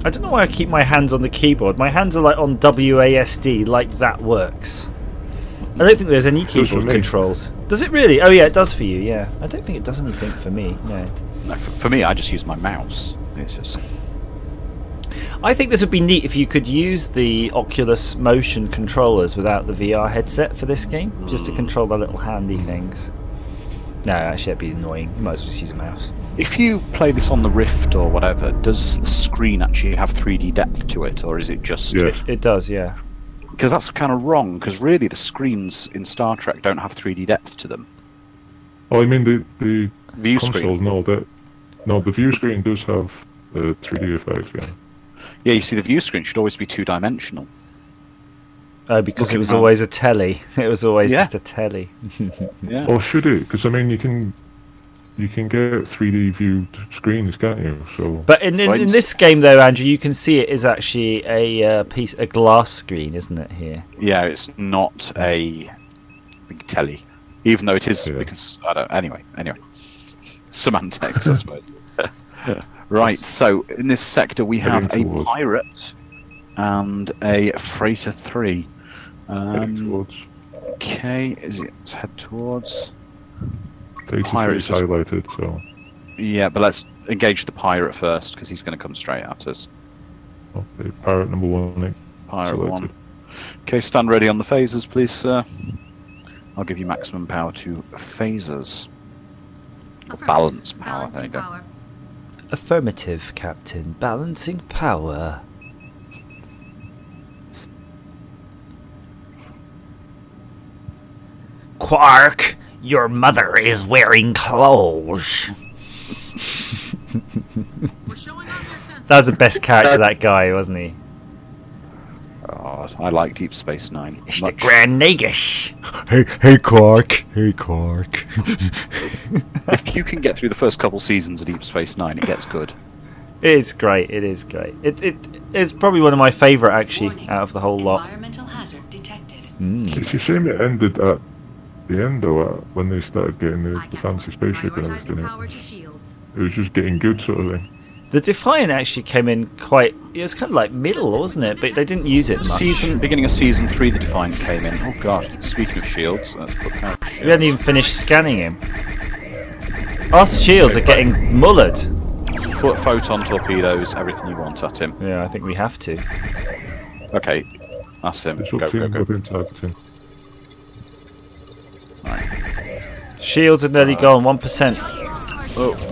I don't know why I keep my hands on the keyboard. My hands are like on WASD, like that works. I don't think there's any keyboard controls. Does it really? Oh yeah, it does for you, yeah. I don't think it does anything for me, no. No, for me, I just use my mouse. It's just... I think this would be neat if you could use the Oculus Motion controllers without the VR headset for this game, just to control the little handy things. No, actually that'd be annoying. You might as well just use a mouse. If you play this on the Rift or whatever, does the screen actually have 3D depth to it, or is it just... Yes. It does, yeah. Because that's kind of wrong, because really the screens in Star Trek don't have 3D depth to them. Oh, I mean the view console, screen. No, the view screen does have 3D effects, yeah. Yeah, you see, the view screen should always be two-dimensional. Oh, because it was always a telly. It was always just a telly. Yeah. Or should it? Because I mean, you can get 3D viewed screens, can't you? So. But in this game, though, Andrew, you can see it is actually a glass screen, isn't it? Here. Yeah, it's not a big telly, even though it is. Because I don't. Anyway, semantics, I suppose. Right. So in this sector, we have a pirate and a Freighter 3. Okay, let's head towards. Pirate is highlighted, so. Yeah, but let's engage the pirate first because he's going to come straight at us. Okay, pirate number 1. Pirate 1. Okay, stand ready on the phasers, please, sir. I'll give you maximum power to phasers. Or balance power. There you go. Affirmative, Captain. Balancing power. Quark, Your mother is wearing clothes. We're showing on their senses. That was the best character, that guy, wasn't he? Oh, I like Deep Space Nine. It's the Grand Nagus. Hey, Quark. Hey, Quark. If you can get through the first couple seasons of Deep Space Nine, it gets good. It's great. It is great. It's probably one of my favourite, actually, out of the whole lot. Environmental hazard detected. It's a shame it ended at the end, though, when they started getting the fancy spaceship and everything. Power to shields. It was just getting good, sort of thing. The Defiant actually came in quite... It was kind of like middle, wasn't it? But they didn't use it much. Beginning of season 3, the Defiant came in. Oh god, speaking of shields, let's put that. We hadn't even finished scanning him. Our shields are getting mullered. Put photon torpedoes, everything you want at him. Yeah, I think we have to. Okay, that's him. It's Go, up to go, him go. within targeting. Right. Shields are nearly gone, 1%. Oh.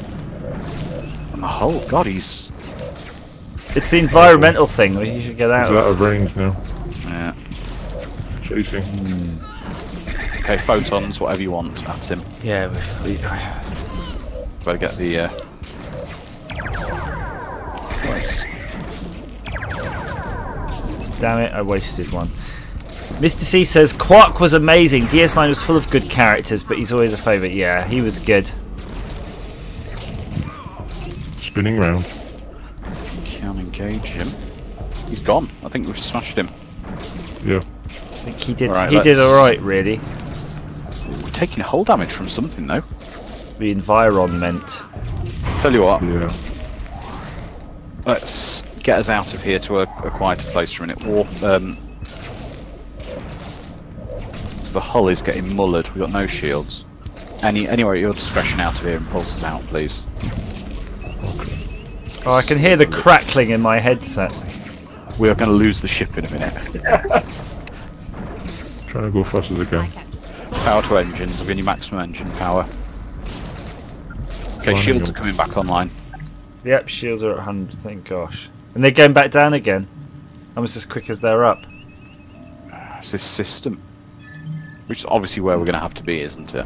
Oh god, he's... It's the environmental thing that you should get out He's out of. of range now. Yeah. Chasing. Okay, photons, whatever you want at him. Yeah, we Better get the... Nice. Damn it, I wasted one. Mr. C says, Quark was amazing. DS9 was full of good characters, but he's always a favourite. Yeah, he was good. Spinning round. Can't engage him. He's gone. I think we've smashed him. Yeah. I think he did. Alright, he did let's- alright, really. We're taking hull damage from something though. The environment. Tell you what, Yeah. let's get us out of here to a quieter place for a minute. Or, so the hull is getting mullered. We've got no shields. Anywhere at your discretion out of here and pulse us out, please. Oh, I can hear the crackling in my headset. We are going to lose the ship in a minute. Trying to go fast as I can. Power to engines. Have you any maximum engine power? Okay, Lining shields are up. coming back online. Yep, shields are at 100. Thank gosh. And they're going back down again. Almost as quick as they're up. It's this system. Which is obviously where we're going to have to be, isn't it?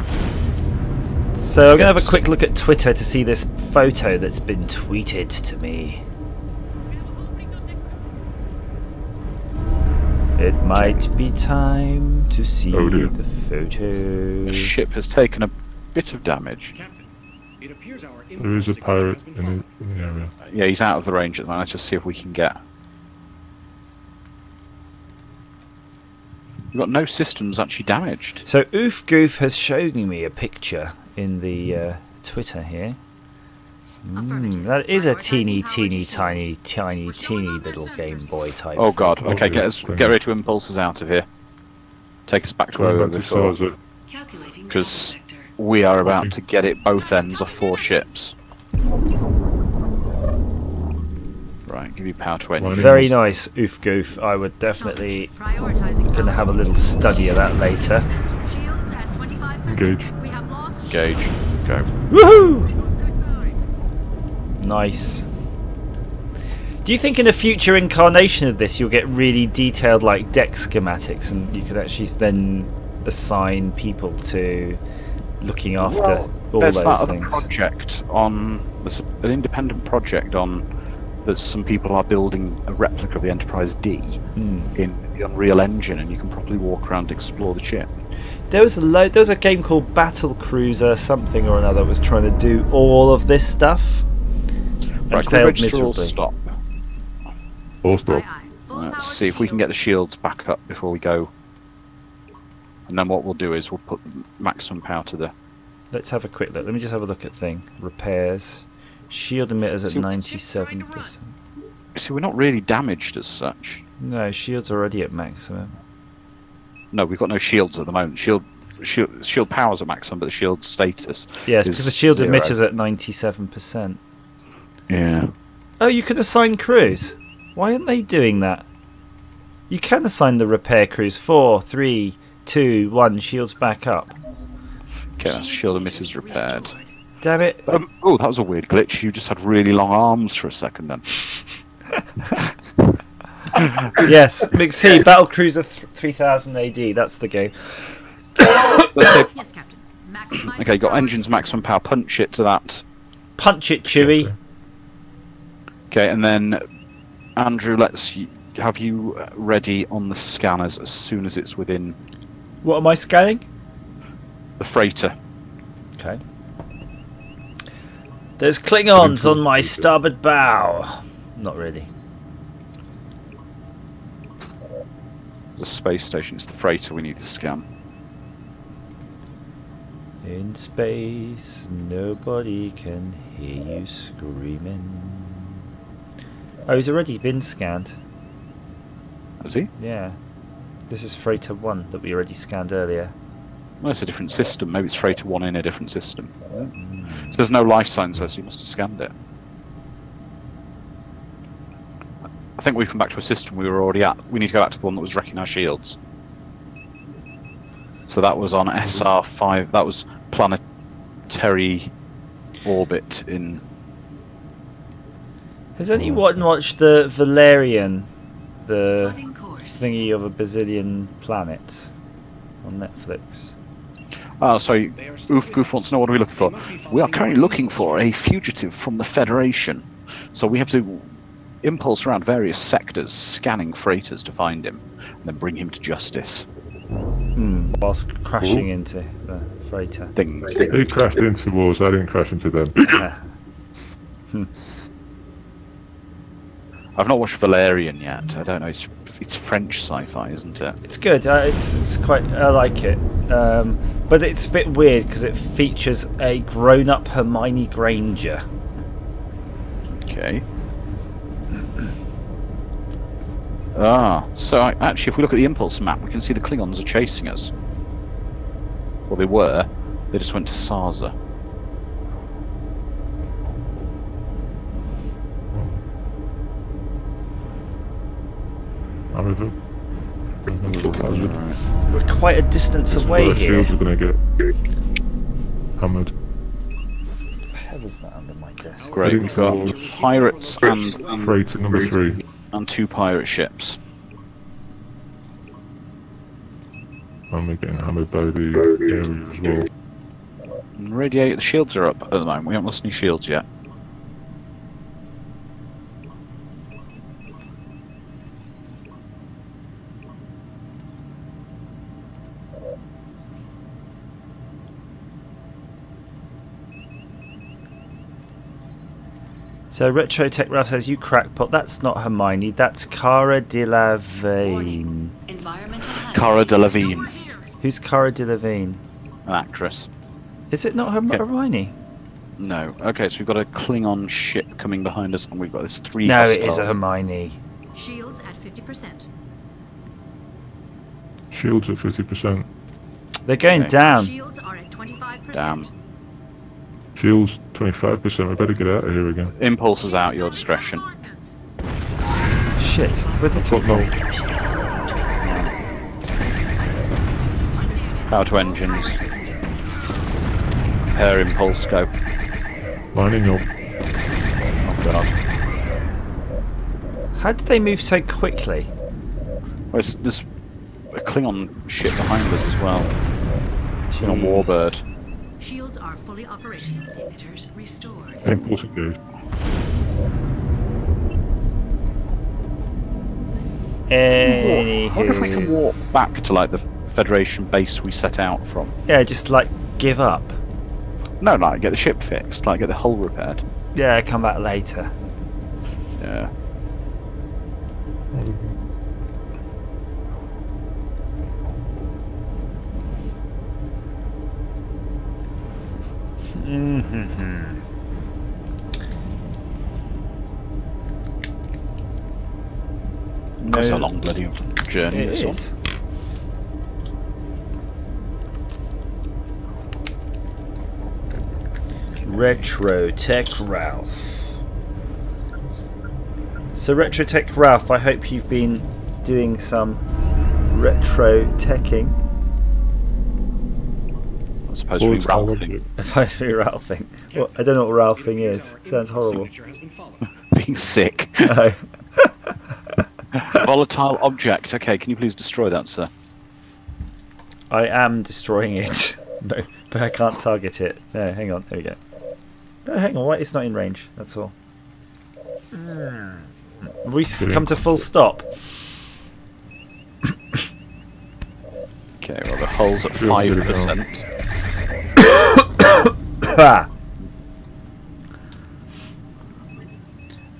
So I'm going to have a quick look at Twitter to see this photo that's been tweeted to me. It might be time to see Oh, dear. the photo. The ship has taken a bit of damage. Captain, it appears our There is a pirate in the area. Yeah, he's out of the range at the moment. Let's just see if we can get... We've got no systems actually damaged. So Oof Goof has shown me a picture in the Twitter here. That is a teeny tiny little Game Boy type. Oh god, thing. okay, get ready to impulse us out of here. Take us back to where we were Going back to before. Sarza. Because we are about to get it both ends of 4 ships. Right, give you power to engine. Very nice, Oof Goof. I would definitely gonna have a little study of that later. Shields at 25%. Engage. We have lost Engage. Go. Woohoo! Nice. Do you think in a future incarnation of this you'll get really detailed like deck schematics and you could actually then assign people to looking after all There's those that other things? project on... There's an independent project on... that some people are building a replica of the Enterprise D in the Unreal Engine, and you can probably walk around and explore the ship. There was a game called Battle Cruiser something or another that was trying to do all of this stuff and Right, can we failed register or miserably. stop? All stop. Let's see if we can get the shields back up before we go. And then what we'll do is we'll put maximum power to the... Let's have a quick look. Let me just have a look at thing. Repairs. Shield emitters at 97%. See, we're not really damaged as such. No, shield's already at maximum. No, we've got no shields at the moment. Shield power's at maximum, but the shield status Yes, is because the shield 0. emitter's at 97%. Yeah. Oh, you can assign crews. Why aren't they doing that? You can assign the repair crews. 4, 3, 2, 1. Shields back up. Okay, that's shield emitters repaired. Damn it. Oh, that was a weird glitch. You just had really long arms for a second then. Yes, McC, Battle Cruiser 3000 AD. That's the game. Yes, Captain. Maximize Okay, got engines maximum power. Punch it to that. Punch it, Chewie. Okay, and then Andrew, have you ready on the scanners as soon as it's within What am I scanning? the freighter. Okay. There's Klingons on my starboard bow. Not really. The space station. It's the freighter we need to scan. In space, nobody can hear you screaming. Oh, he's already been scanned. Has he? Yeah. This is Freighter 1 that we already scanned earlier. Well, it's a different system. Maybe it's freighter 1 in a different system. So there's no life signs there, so you must have scanned it. I think we've come back to a system we were already at. We need to go back to the one that was wrecking our shields. So that was on SR5. That was planetary orbit in... Has anyone watched the Valerian, the thingy of a bazillion planets, on Netflix? Oh, sorry. Oof Goof wants to know what are we looking for. We are currently looking for a fugitive from the Federation. So we have to impulse around various sectors, scanning freighters to find him, and then bring him to justice. Whilst crashing into the freighter. They crashed into us, I didn't crash into them. I've not watched Valerian yet. I don't know. It's French sci-fi, isn't it? It's good. It's quite. I like it. But it's a bit weird because it features a grown-up Hermione Granger. Okay. So actually, if we look at the impulse map, we can see the Klingons are chasing us. Well, they were. They just went to Sarza. We're quite a distance away here. Shields are going to get hammered. What the hell is that under my desk? Great. We've got pirates and freighter number 3 and 2 pirate ships. And we're getting hammered by the area as well. Radiate. The shields are up at the moment. We haven't lost any shields yet. So Retro Tech Ralph says, you crackpot, that's not Hermione, that's Cara Delevingne. Cara Delevingne. Who's Cara Delevingne? An actress. Is it not Hermione? No. Okay, so we've got a Klingon ship coming behind us, and we've got this 3. No, it is a Hermione. Shields at 50%. Shields at 50%. They're going down. Shields are at 25%. Damn. Shields 25%. We better get out of here again. Impulse is out, your discretion. Shit. Where'd they come from? Power to engines. Pair impulse go. Lining up. Oh god. How did they move so quickly? Well, there's a Klingon ship behind us as well. Klingon Warbird. Shields are fully operational. Emitters restored. Impulse engaged. I wonder if we can walk back to like the Federation base we set out from. Yeah, just like give up. No, like get the ship fixed, like get the hull repaired. Yeah, come back later. Yeah. That's a long bloody journey. It is. Retro Tech Ralph. So Retro Tech Ralph, I hope you've been doing some retro teching. I suppose to be Ralphing. Supposed to be Ralphing. Well, I don't know what Ralphing is. Sounds horrible. Being sick. No. Volatile object. Okay, can you please destroy that, sir? I am destroying it. No, But I can't target it. No, hang on. There we go. Oh, hang on. Why? It's not in range. That's all. We come to full stop. Okay, well the hull's at 5%.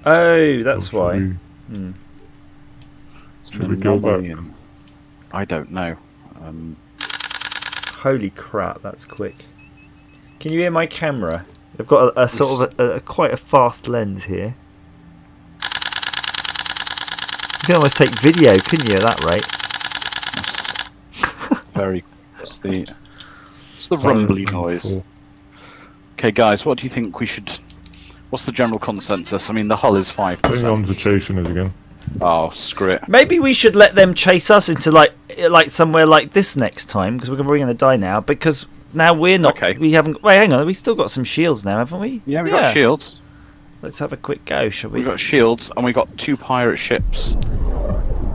Oh, that's why. Should we go back? I don't know. Holy crap, that's quick. Can you hear my camera? I've got a sort of a quite a fast lens here. You can almost take video, couldn't you, at that rate? Very. It's the rumbly noise. Okay, guys, what do you think we should? What's the general consensus? I mean, the hull is 5%. Hang on to chasing us again. Oh, screw it. Maybe we should let them chase us into like somewhere like this next time, because we're going to die now. Because now we're not. Okay. We haven't. Wait, hang on. We still got some shields now, haven't we? Yeah, we got shields. Let's have a quick go, shall we? We've got shields, and we got 2 pirate ships.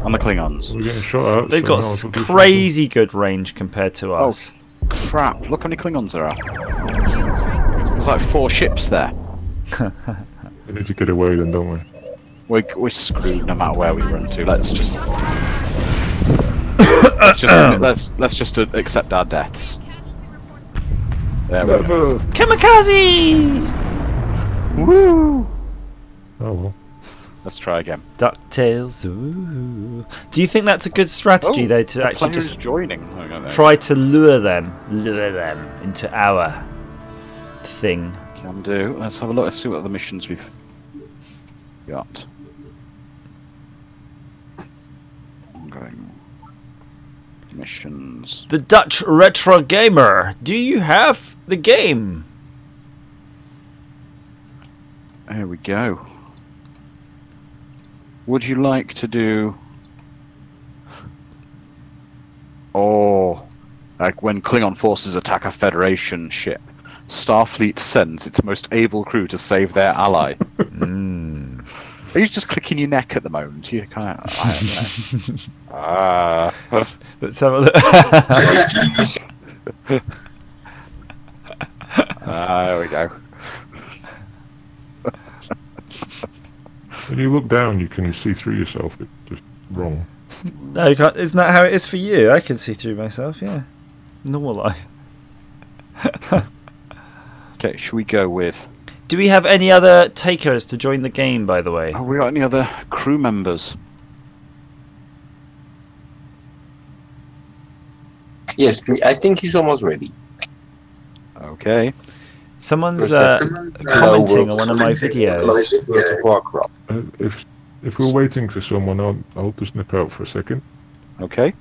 And the Klingons. We're getting shot at. They've got crazy good range compared to us. Oh, crap. Look how many Klingons there are. There's like 4 ships there. We need to get away then, don't we? We're screwed no matter where we run to. Let's just let's just accept our deaths. There we go. Kamikaze! Woo! Oh well. Let's try again. DuckTales. Ooh. Do you think that's a good strategy though, to actually just joining? Try to lure them into our thing? Can do. Let's have a look. Let's see what other missions we've got. Ongoing missions. The Dutch Retro Gamer. Do you have the game? There we go. Would you like to do? Oh, like when Klingon forces attack a Federation ship, Starfleet sends its most able crew to save their ally. Are you just clicking your neck at the moment? You can't. Let's have a look. There we go. When you look down, you can see through yourself. It's just wrong. No, you can't. Isn't that how it is for you? I can see through myself. Yeah, normal life. Okay, should we go with? Do we have any other takers to join the game, by the way? Have we got any other crew members? Yes, I think he's almost ready. Okay. Someone's commenting on one of my videos. If we're waiting for someone, I'll just nip out for a second. Okay.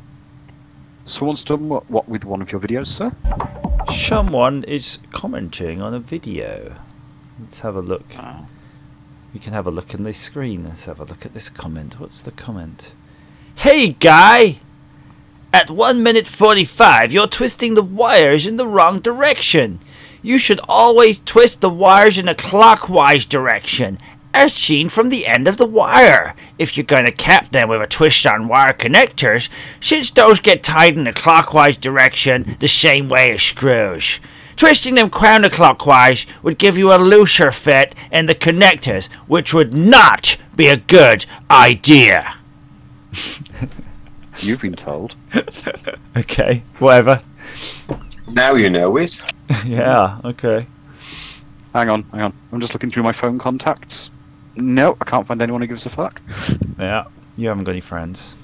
Someone's done what with one of your videos, sir? Someone is commenting on a video. Let's have a look. We can have a look in the screen. Let's have a look at this comment. What's the comment? Hey, guy! At 1 minute 45, you're twisting the wires in the wrong direction. You should always twist the wires in a clockwise direction, as seen from the end of the wire. If you're going to cap them with a twist on wire connectors, since those get tied in a clockwise direction the same way as screws. Twisting them counterclockwise would give you a looser fit in the connectors, which would not be a good idea. You've been told. Okay, whatever. Now you know it. Yeah, okay. Hang on. I'm just looking through my phone contacts. No, I can't find anyone who gives a fuck. Yeah, you haven't got any friends.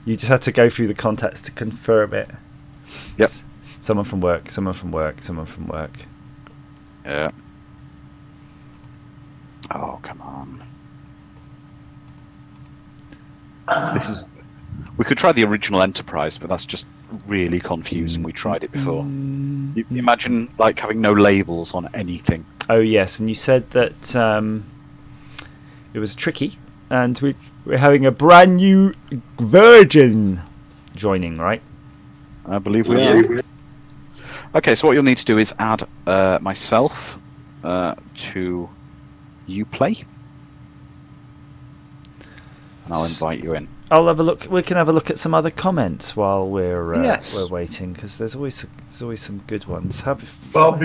You just had to go through the contacts to confirm it. Yep. Someone from work, someone from work, someone from work. Yeah. Oh, come on. We could try the original Enterprise, but that's just really confusing. We tried it before. You imagine like having no labels on anything. Oh yes, and you said that it was tricky, and we're having a brand new Virgin joining, right? I believe we are. Okay, so what you'll need to do is add myself to Uplay, and I'll invite you in. I'll have a look. We can have a look at some other comments while we're Yes. we're waiting, because there's always some good ones. Well,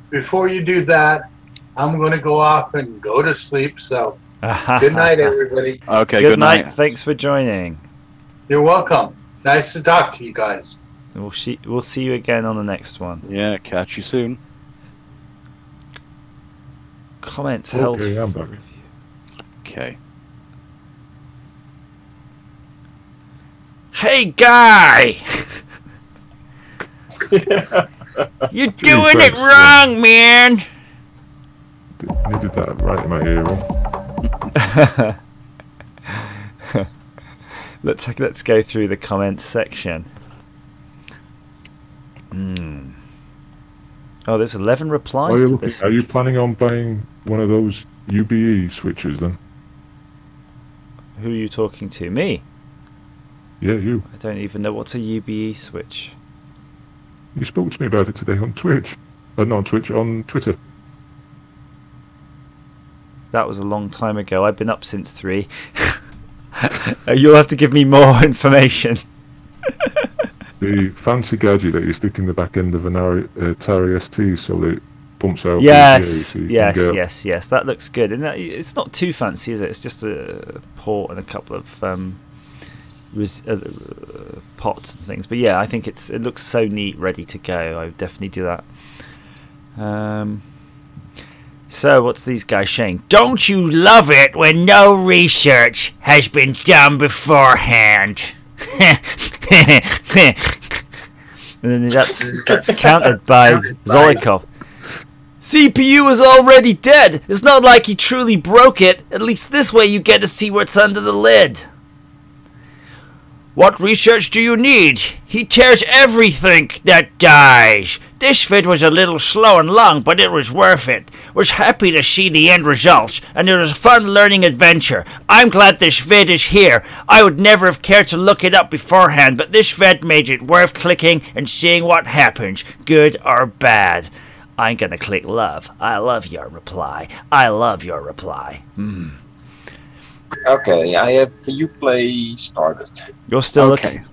before you do that, I'm going to go off and go to sleep. So, good night, everybody. Okay, good night. Thanks for joining. You're welcome. Nice to talk to you guys. We'll see you again on the next one. Yeah, catch you soon. Comments held. Okay, I'm back. Okay. Hey, guy! You're doing it wrong, man! Needed that right in my ear. Let's go through the comments section. Oh, there's 11 replies to this. Are you planning on buying one of those UBE switches then? Who are you talking to? Me? Yeah, you. I don't even know what's a UBE switch. You spoke to me about it today on Twitch. Not on Twitch, on Twitter. That was a long time ago. I've been up since 3. You'll have to give me more information. The fancy gadget that you stick in the back end of an Atari ST so that it pumps out. Yes, VGA, yes. That looks good. And it's not too fancy, is it? It's just a port and a couple of pots and things. But yeah, I think it looks so neat, ready to go. I would definitely do that. So what's these guys saying? Don't you love it when no research has been done beforehand? And then that's countered by Zolikov. CPU is already dead. It's not like he truly broke it. At least this way you get to see what's under the lid. What research do you need? He tears everything that dies. This vid was a little slow and long, but it was worth it. Was happy to see the end results, and it was a fun learning adventure. I'm glad this vid is here. I would never have cared to look it up beforehand, but this vid made it worth clicking and seeing what happens, good or bad. I'm gonna click love. I love your reply. I love your reply. Okay, I have Uplay started. You're still looking.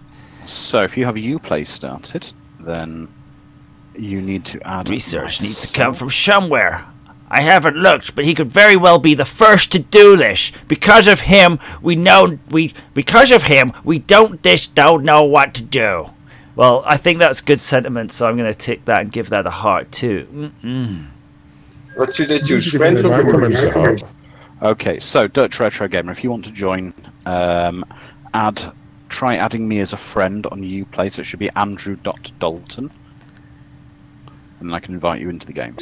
So if you have Uplay started, then you need to add research needs to come from somewhere. I haven't looked, but he could very well be the first to do this. Because of him, we don't know what to do. Well, I think that's good sentiment, so I'm going to tick that and give that a heart too. What should I choose? Friends or group? Okay, so Dutch Retro Gamer, if you want to join, try adding me as a friend on Uplay, so it should be Andrew.Dalton, and then I can invite you into the game.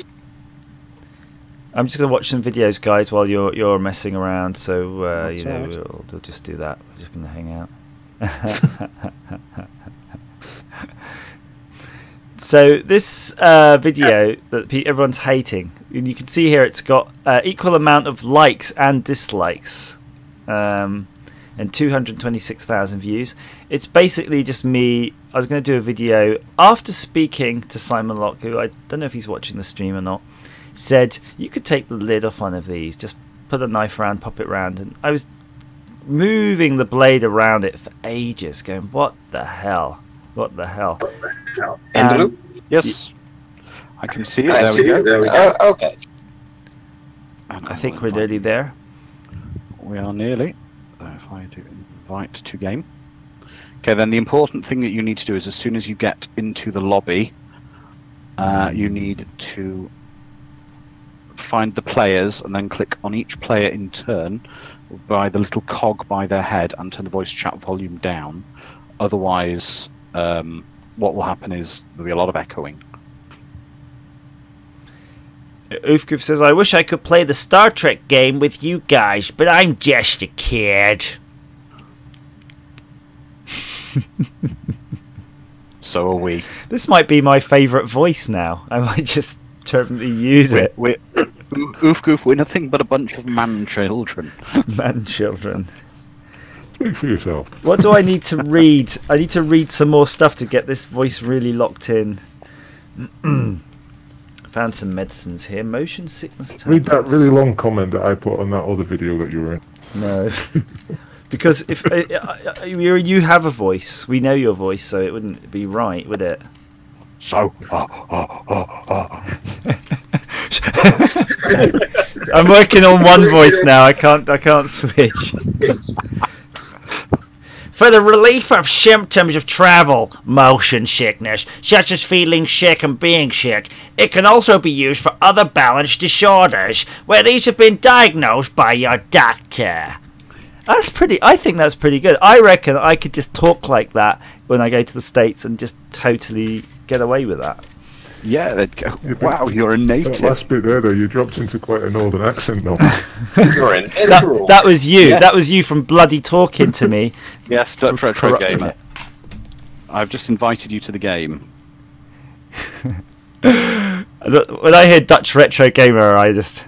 I'm just going to watch some videos, guys, while you're messing around, so you know, we'll just do that. We're just going to hang out. So this video that everyone's hating, and you can see here it's got equal amount of likes and dislikes, and 226,000 views. It's basically just me. I was going to do a video after speaking to Simon Locke, who I don't know if he's watching the stream or not, said you could take the lid off one of these, just put a knife around, pop it around, and I was moving the blade around it for ages, going, what the hell? What the hell? Andrew? Yes. I can see it. There we go. Okay. I think we're nearly there. We are nearly. If I do invite to game. Okay, then the important thing that you need to do is as soon as you get into the lobby, you need to find the players and then click on each player in turn by the little cog by their head and turn the voice chat volume down. Otherwise, what will happen is there'll be a lot of echoing. Oofgoof says, I wish I could play the Star Trek game with you guys, but I'm just a kid. So are we. This might be my favourite voice now. I might just totally use it. Oofgoof, we're nothing but a bunch of man-children. Man-children. Speak for yourself. What do I need to read? I need to read some more stuff to get this voice really locked in. Found some medicines here. Motion sickness tablets. Read that really long comment that I put on that other video that you were in. No. Because if you have a voice, we know your voice, so it wouldn't be right, would it? So, I'm working on one voice now. I can't switch. For the relief of symptoms of travel motion sickness, such as feeling sick and being sick, it can also be used for other balance disorders, where these have been diagnosed by your doctor. I think that's pretty good. I reckon I could just talk like that when I go to the States and just totally get away with that. Yeah, they'd go, wow, you're a native. That last bit there, though, you dropped into quite a northern accent, though. You're an that was you. Yeah. That was you from bloody talking to me. Yes, Dutch Retro Gamer. I've just invited you to the game. When I hear Dutch Retro Gamer, I just...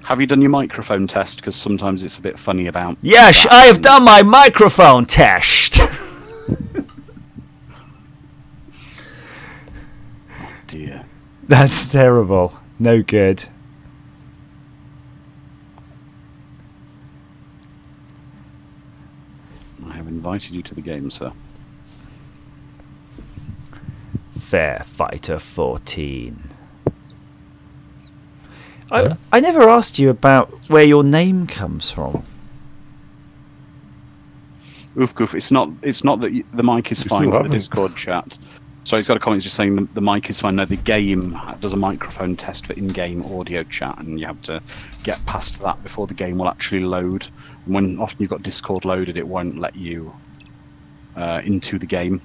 Have you done your microphone test? Because sometimes it's a bit funny about... Yes, I have done my microphone test. Dear. That's terrible. No good. I have invited you to the game, sir. Fair Fighter 14. I never asked you about where your name comes from. Oof goof. It's not that the mic is fine for the Discord chat. So he's got a comment just saying the mic is fine. No, the game does a microphone test for in-game audio chat, and you have to get past that before the game will actually load. And when often you've got Discord loaded, it won't let you into the game.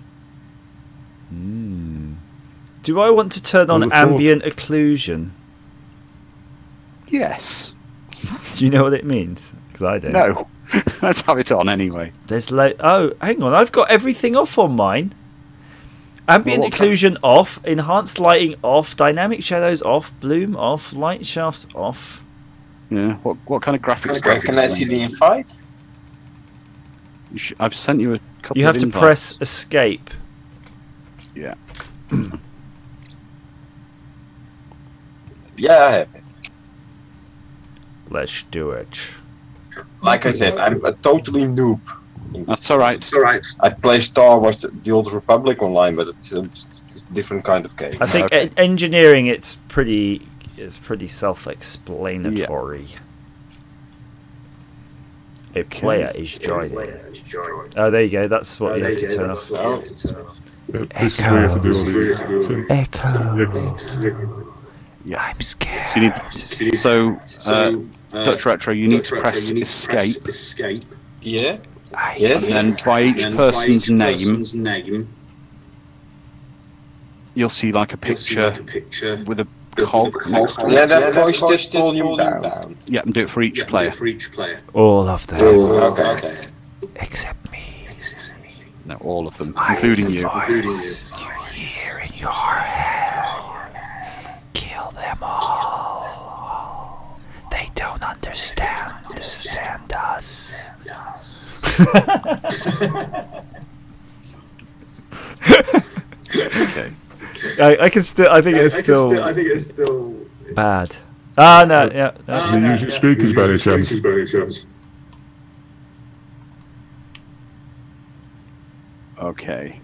Do I want to turn on ambient occlusion? Yes. Do you know what it means? Because I don't. No. Let's have it on anyway. There's oh, hang on. I've got everything off on mine. Ambient occlusion off, enhanced lighting off, dynamic shadows off, bloom off, light shafts off. Yeah. What kind of graphics? Okay, can I see the invite? I've sent you a couple. You have of to invites. press escape. Yeah. Yeah, I have it. Let's do it. Like I said, I'm a totally noob. That's alright. It's alright. I play Star Wars: The Old Republic online, but it's a different kind of game. I think engineering it's pretty self-explanatory. A player is joining. Oh, there you go. That's what you have to turn off. Echo. Yeah. I'm scared. So, Dutch Retro, you need to press escape. Yeah. Yes. And then by each person's name, you'll see like a picture with a cog next to it. Yeah, that voice just volume down. Yeah, and do it for each player. All of them. Okay. Except me. No, all of them, including you. You hear in your head. Kill them all. They don't understand us. Okay. I can still. I think it's still bad. Ah, no, yeah. Do you use your speakers by any chance? Okay.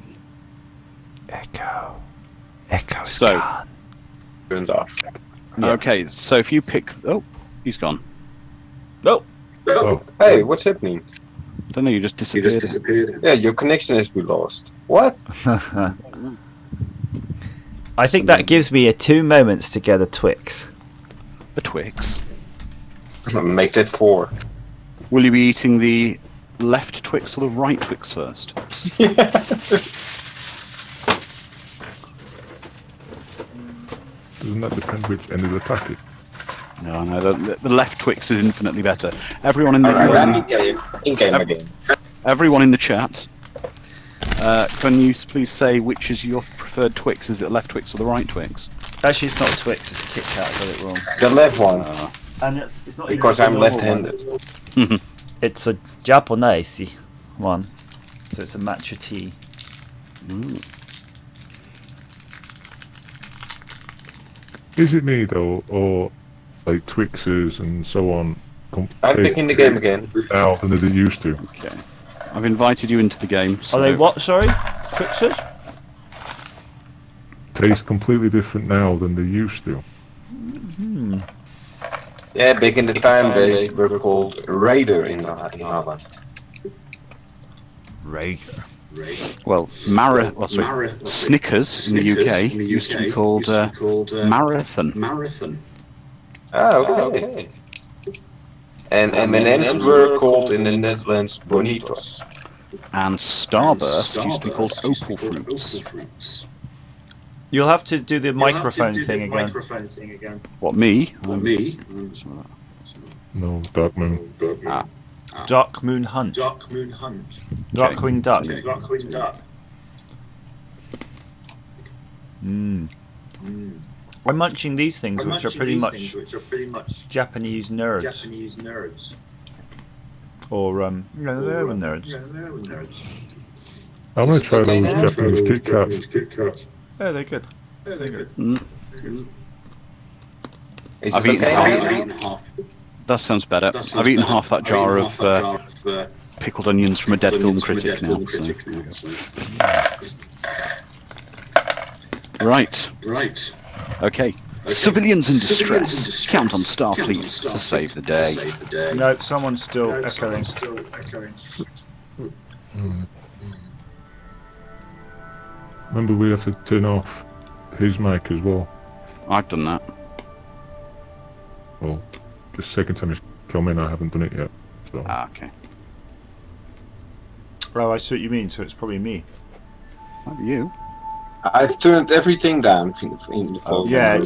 Echo's So, gone. Turns off. okay, so if you pick... Oh, he's gone. Oh. Hey, what's happening? I don't know, you just disappeared. Yeah, your connection has been lost. What? I think that gives me 2 moments to get a Twix. The Twix. Make that 4. Will you be eating the left Twix or the right Twix first? Doesn't that depend which end of the packet? No, the left Twix is infinitely better. Everyone in the everyone in the chat, can you please say which is your preferred Twix? Is it left Twix or the right Twix? Actually, it's not a Twix, it's a Kit Kat. I got it wrong. The left one. And it's not Because I'm left-handed. It's a Japanese one, so it's a matcha tea. Is it me though, or like Twixes and so on I'm picking the game again. Now than they used to. Okay. I've invited you into the game. So... Are they what? Sorry, fixers? Taste completely different now than they used to. Yeah, back in the time they were called Raider in Holland. Raider. Well, Snickers in the UK used to be called Marathon. Oh, okay. And M&M's were called in the Netherlands Bonitos. And Starburst used to be called Opal Fruits. You'll have to do the microphone thing again. What, me? No, Dark Moon. Dark Moon Hunt. Darkwing Duck. I'm munching these things, which are pretty much Japanese nerds. Or no, they're nerds. I'm gonna try those Japanese Kit Kats. Yeah, they're good. I've eaten half. That sounds better. I've eaten half that jar of pickled onions from a dead film critic now. So. Right. Okay. Civilians in distress. Count on Starfleet to save the day. No, someone's still echoing. Remember, we have to turn off his mic as well. I've done that. Well, the second time he's come in, I haven't done it yet. So. Okay. Oh, I see what you mean, so it's probably me. Might be you. I've turned everything down in the phone. Yeah,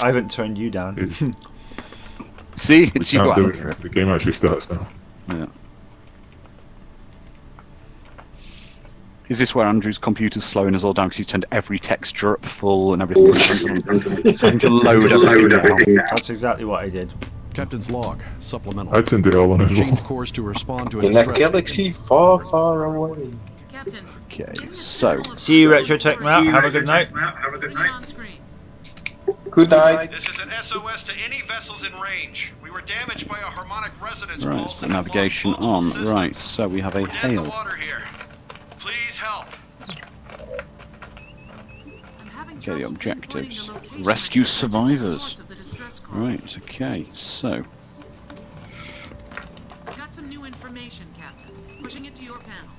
I haven't turned you down. See, it's you. The game actually starts now. Yeah. Is this where Andrew's computer's slowing us all down because he's turned every texture up full and everything? So he can load up. That's exactly what I did. Captain's log, supplemental. I turned it all on as well. Change course to respond to in a galaxy far, far away. Captain. Okay, so. See you, Retro Tech Map. Have a good night. Good night. This is an SOS to any vessels in range. We were damaged by a harmonic resonance. Right, let's put navigation on. Right, so we have a hail. Please help. Okay, the objectives. Rescue survivors. Right, okay, so. Got some new information, Captain. Pushing it to your panel.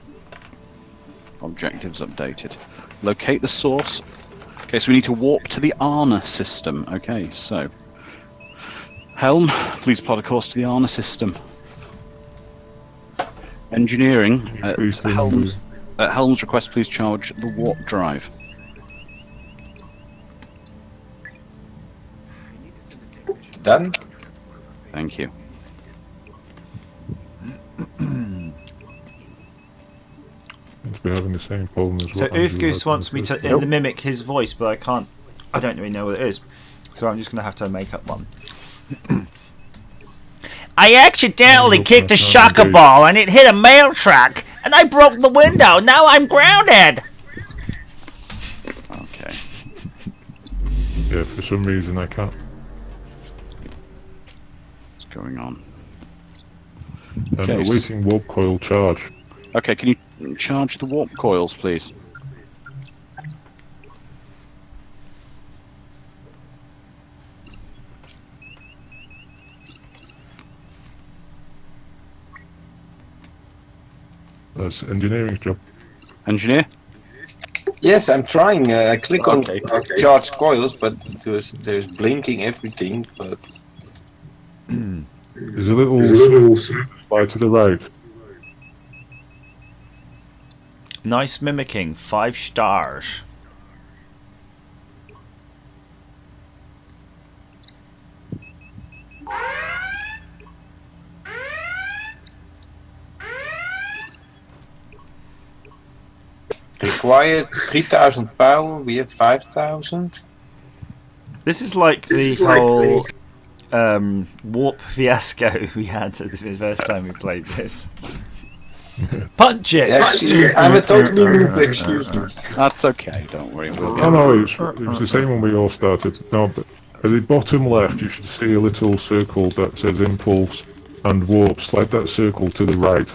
Objectives updated. Locate the source. Okay, so we need to warp to the Arna system. Okay, so. Helm, please plot a course to the Arna system. Engineering, at Helm's request, please charge the warp drive. Done. Thank you. We're having the same problem as so well. Oofgoose wants me to mimic his voice, but I can't. I don't really know what it is, so I'm just going to have to make up one. I accidentally kicked a soccer ball and it hit a mail truck, and I broke the window. Now I'm grounded. Okay. Yeah, for some reason I can't. What's going on? Okay, awaiting warp coil charge. Okay, can you charge the warp coils, please? That's engineering's job. Engineer? Yes, I'm trying. I click on charge coils, but there's blinking everything. But there's a little slide to the right. Nice mimicking. 5 stars. Required 3,000 power. We have 5,000. This is like the whole warp fiasco we had the first time we played this. Punch it! Actually, I'm a totally noob, excuse me. That's okay, don't worry. No, it was the same when we all started. No, but at the bottom left you should see a little circle that says impulse, and warp. Slide that circle to the right.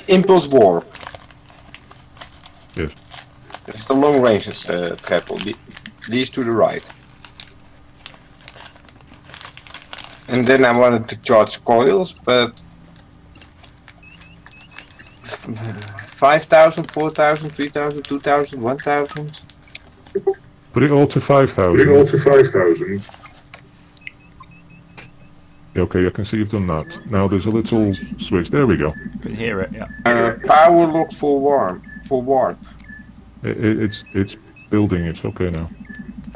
Impulse warp. Yes. It's the long range travel. These to the right. And then I wanted to charge coils, but 5,000, 4,000, 3,000, 2,000, 1,000. Put it all to 5,000. Put it all to 5,000. Okay, I can see you've done that. Now there's a little switch. There we go. Can hear it. Yeah. Power lock for warp. It's building. It's okay now.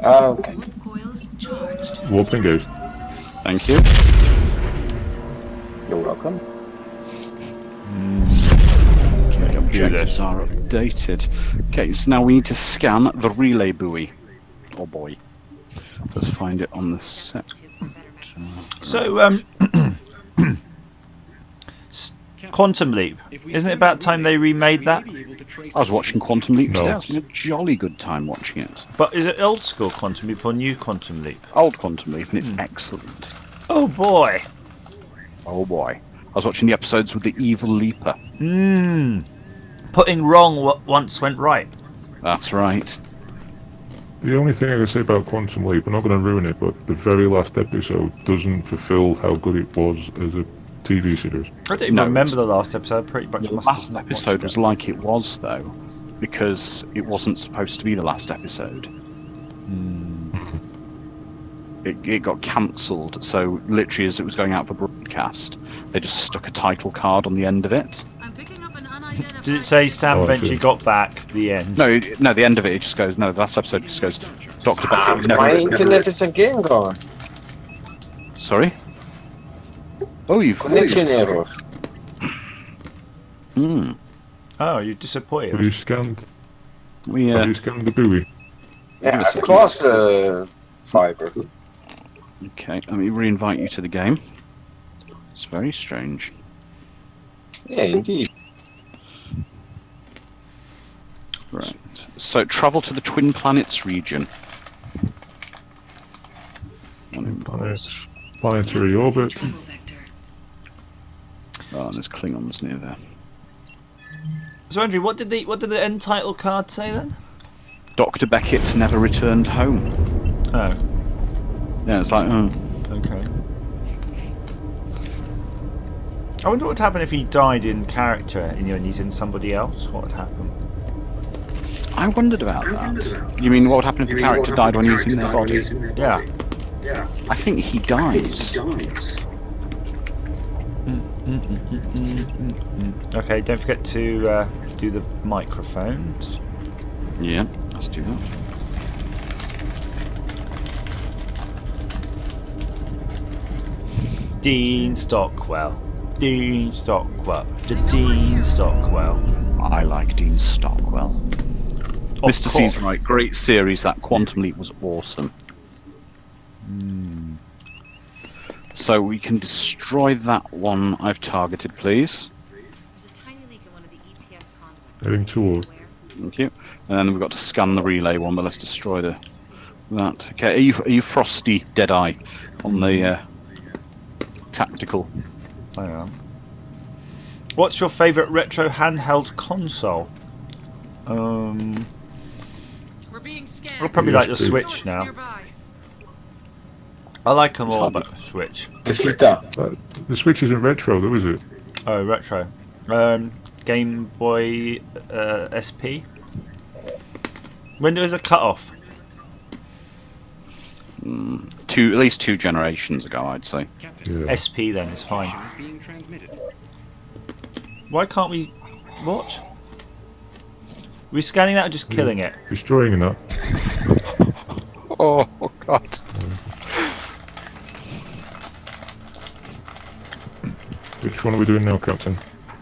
Okay. Warp engaged. Thank you. You're welcome. Okay, objectives are updated. Okay, so now we need to scan the relay buoy. Oh boy. Let's find it on the set. So, Quantum Leap. Isn't it about time they remade that? I was watching Quantum Leap today. No. It's been a jolly good time watching it. But is it old school Quantum Leap or new Quantum Leap? Old Quantum Leap, and it's excellent. Oh boy. Oh boy. I was watching the episodes with the evil leaper. Putting wrong what once went right. That's right. The only thing I can say about Quantum Leap, I'm not going to ruin it, but the very last episode doesn't fulfill how good it was as a TV series. I don't even remember the last episode. Pretty much The last episode was like it was, though, because it wasn't supposed to be the last episode. It got cancelled, so literally as it was going out for broadcast, they just stuck a title card on the end of it. Did it say Sam eventually got back? The end. No, the end of it. It just goes. No, the last episode just goes. Dr. Beckett. My internet is again gone. Sorry. Oh, you've Connection error. Oh, you're disappointed. Have you scanned? Have you scanned the buoy? Yeah, cross fiber. Okay, let me re-invite you to the game. It's very strange. Yeah, indeed. Right. So travel to the Twin Planets region. Planetary orbit. Oh, there's Klingons near there. So Andrew, what did the end title card say then? Dr. Beckett never returned home. Oh. Yeah, it's like, Okay. I wonder what would happen if he died in character and he's in somebody else. What would happen? I wondered about that. You mean what would happen if the character died when he was in their body? Yeah. I think he dies. Okay, don't forget to do the microphones. Yeah, let's do that. Dean Stockwell. Dean Stockwell. The Dean Stockwell. I like Dean Stockwell. Mr. C's right. Great series. That Quantum Leap was awesome. So we can destroy that one I've targeted, please. There's a tiny leak in one of the EPS conduits. Heading toward. Thank you. And then we've got to scan the relay one, but let's destroy that. Okay, are you Frosty Deadeye on the tactical? I am. What's your favourite retro handheld console? We're being scanned. I'll probably like the Switch now. I like them all, but Switch. The Vita. The Switch isn't retro, though, is it? Oh, retro. Game Boy SP. When there was a cut-off? At least 2 generations ago, I'd say. Yeah. SP then is fine. Why can't we? What? Are we scanning that or just killing it? Destroying that. Oh God. Which one are we doing now, Captain?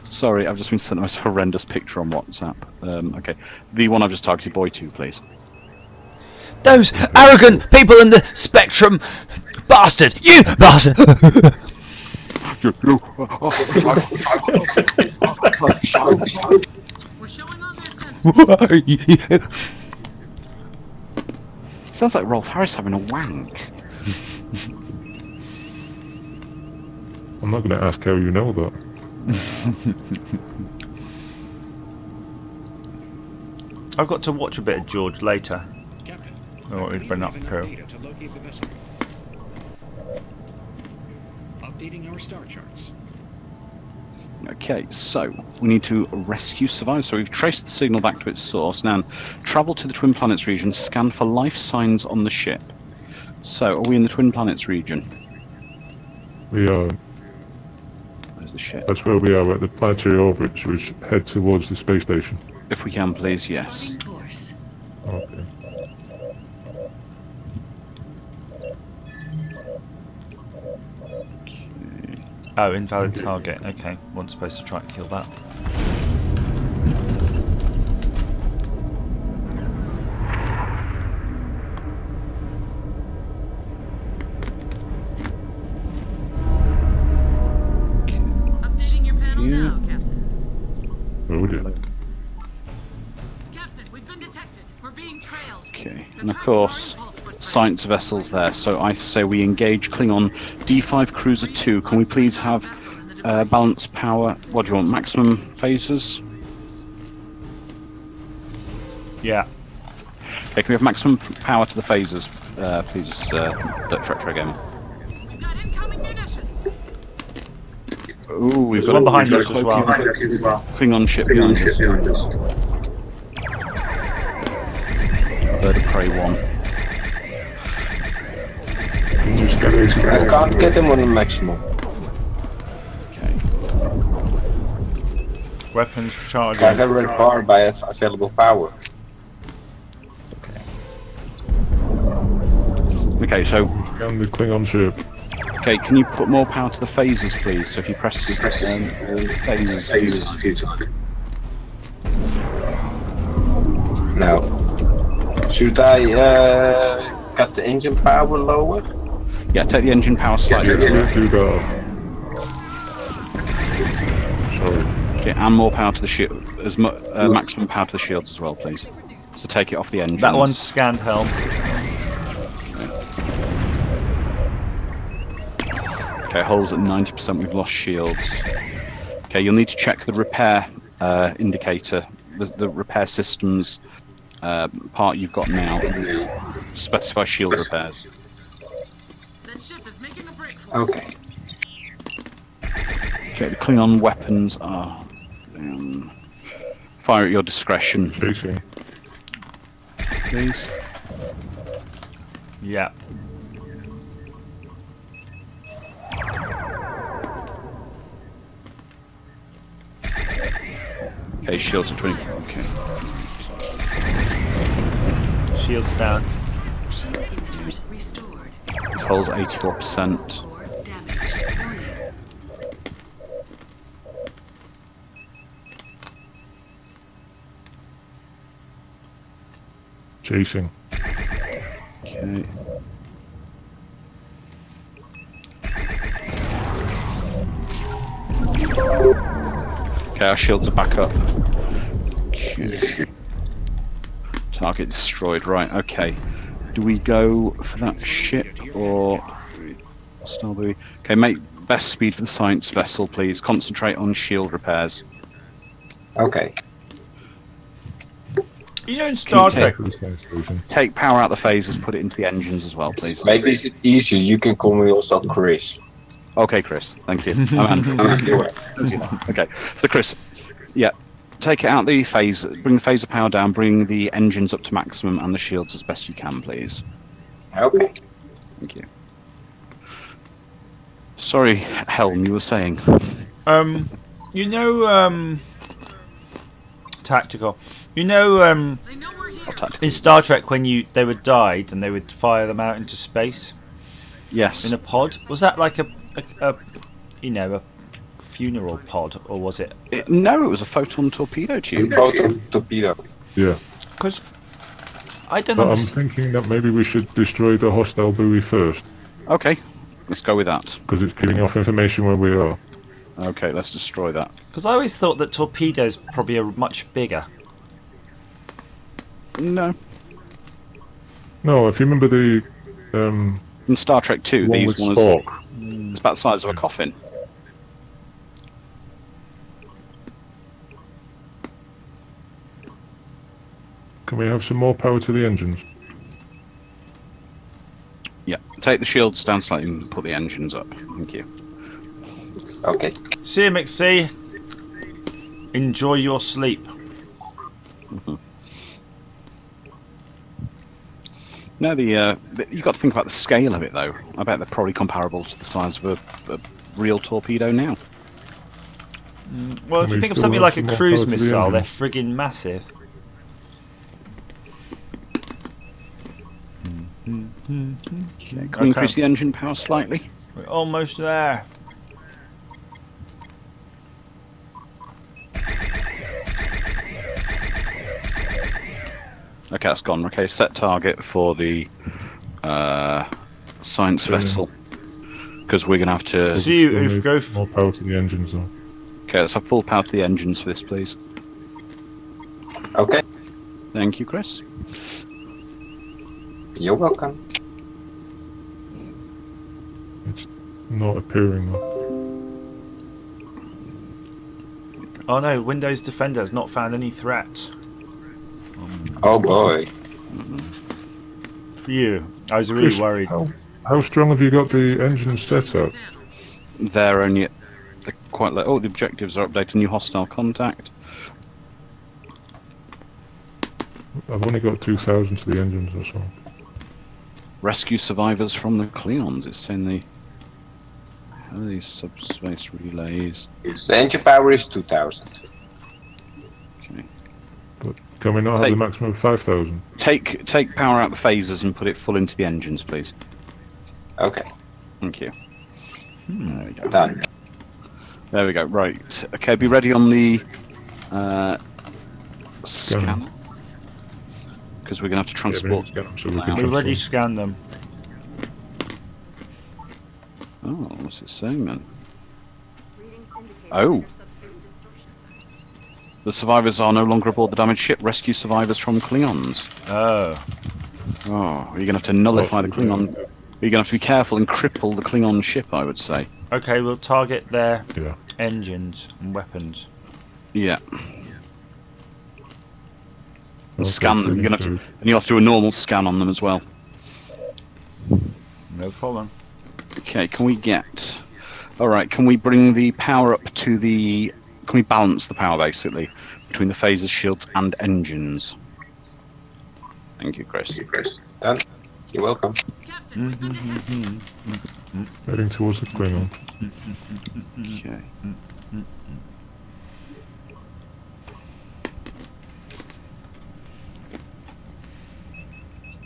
Sorry, I've just been sent the most horrendous picture on WhatsApp. Okay, the one I've just targeted, Boy 2, please. Those arrogant people in the Spectrum, bastard! You bastard! We're showing on their senses. Sounds like Rolf Harris having a wank. I'm not going to ask how you know that. I've got to watch a bit of George later. Captain, What we've been up to. to locate the vessel. Updating our star charts. Okay, so we need to rescue survivors. So we've traced the signal back to its source. Now, travel to the Twin Planets region, scan for life signs on the ship. So, are we in the Twin Planets region? We are. Where's the ship? That's where we are at the planetary orbit, so we should head towards the space station. If we can, please, yes. Okay. Oh, invalid target. Okay, one's supposed to try and kill that. Updating your panel now, Captain. Oh dear. Captain, we've been detected. We're being trailed. Okay, and of course, science vessels there. So I say we engage Klingon D5 Cruiser 2. Can we please have balanced power? What do you want? Maximum phases? Yeah. Okay, can we have maximum power to the phasers, please, Trek Gaming? We've got incoming munitions. Ooh, we've There's got one a behind us as well. Klingon ship behind us. Bird of Prey 1. I can't get them on the maximum. Okay. Weapons charging. I've never read bar by available power. Okay, so. Scan the Klingon ship. Okay, can you put more power to the phasers, please? So if you press phasers a few times. Now, should I cut the engine power lower? Yeah, take the engine power slightly lower. Do that. Sorry. Okay, and more power to the shield, as maximum power to the shields as well, please. So take it off the engine. That one's scanned helm. Okay, hull's at 90%, we've lost shields. Okay, you'll need to check the repair indicator, the repair systems part you've got now. Specify shield repairs. That ship is making a break for Okay. Okay, the Klingon weapons are fire at your discretion. Chasing. Please. Yeah. Okay, shields are 20. Okay. Shields down. This hull's 84%. Chasing. Okay. Okay, our shields are back up. Okay. Target destroyed, right, okay. Do we go for that ship or Starbury? Okay, make best speed for the science vessel, please. Concentrate on shield repairs. Okay. You know in Star Trek... Take power out the phasers, put it into the engines as well, please. Maybe it's easier. You can call me also Chris. Okay, Chris. Thank you. I'm Andrew. Okay, so Chris, yeah, take it out the phaser, bring the phaser power down, bring the engines up to maximum and the shields as best you can, please. Okay. Thank you. Sorry, Helm, you were saying. You know, tactical. You know, in Star Trek when they were died and they would fire them out into space. Yes. In a pod. Was that like a you know, a funeral pod, or was it? No, it was a photon torpedo tube. A photon torpedo. Yeah. Because I don't know. I'm understand. thinking that maybe we should destroy the hostile buoy first. Okay, let's go with that. Because it's giving off information where we are. Okay, let's destroy that. Because I always thought that torpedoes probably are much bigger. No. No, if you remember the in Star Trek 2, one these with ones Spock. it's about the size of a coffin. we have some more power to the engines? Yeah, take the shields down slightly and put the engines up. Thank you. Okay. See you, McC. Enjoy your sleep. No, you got to think about the scale of it, though. I bet they're probably comparable to the size of a real torpedo now. Well, if you think of something like a cruise missile, they're friggin' massive. Okay, can we increase the engine power slightly? We're almost there. Okay, that's gone. Okay, set target for the science vessel. Because we're going to have to... See you, Oofgrove. More power to the engines, though. Okay, let's have full power to the engines for this, please. Okay. Thank you, Chris. You're welcome. It's not appearing, though. Oh no, Windows Defender has not found any threats. Oh boy. For you, I was really worried. How strong have you got the engines set up? They're quite low. Oh, the objectives are updated. New hostile contact. I've only got 2,000 to the engines or so. Rescue survivors from the Cleons. It's saying the... How are these subspace relays? The engine power is 2,000. Okay. But can we not have the maximum of 5,000? Take power out the phasers and put it full into the engines, please. Okay. Thank you. There we go. Done. There we go. Right. Okay, be ready on the scanner. Because we're going to have to transport... We already scanned them. Oh, what's it saying then? Oh. The survivors are no longer aboard the damaged ship. Rescue survivors from Klingons. Oh. Oh, you're going to have to nullify the Klingon... You're going to have to be careful and cripple the Klingon ship, I would say. Okay, we'll target their engines and weapons. Yeah. And scan them. You're going to have to, and you'll have to do a normal scan on them as well. No problem. Okay, can we get... Alright, can we bring the power up to the... Can we balance the power, basically, between the phasers, shields, and engines? Thank you, Chris. Done. You're welcome. Heading towards the Klingon. Okay.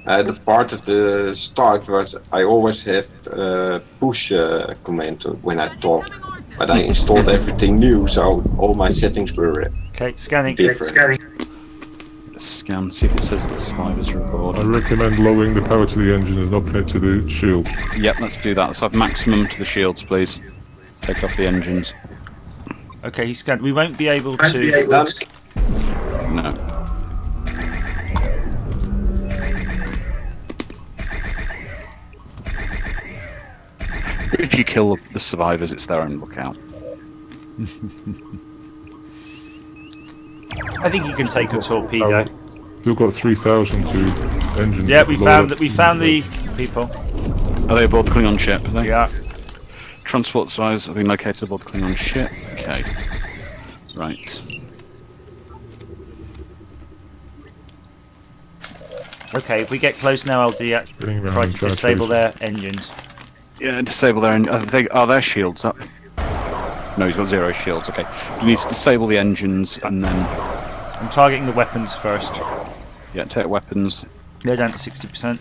The part of the start was I always have push command when I talk, but I installed everything new, so all my settings were scanning. different. Scan, see if it says that the survivors are aboard. I recommend lowering the power to the engine and upping it to the shield. Yep, let's do that. Let's have maximum to the shields, please. Take off the engines. Okay, he's scanned. We won't be able to... No. If you kill the survivors, it's their own lookout. I think you can take a torpedo. You've got 3,000 to engines. Yeah, we found the people. Are they aboard the Klingon ship? Are they? Yeah. Transport survivors have been located aboard the Klingon ship. Okay. Right. Okay, if we get close now, I'll try to disable their engines. Yeah, disable their... Are their shields up? No, he's got 0 shields. Okay. You need to disable the engines and then... I'm targeting the weapons first. Yeah, take weapons. They're down to 60%.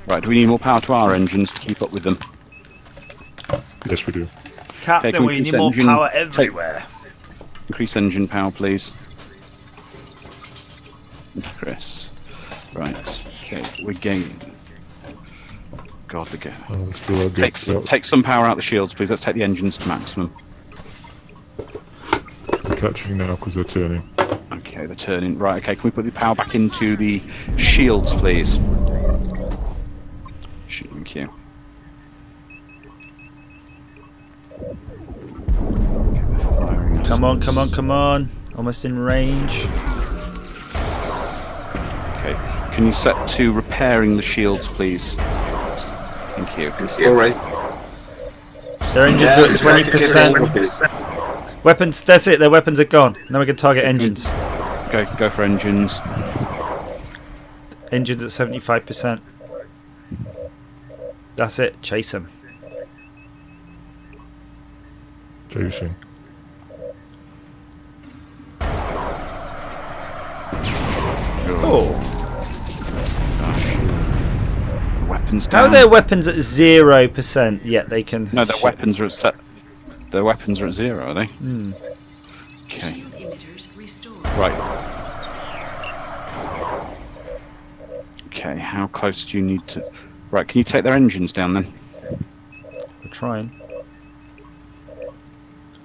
Right, do we need more power to our engines to keep up with them? Yes, we do. Captain, okay, we need more power everywhere. Increase engine power, please. Chris. Right. Okay, we're gaining. God, the game. Take some power out of the shields, please. Let's take the engines to maximum. I'm catching now because they're turning. Okay, they're turning. Right, okay, can we put the power back into the shields, please? Thank you. Come on, come on, come on. Almost in range. Can you set to repairing the shields, please? Thank you. Alright. Their engines are at 20%. Weapons, that's it, their weapons are gone. Now we can target engines. Go for engines. Engines at 75%. That's it, chase them. Chasing. Oh. Weapons How down. are their weapons at 0%? Yet they can. No, their weapons are at set. Their weapons are at 0, are they? Hmm. Okay. Right. Okay. How close do you need to? Right. Can you take their engines down then? We're trying.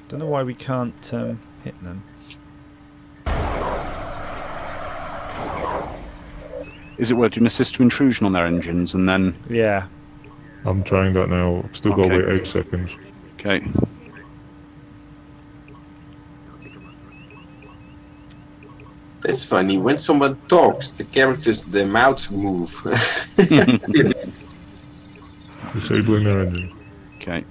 Don't know why we can't hit them. Is it worth doing assist to intrusion on their engines and then? Yeah. I'm trying that now. I've still got to Okay. wait 8 seconds. Okay. That's funny. When someone talks, the characters, their mouths move. Disabling their engine. Okay.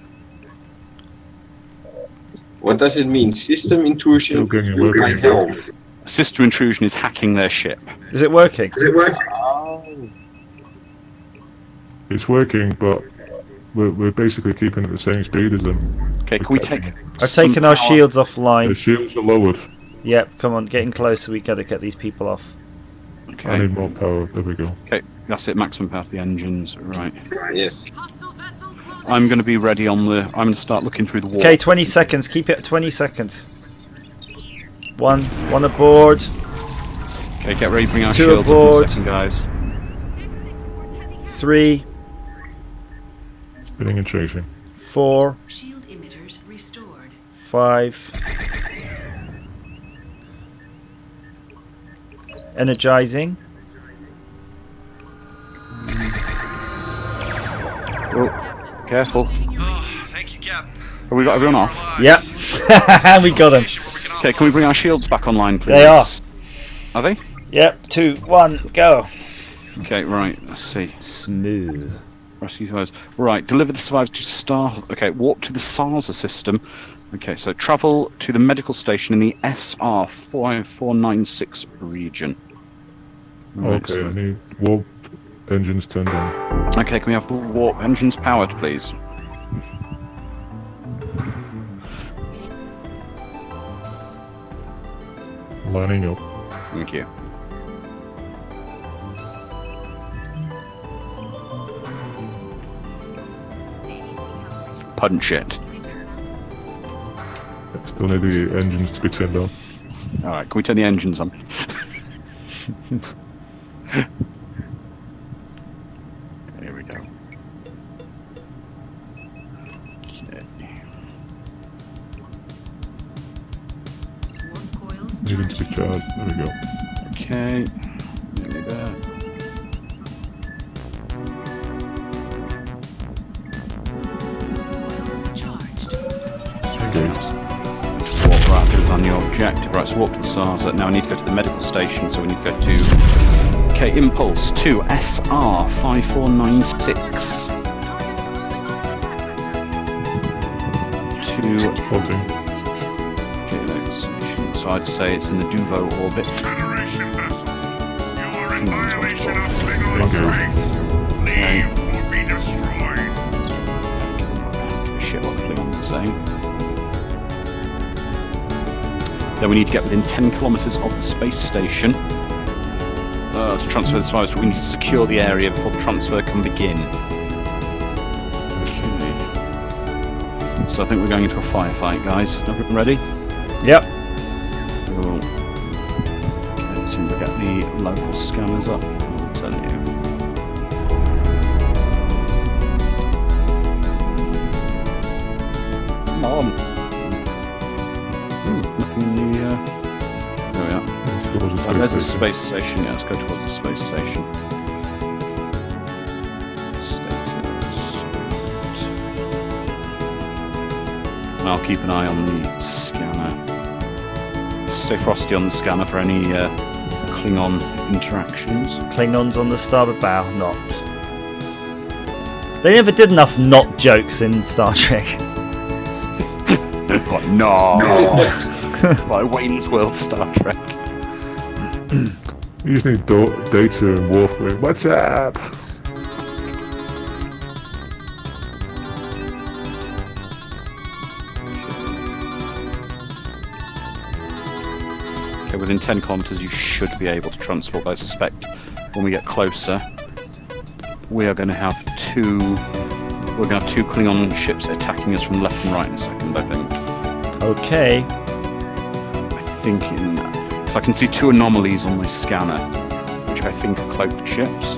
What does it mean? System intrusion? Still getting it with my working. helm. Assist to intrusion is hacking their ship. Is it working? Is it working? It's working, but we're basically keeping it the same speed as them. Okay, can we take? I've taken our shields offline. The shields are lowered. Yep, come on, getting closer. We gotta get these people off. Okay. I need more power. There we go. Okay, that's it. Maximum power for the engines. Right. Yes. I'm going to be ready on the. I'm going to start looking through the wall. Okay, 20 seconds. Keep it at 20 seconds. One aboard. Okay, get ready to bring our 2 shields aboard. up in a second, guys. 3, Spinning and chasing. 4, Shield emitters restored. 5. Energizing. Oh, careful. Oh, thank you, Cap. Have we got everyone off? Yep. We got them. Okay, can we bring our shields back online, please? They are. Are they? Yep, 2, 1, go. Okay, right. Let's see. Smooth. Rescue survivors. Right, deliver the survivors to Star. Okay, warp to the SARSA system. Okay, so travel to the medical station in the SR 5496 region. Right, Okay, I need warp engines turned on. Okay, can we have the warp engines powered, please? Lining up. Thank you. Punch it. Still need the engines to be turned on. Alright, can we turn the engines on? Here we go. Need them to be charged. There we go. Okay. Nearly there. Warp Raptors on your objective. Right, so walk to the SARSA. Now I need to go to the medical station, so we need to go to... Okay, Impulse to SR 5496. To... Holding. Okay, next. So I'd say it's in the Duvo orbit. Okay. Shit, what Klingon's saying. Then we need to get within 10 kilometers of the space station to transfer the survivors, but we need to secure the area before the transfer can begin. Okay. So I think we're going into a firefight, guys. Everyone ready? Yep. Cool. Okay, as soon as I get the local scanners up, I'll tell you. Come on. Nothing in the, there we are. There's the space station, yeah, let's go towards the space station. And I'll keep an eye on the scanner. Just stay frosty on the scanner for any Klingon interactions. Klingons on the starboard bow, not. They never did enough not jokes in Star Trek. Like, no. Like Wayne's World Star Trek. You just need Data and Worf going, what's up? Okay, within 10 kilometers you should be able to transport. I suspect when we get closer, we are going to have two Klingon ships attacking us from left and right in a second, I think. Okay. I think because I can see 2 anomalies on my scanner, which I think are cloaked ships.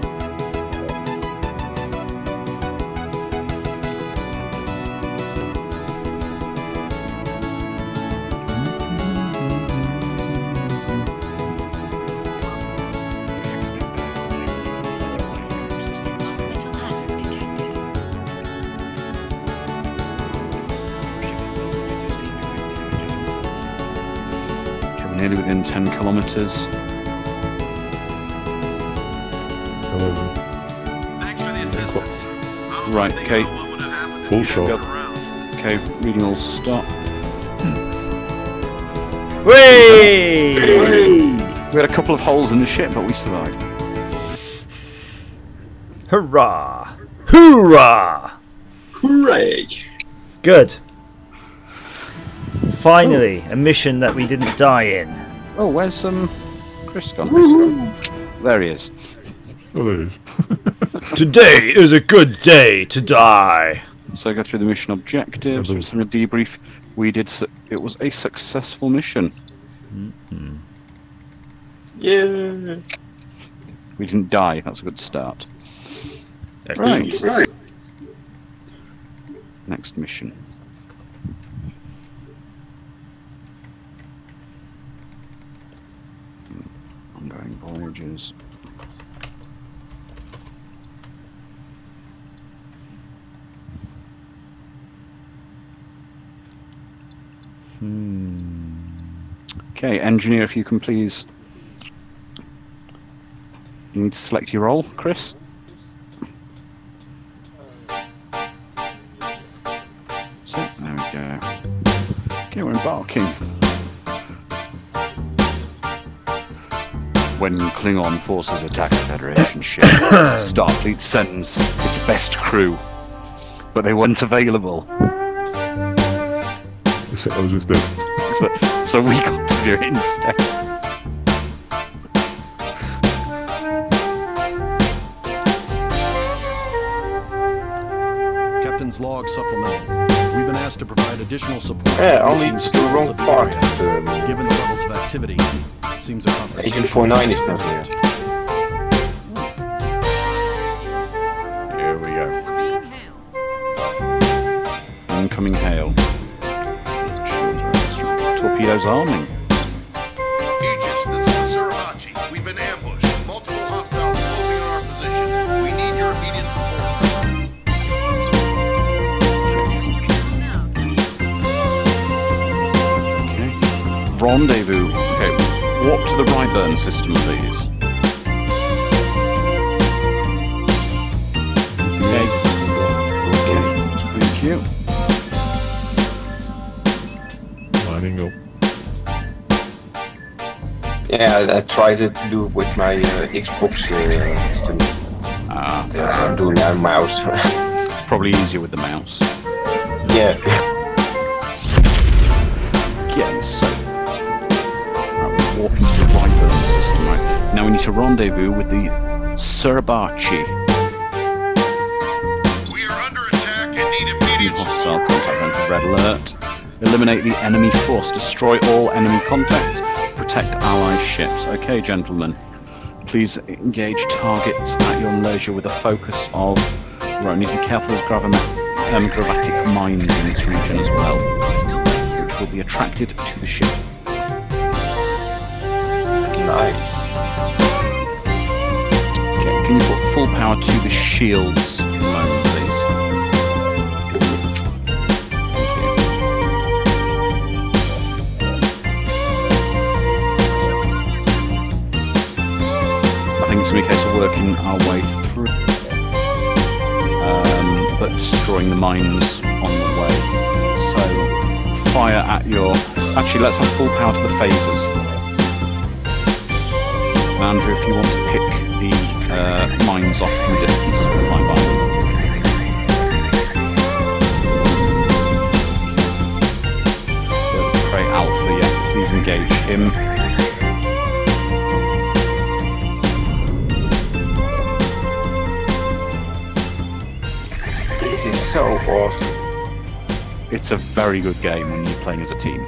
Nearly within 10 kilometers. Right, okay. Full shot. Okay, reading all stop. Whee! We had a couple of holes in the ship, but we survived. Hurrah! Hoorah! Hooray! Good. Finally, a mission that we didn't die in. Oh, where's Chris gone? There he is. Oh, there he is. Today is a good day to die. So go through the mission objectives. From a debrief, it was a successful mission. Mm-hmm. Yeah. We didn't die. That's a good start. Right. Next mission. Ongoing voyages. Okay, engineer, if you can please. You need to select your role, Chris. So, there we go. Okay, we're embarking. When Klingon forces attack a Federation ship, Starfleet sends its best crew, but they weren't available. I was just dead. So we got to do it instead. Captain's log supplemental. We've been asked to provide additional support. Yeah, only it's the wrong part. Given the levels of activity, it seems a confrontation. Agent 49 is not here. Here we go. Incoming hail. Torpedoes arming. Aegis, this is the Suribachi. We've been ambushed. Multiple hostiles closing on our position. We need your immediate support. Okay. Rendezvous. Okay. Warp to the Ryburn system, please. Okay. Thank you. Lining up. Yeah, I tried to do it with my Xbox. I'm doing that mouse. Probably easier with the mouse. Yeah. Yes. Right, we're warping to the Ryburn system, right? Now we need to rendezvous with the Suribachi. We are under attack and need immediate Hostile contact vent red alert. Eliminate the enemy force. Destroy all enemy contact. Protect allied ships. Okay, gentlemen. Please engage targets at your leisure with a focus of... Right, need to be careful of gravatic mines in this region as well, which will be attracted to the ship. Nice. Okay, can you put full power to the shields for a moment, please? gonna be a case of working our way through, but destroying the mines on the way. So fire at your. Actually, let's have full power to the phasers. Andrew, if you want to pick the mines off from a distance, fly by them. Prey Alpha, yeah, please engage him. This is so awesome. It's a very good game when you're playing as a team.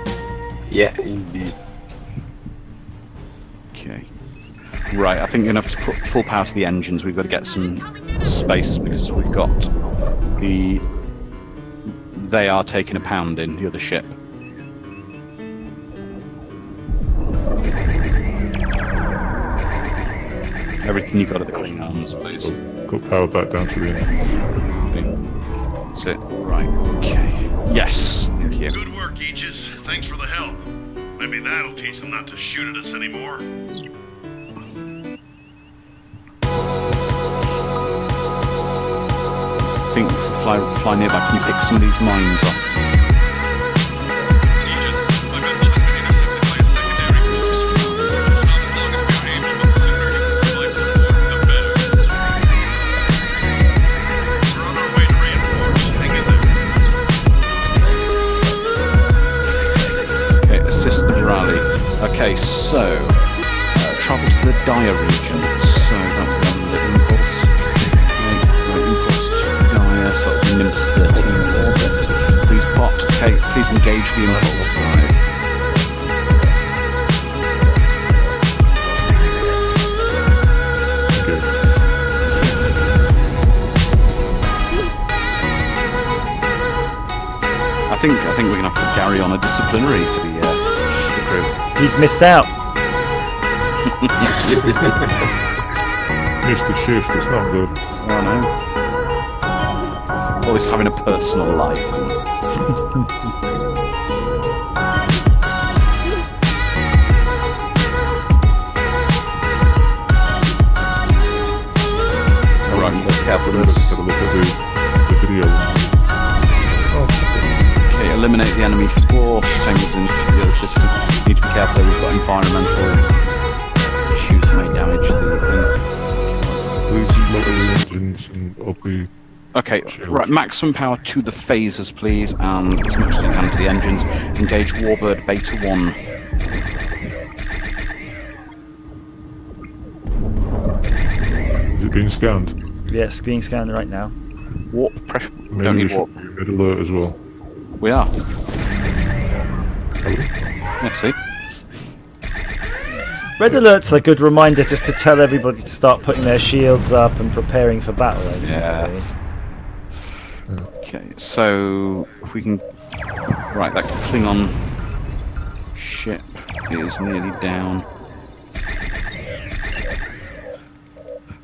Yeah, indeed. Okay. Right, I think you're going to have to put full power to the engines. We've got to get some space because we've got the... They are taking a pounding, the other ship. Everything you've got at the clean arms, please. Got power back down to the end. That's it. Right, okay. Yes! Thank you. Good work, Aegis. Thanks for the help. Maybe that'll teach them not to shoot at us anymore. I think fly nearby. Can you pick some of these mines up? Okay, so travel to the Dire region. So that will be under impulse. Impulse to Dire, so it'll be Nimbus 13 orbit. Please plot. Okay, please engage the impulse drive. Good. I think we're gonna have to carry on a disciplinary for the crew. He's missed out. Missed the shift, it's not good. Oh no. Always having a personal life. Alright, let's have a look at the video. Okay, eliminate the enemy force, same as in the other system. Need to be careful, we've got environmental issues that may damage the engines and ugly. Okay, right, maximum power to the phasers, please, and as much as you can to the engines. Engage Warbird Beta 1. Is it being scanned? Yes, being scanned right now. Warp pressure. Maybe Don't we need should warp. be red alert as well. We are. Yeah, see? Red alert's a good reminder just to tell everybody to start putting their shields up and preparing for battle. Yes. Okay, so if we can... Right, that Klingon ship is nearly down.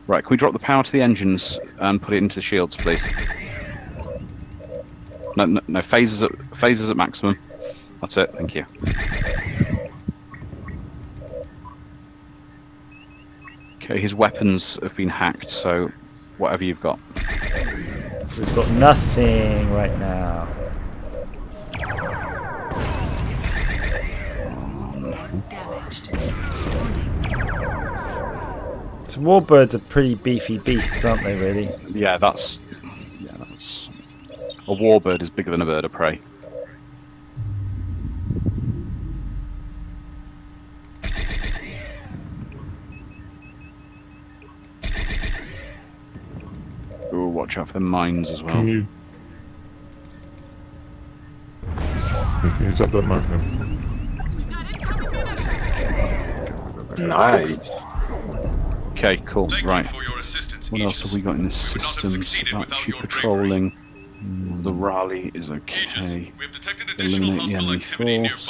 Right, can we drop the power to the engines and put it into the shields, please? No, phasers at maximum. That's it, thank you. Okay, his weapons have been hacked, so whatever you've got. We've got nothing right now. So warbirds are pretty beefy beasts, aren't they, really? Yeah, that's... A warbird is bigger than a bird of prey. Ooh, watch out for the mines as well. Can you tap that magnum? Nice. Okay, cool. Right. What else have we got in the systems? Actually patrolling. The Raleigh is okay. Eliminate the enemy force.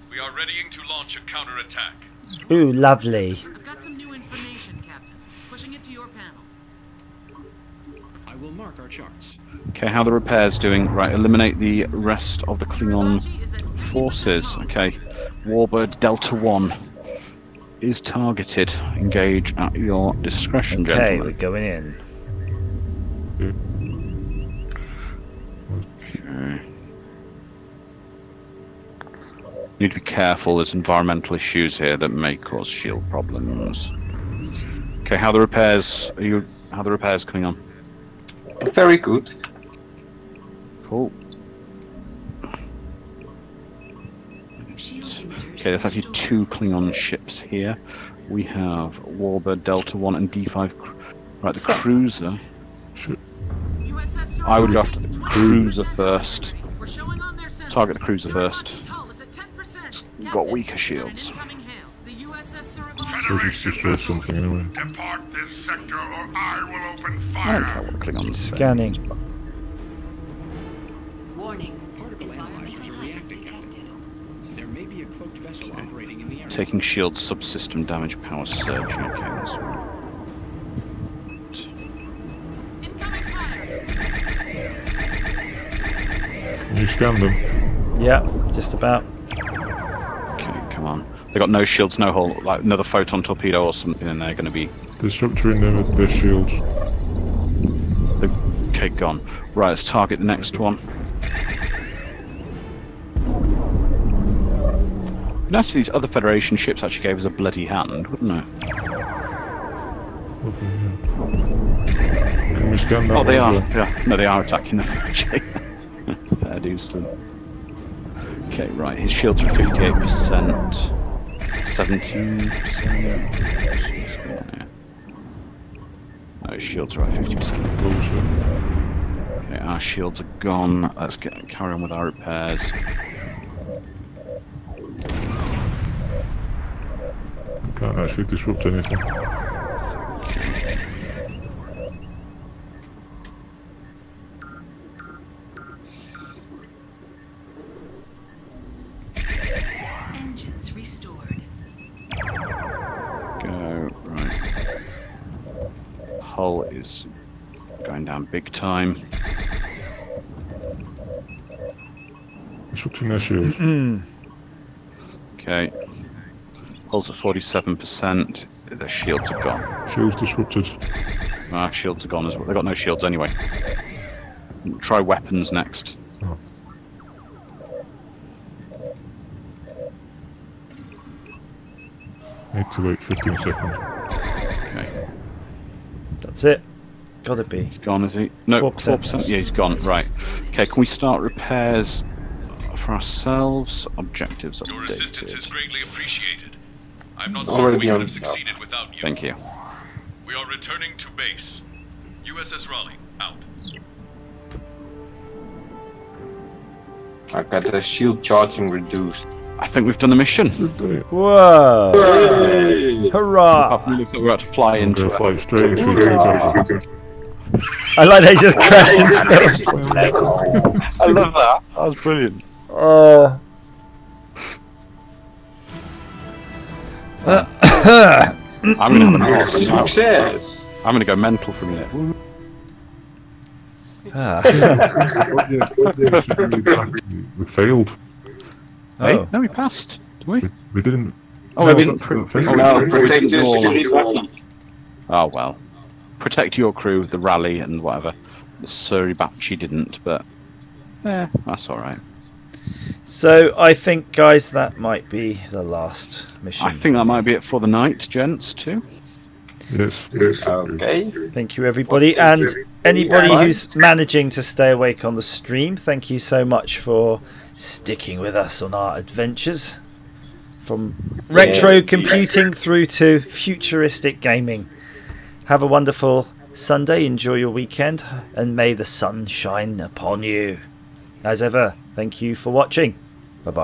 We are readying to launch a counterattack. Ooh, lovely. I've got some new information, Captain. Pushing it to your panel. I will mark our charts. Okay, how are the repairs doing? Right, eliminate the rest of the Klingon forces. Okay. Warbird Delta 1. is targeted. Engage at your discretion, Okay, gentlemen. we're going in. Okay. Need to be careful. There's environmental issues here that may cause shield problems. Okay, how are the repairs? How are the repairs coming on? Very good. Cool. Okay, there's actually 2 Klingon ships here. We have Warbird Delta 1 and D5. Right, the cruiser. I would go after the cruiser first. Target the cruiser first. We've got weaker shields. So just destroy something anyway. Depart this sector or I will open I fire. don't care what Klingons say. Scanning. Warning. Particle analyzers are reacting, Captain. There may be a cloaked vessel operating in the area. Taking shield subsystem damage, power surge. Okay, that's Can you scan them? Yeah, just about. okay. Come on. They got no shields, no hull. Like another photon torpedo or something, and they're going to be. Disrupting them with their shields. Okay, gone. Right, let's target the next one. Nice if these other Federation ships actually gave us a bloody hand, wouldn't it? Okay, yeah. Can we scan that? Oh, they one are. as well? Yeah. No, they are attacking them. Fair dues to them. Okay, right. His shields are 58%, 17%. Yeah. No, his shields are at 50%. Okay, our shields are gone. Let's carry on with our repairs. Can't actually disrupt anything. Engines restored. Go, right. Hull is going down big time. Disrupting their shields. Okay. Hull's at 47%. Their shields are gone. Shields disrupted. Our shields are gone as well. They've got no shields anyway. Try weapons next. Oh. Need to wait 15 seconds. Okay. That's it. Gotta be. He's gone, is he? No, 4%. Yeah, he's gone. Right. Okay, can we start repairs for ourselves? Objectives Your assistance is updated. greatly appreciated. I'm not Already certain we on could have now. succeeded without you. Thank you. We are returning to base. USS Raleigh, out. I got the shield charging reduced. I think we've done the mission. Whoa! Hooray! Hurrah! We're about to fly into it. Fly straight into the I like they just crashed into I love that. That was brilliant. I'm gonna have a nice Success! I'm gonna go mental for a minute. We failed. Hey, Oh. no, we passed. Did we? We didn't. Oh, No, we didn't. No, protect your shield. Oh well. Protect your crew, the Rally and whatever. The Suribachi didn't, but that's alright. So I think, guys, that might be the last mission. I think that might be it for the night, gents, too. Yes. Okay. Thank you, everybody, and anybody who's managing to stay awake on the stream. Thank you so much for sticking with us on our adventures, from retro computing through to futuristic gaming. Have a wonderful Sunday. Enjoy your weekend, and may the sun shine upon you. As ever, thank you for watching.